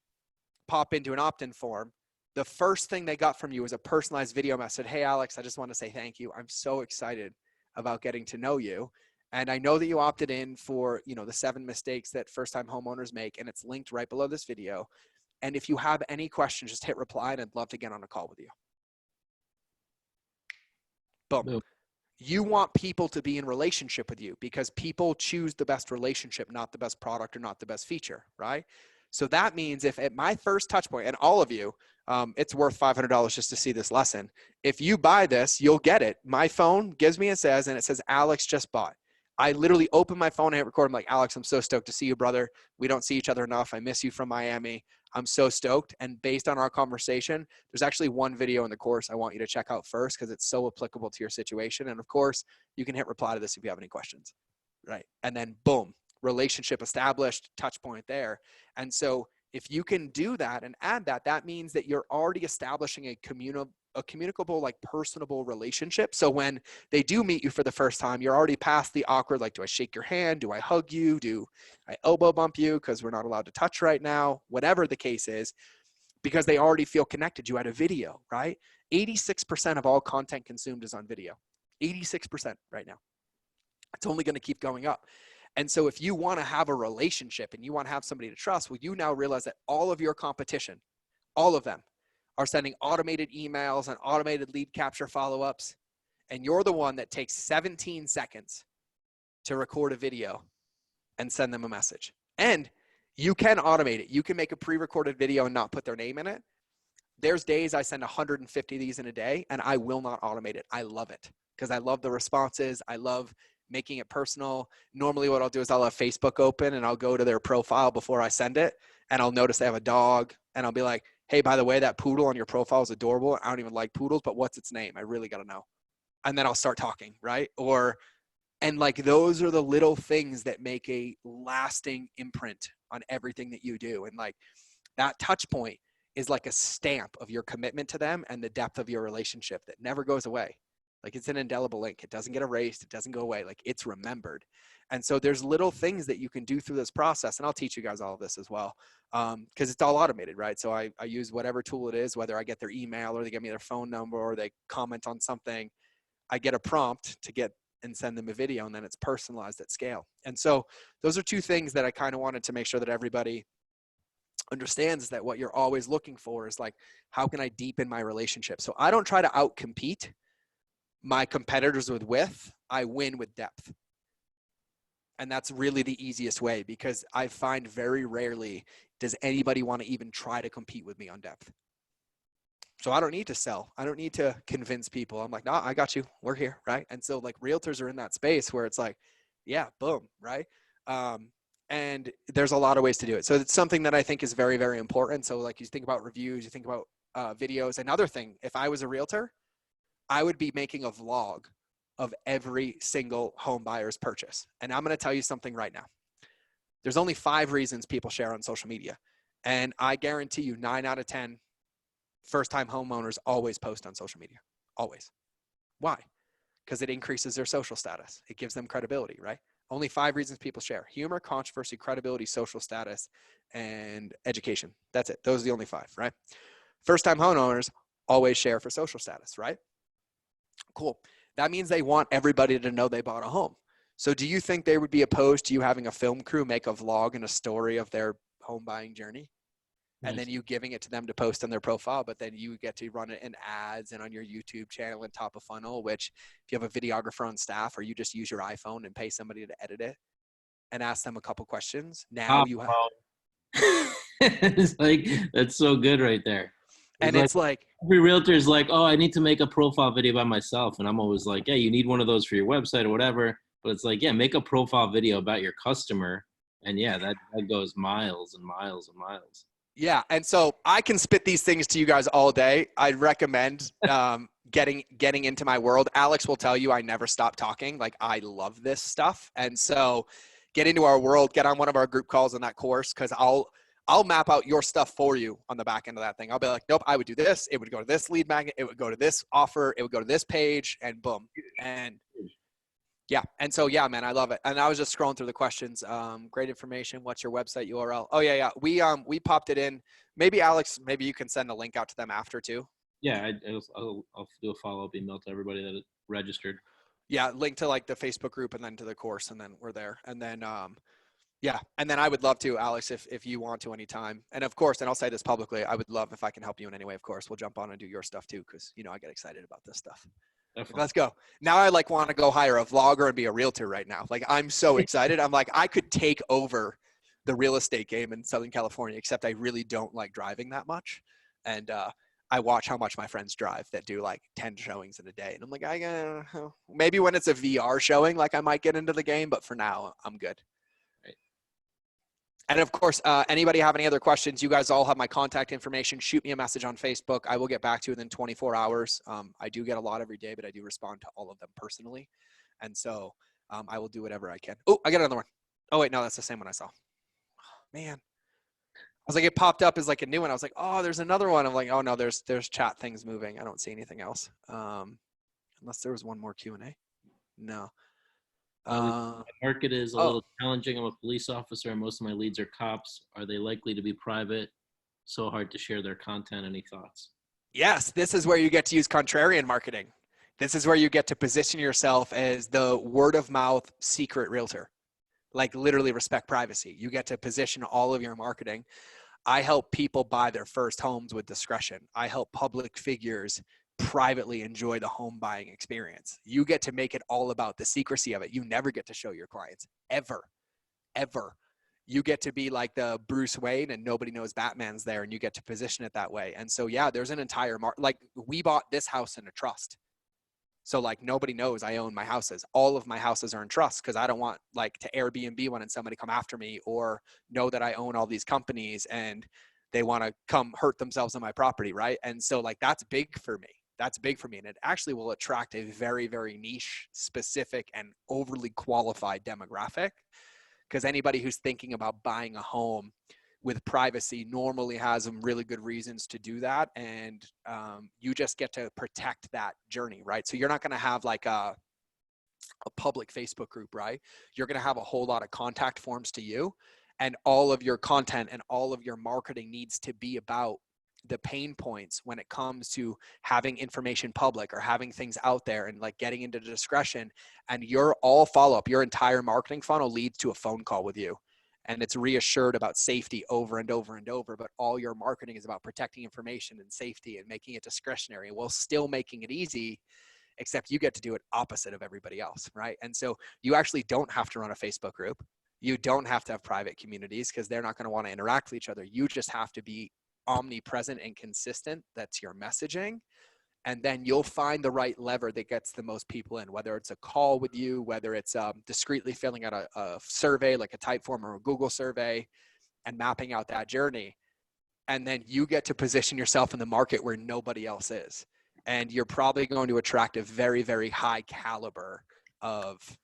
Speaker 1: pop into an opt-in form, the first thing they got from you was a personalized video message. Hey, Alex, I just want to say thank you. I'm so excited about getting to know you. And I know that you opted in for, the 7 mistakes that first-time homeowners make, and it's linked right below this video. And if you have any questions, just hit reply and I'd love to get on a call with you. Boom.
Speaker 2: Boom.
Speaker 1: You want people to be in relationship with you because people choose the best relationship, not the best product or not the best feature, right? So that means if at my first touch point, and all of you, it's worth $500 just to see this lesson. If you buy this, you'll get it. My phone gives me and it says, Alex just bought. I literally open my phone and hit record. I'm like, Alex, I'm so stoked to see you, brother. We don't see each other enough. I miss you from Miami. I'm so stoked. And based on our conversation, there's actually one video in the course I want you to check out first because it's so applicable to your situation. And of course, you can hit reply to this if you have any questions, right? And then boom, relationship established, touch point there. And so if you can do that and add that, that means that you're already establishing a communicable, like personable relationship. So when they do meet you for the first time, you're already past the awkward, like, do I shake your hand? Do I hug you? Do I elbow bump you? Because we're not allowed to touch right now, whatever the case is, because they already feel connected. You had a video, right? 86% of all content consumed is on video. 86% right now. It's only going to keep going up. And so if you want to have a relationship and you want to have somebody to trust, well, you now realize that all of your competition, all of them, are sending automated emails and automated lead capture follow-ups. And you're the one that takes 17 seconds to record a video and send them a message. And you can automate it. You can make a pre-recorded video and not put their name in it. There's days I send 150 of these in a day and I will not automate it. I love it because I love the responses. I love making it personal. Normally what I'll do is I'll have Facebook open and I'll go to their profile before I send it, and I'll notice they have a dog, and I'll be like, hey, by the way, that poodle on your profile is adorable. I don't even like poodles, but what's its name? I really got to know. And then I'll start talking, right? And like, those are the little things that make a lasting imprint on everything that you do. And like, that touch point is like a stamp of your commitment to them and the depth of your relationship that never goes away. Like, it's an indelible link. It doesn't get erased. It doesn't go away. Like, it's remembered. And so there's little things that you can do through this process. And I'll teach you guys all of this as well. Because it's all automated, right? So I use whatever tool it is, whether I get their email or they give me their phone number or they comment on something, I get a prompt to get and send them a video, and then it's personalized at scale. And so those are two things that I kind of wanted to make sure that everybody understands, that what you're always looking for is like, how can I deepen my relationship? So I don't try to outcompete my competitors with width. I win with depth. And that's really the easiest way, because I find very rarely does anybody want to even try to compete with me on depth. So I don't need to sell. I don't need to convince people. I'm like, no, I got you. We're here, right? And so like, realtors are in that space where it's like, yeah, boom, right? And there's a lot of ways to do it. So it's something that I think is very, very important. So like, you think about reviews, you think about videos. Another thing, if I was a realtor, I would be making a vlog of every single home buyer's purchase. And I'm going to tell you something right now. There's only 5 reasons people share on social media. And I guarantee you 9 out of 10 first-time homeowners always post on social media. Always. Why? Because it increases their social status. It gives them credibility, right? Only 5 reasons people share: humor, controversy, credibility, social status, and education. That's it. Those are the only 5, right? First-time homeowners always share for social status, right? Cool. That means they want everybody to know they bought a home. So do you think they would be opposed to you having a film crew make a vlog and a story of their home buying journey? And then you giving it to them to post on their profile, but then you get to run it in ads and on your YouTube channel and top of funnel, which if you have a videographer on staff, or you just use your iPhone and pay somebody to edit it and ask them a couple questions, now you have.
Speaker 2: It's like, that's so good right there.
Speaker 1: And it's like,
Speaker 2: every realtor is like, oh, I need to make a profile video by myself. And I'm always like, yeah, you need one of those for your website or whatever. But it's like, yeah, make a profile video about your customer. And yeah, that goes miles and miles and miles.
Speaker 1: yeah. And so I can spit these things to you guys all day. I'd recommend getting into my world. Alex will tell you I never stop talking. Like, I love this stuff. And so get into our world, get on one of our group calls on that course, because I'll map out your stuff for you on the back end of that thing. I'll be like, nope, I would do this. It would go to this lead magnet. It would go to this offer. It would go to this page, and boom. And yeah. And so, yeah, man, I love it. And I was just scrolling through the questions. Great information. What's your website URL? Oh yeah. Yeah. We popped it in. Maybe Alex, maybe you can send a link out to them after too.
Speaker 2: Yeah. I'll do a follow-up email to everybody that registered.
Speaker 1: Yeah. Link to like the Facebook group and then to the course, and then we're there. And then, yeah. And then I would love to, Alex, if you want to anytime. And of course, and I'll say this publicly, I would love if I can help you in any way. Of course, we'll jump on and do your stuff too, because, I get excited about this stuff. Like, let's go. Now I like want to go hire a vlogger and be a realtor right now. Like, I'm so excited. I'm like, I could take over the real estate game in Southern California, except I really don't like driving that much. And I watch how much my friends drive that do like 10 showings in a day. And I'm like, maybe when it's a VR showing, like I might get into the game, but for now I'm good. And of course, anybody have any other questions? You guys all have my contact information. Shoot me a message on Facebook. I will get back to you within 24 hours. I do get a lot every day, but I do respond to all of them personally. And so I will do whatever I can. Oh, I got another one. Oh, wait, no, that's the same one I saw. Man. I was like, it popped up as like a new one. I was like, oh, there's another one. I'm like, oh, no, there's chat things moving. I don't see anything else. Unless there was one more Q&A. No.
Speaker 2: My market is a little challenging. I'm a police officer and most of my leads are cops. Are they likely to be private? So hard to share their content. Any thoughts?
Speaker 1: Yes, this is where you get to use contrarian marketing. This is where you get to position yourself as the word of mouth secret realtor. Like, literally respect privacy. You get to position all of your marketing. I help people buy their first homes with discretion. I help public figures privately enjoy the home buying experience. You get to make it all about the secrecy of it. You never get to show your clients, ever. You get to be like the Bruce Wayne and nobody knows Batman's there, and you get to position it that way. And so, yeah, there's an entire like, we bought this house in a trust. So like nobody knows I own my houses. All of my houses are in trust because I don't want like to Airbnb one and somebody come after me or know that I own all these companies and they want to come hurt themselves on my property, right? And so like that's big for me. That's big for me. And it actually will attract a very, very niche, specific, and overly qualified demographic because anybody who's thinking about buying a home with privacy normally has some really good reasons to do that. And you just get to protect that journey, right? So you're not going to have like a public Facebook group, right? You're going to have a whole lot of contact forms to you, and all of your content and all of your marketing needs to be about the pain points when it comes to having information public or having things out there and like getting into discretion. And your all follow up, your entire marketing funnel leads to a phone call with you. And it's reassured about safety over and over and over, but all your marketing is about protecting information and safety and making it discretionary while still making it easy, except you get to do it opposite of everybody else, right? And so you actually don't have to run a Facebook group. You don't have to have private communities because they're not going to want to interact with each other. You just have to be omnipresent and consistent. That's your messaging. And then you'll find the right lever that gets the most people in, whether it's a call with you, whether it's discreetly filling out a survey like a Typeform or a Google survey and mapping out that journey. And then you get to position yourself in the market where nobody else is. And you're probably going to attract a very, very high caliber of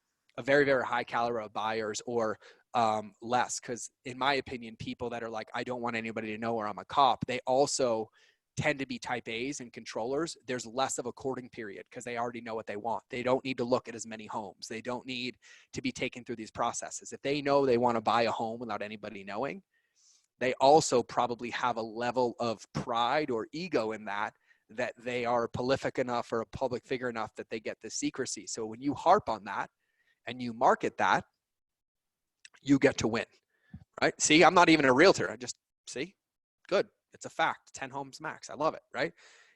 Speaker 1: buyers or less. Because in my opinion, people that are like, I don't want anybody to know or I'm a cop, they also tend to be type A's and controllers. There's less of a courting period because they already know what they want. They don't need to look at as many homes. They don't need to be taken through these processes. If they know they want to buy a home without anybody knowing, they also probably have a level of pride or ego in that they are prolific enough or a public figure enough that they get the secrecy. So when you harp on that and you market that, you get to win, right? See, I'm not even a realtor. I just see, good. It's a fact. 10 homes max. I love it, right?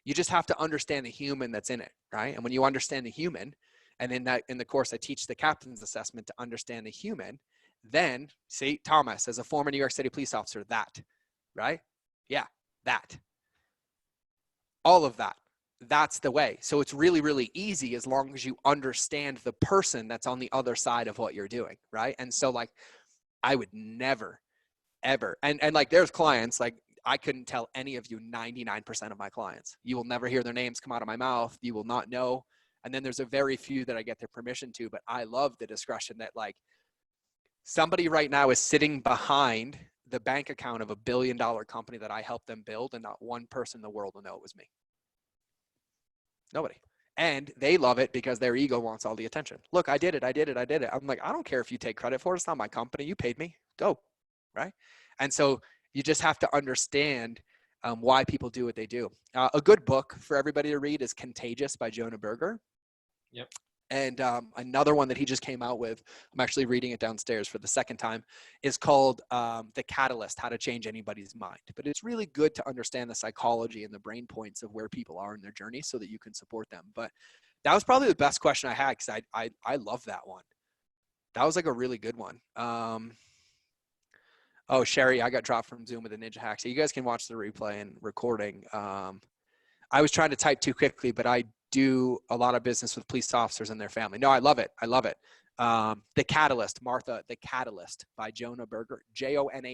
Speaker 1: You just have to understand the human that's in it, right? And when you understand the human, and in the course, I teach the captain's assessment to understand the human, then see, Thomas, as a former New York City police officer, that, right? Yeah, that. All of that. That's the way. So it's really, really easy as long as you understand the person that's on the other side of what you're doing, right? And so like, I would never, ever, and like there's clients, like I couldn't tell any of you 99% of my clients. You will never hear their names come out of my mouth. You will not know. And then there's a very few that I get their permission to, but I love the discretion that like somebody right now is sitting behind the bank account of $1 billion company that I helped them build, and not one person in the world will know it was me. Nobody. And they love it because their ego wants all the attention. Look, I did it. I'm like, I don't care if you take credit for it. It's not my company. You paid me. Go. Right. And so you just have to understand why people do what they do. A good book for everybody to read is Contagious by Jonah Berger.
Speaker 2: Yep.
Speaker 1: And another one that he just came out with, I'm actually reading it downstairs for the second time, is called The Catalyst, How to Change Anybody's Mind. But it's really good to understand the psychology and the brain points of where people are in their journey so that you can support them. But that was probably the best question I had because I love that one. That was like a really good one. Oh, Sherry, I got dropped from Zoom with a ninja hack. So you guys can watch the replay and recording. I was trying to type too quickly, but I do a lot of business with police officers and their family. No, I love it. I love it. The Catalyst, Martha, The Catalyst by Jonah Berger, Jonah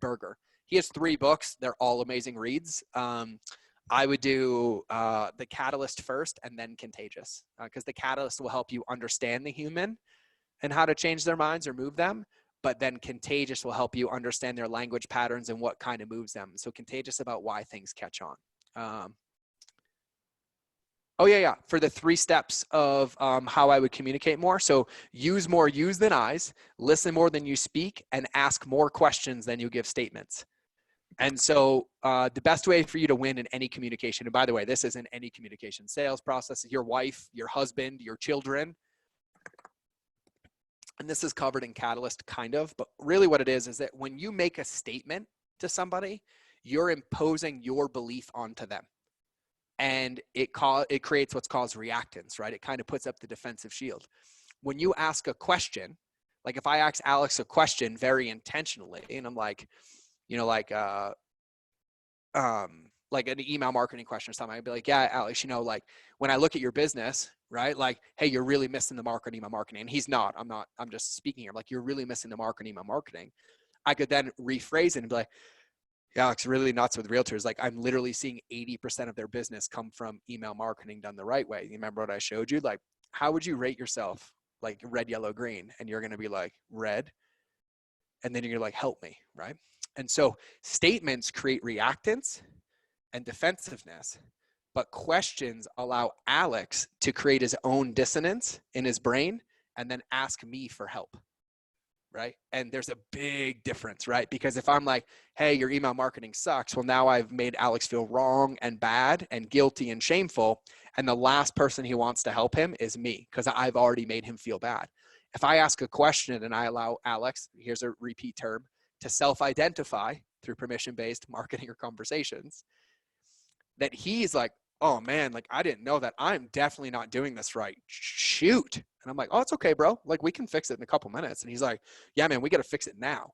Speaker 1: Berger. He has 3 books. They're all amazing reads. I would do The Catalyst first and then Contagious because The Catalyst will help you understand the human and how to change their minds or move them. But then Contagious will help you understand their language patterns and what kind of moves them. So Contagious about why things catch on. Oh yeah. For the 3 steps of how I would communicate more. So use more yous than I's, listen more than you speak, and ask more questions than you give statements. And so the best way for you to win in any communication, and by the way, this isn't any communication sales process, your wife, your husband, your children, and this is covered in Catalyst kind of, but really what it is that when you make a statement to somebody, you're imposing your belief onto them. And it creates what's called reactance, right? It kind of puts up the defensive shield. When you ask a question, like if I ask Alex a question very intentionally, and I'm like, you know, like like an email marketing question or something. I'd be like, yeah, Alex, you know, like when I look at your business, right? Like, hey, you're really missing the mark on email marketing. And he's not, I'm just speaking here. Like, you're really missing the mark on email marketing. I could then rephrase it and be like, yeah, Alex, really nuts with realtors. Like, I'm literally seeing 80% of their business come from email marketing done the right way. You remember what I showed you? Like, how would you rate yourself? Like red, yellow, green. And you're going to be like red. And then you're like, help me, right? And so statements create reactance and defensiveness, but questions allow Alex to create his own dissonance in his brain and then ask me for help. Right. And there's a big difference, right? Because if I'm like, hey, your email marketing sucks, well, now I've made Alex feel wrong and bad and guilty and shameful. And the last person he wants to help him is me, because I've already made him feel bad. If I ask a question and I allow Alex, here's a repeat term, to self-identify through permission-based marketing or conversations, that he's like, oh man, like I didn't know that. I'm definitely not doing this right. Shoot. And I'm like, oh, it's okay, bro. Like we can fix it in a couple minutes. And he's like, yeah, man, we got to fix it now.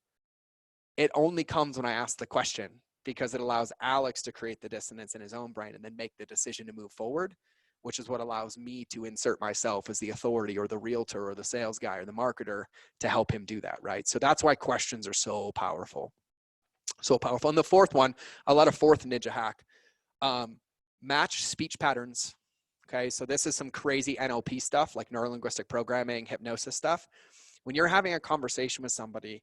Speaker 1: It only comes when I ask the question, because it allows Alex to create the dissonance in his own brain and then make the decision to move forward, which is what allows me to insert myself as the authority or the realtor or the sales guy or the marketer to help him do that, right? So that's why questions are so powerful. So powerful. And the fourth one, a lot of fourth ninja hack. Match speech patterns. Okay, so this is some crazy NLP stuff, like neurolinguistic programming, hypnosis stuff. When you're having a conversation with somebody,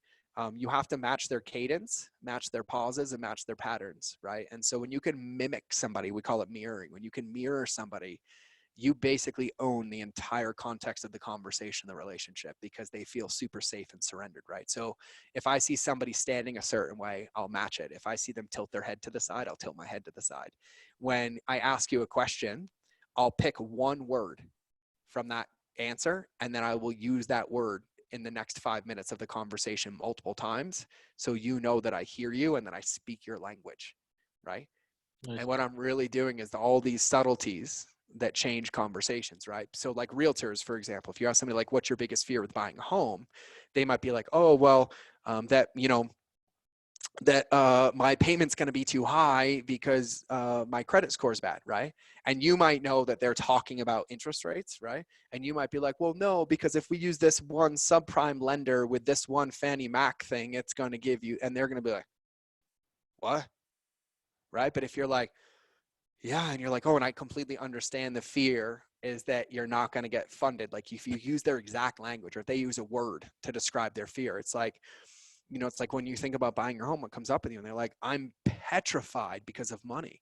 Speaker 1: you have to match their cadence, match their pauses, and match their patterns, right? And so when you can mimic somebody, we call it mirroring. When you can mirror somebody, you basically own the entire context of the conversation, the relationship, because they feel super safe and surrendered, right? So if I see somebody standing a certain way, I'll match it. If I see them tilt their head to the side, I'll tilt my head to the side. When I ask you a question, I'll pick one word from that answer, and then I will use that word in the next 5 minutes of the conversation multiple times, so you know that I hear you and that I speak your language, right?
Speaker 2: Nice.
Speaker 1: And what I'm really doing is all these subtleties that change conversations, right? So like realtors, for example, if you ask somebody like, what's your biggest fear with buying a home? They might be like, oh, well, that, you know, that my payment's going to be too high because my credit score is bad, right? And you might know that they're talking about interest rates, right? And you might be like, well, no, because if we use this one subprime lender with this one Fannie Mac thing, it's going to give you, and they're going to be like, what? Right? But if you're like, yeah, and you're like, oh, and I completely understand the fear is that you're not going to get funded. Like if you use their exact language, or if they use a word to describe their fear, it's like, you know, it's like when you think about buying your home, what comes up with you and they're like, I'm petrified because of money.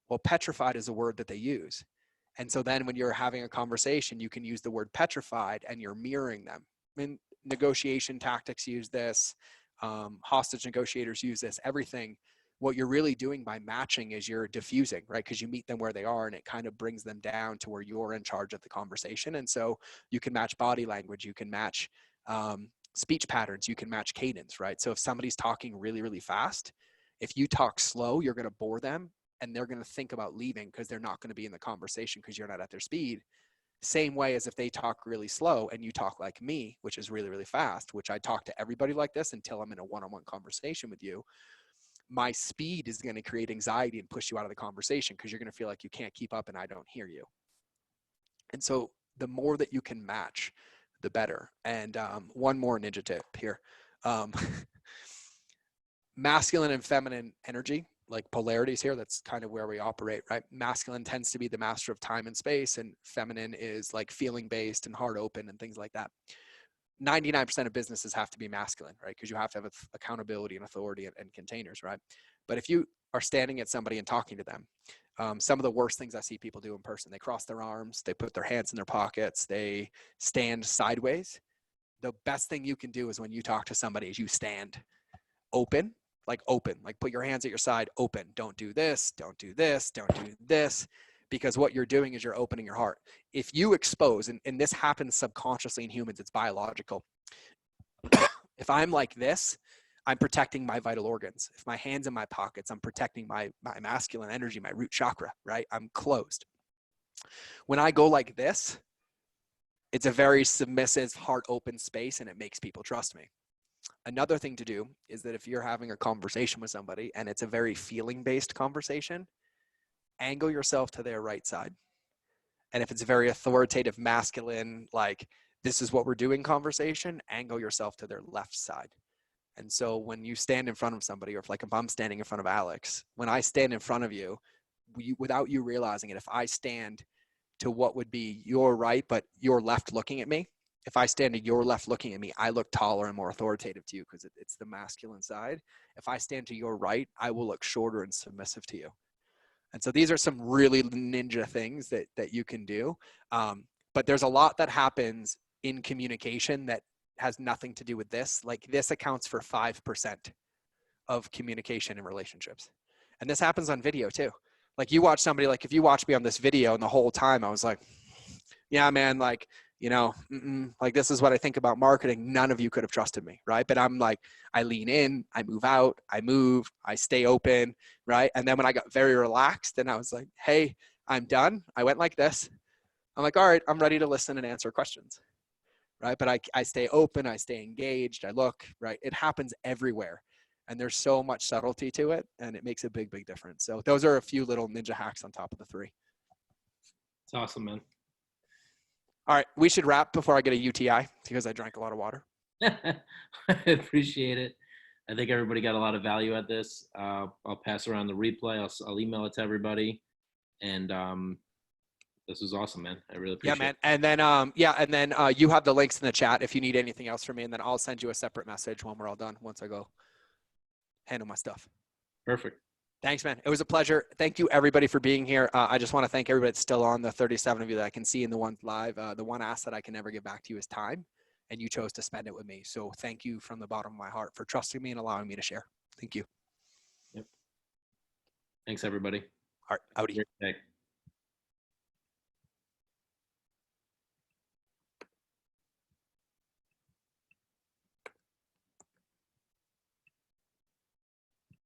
Speaker 1: Well, petrified is a word that they use. And so then when you're having a conversation, you can use the word petrified and you're mirroring them. I mean, negotiation tactics use this, hostage negotiators use this, everything. What you're really doing by matching is you're diffusing, right? Because you meet them where they are and it kind of brings them down to where you're in charge of the conversation. And so you can match body language, you can match speech patterns, you can match cadence, right? So if somebody's talking really, really fast, if you talk slow, you're going to bore them and they're going to think about leaving because they're not going to be in the conversation because you're not at their speed. Same way as if they talk really slow and you talk like me, which is really, really fast, which I talk to everybody like this until I'm in a one-on-one conversation with you. My speed is going to create anxiety and push you out of the conversation because you're going to feel like you can't keep up and I don't hear you. And so the more that you can match, the better. And one more ninja tip here. Masculine and feminine energy, like polarities here, that's kind of where we operate, right? Masculine tends to be the master of time and space, and feminine is like feeling based and heart open and things like that. 99% of businesses have to be masculine, right? Because you have to have accountability and authority and containers, right? But if you are standing at somebody and talking to them, some of the worst things I see people do in person, they cross their arms, they put their hands in their pockets, they stand sideways. The best thing you can do is when you talk to somebody is you stand open, like put your hands at your side, open. Don't do this, don't do this, don't do this. Because what you're doing is you're opening your heart. If you expose, and this happens subconsciously in humans, it's biological. If I'm like this, I'm protecting my vital organs. If my hand's in my pockets, I'm protecting my masculine energy, my root chakra, right? I'm closed. When I go like this, it's a very submissive, heart open space and it makes people trust me. Another thing to do is that if you're having a conversation with somebody and it's a very feeling-based conversation, angle yourself to their right side. And if it's a very authoritative, masculine, like, this is what we're doing conversation, angle yourself to their left side. And so when you stand in front of somebody, or if I'm standing in front of Alex, when I stand in front of you, without you realizing it, if I stand to what would be your right, but your left looking at me, if I stand to your left looking at me, I look taller and more authoritative to you because it's the masculine side. If I stand to your right, I will look shorter and submissive to you. And so these are some really ninja things that you can do. But there's a lot that happens in communication that has nothing to do with this. Like, this accounts for 5% of communication in relationships. And this happens on video too. Like, you watch somebody, like if you watch me on this video and the whole time I was like, yeah, man, like, like, this is what I think about marketing. None of you could have trusted me, right? But I'm like, I lean in, I move out, I move, I stay open, right? And then when I got very relaxed and I was like, hey, I'm done, I went like this. I'm like, all right, I'm ready to listen and answer questions, right? But I stay open, I stay engaged, I look, right? It happens everywhere. And there's so much subtlety to it, and it makes a big, big difference. So those are a few little ninja hacks on top of the 3.
Speaker 2: It's awesome, man.
Speaker 1: All right, we should wrap before I get a UTI because I drank a lot of water.
Speaker 2: I appreciate it. I think everybody got a lot of value at this. I'll pass around the replay. I'll email it to everybody. And this was awesome, man. I really appreciate it.
Speaker 1: Yeah, man. And then you have the links in the chat if you need anything else from me, and then I'll send you a separate message when we're all done, once I go handle my stuff.
Speaker 2: Perfect.
Speaker 1: Thanks, man. It was a pleasure. Thank you, everybody, for being here. I just want to thank everybody that's still on, the 37 of you that I can see in the ones live. The one asset I can never give back to you is time, and you chose to spend it with me. So thank you from the bottom of my heart for trusting me and allowing me to share. Thank you.
Speaker 2: Yep. Thanks, everybody.
Speaker 1: All right, outie.
Speaker 2: Great day.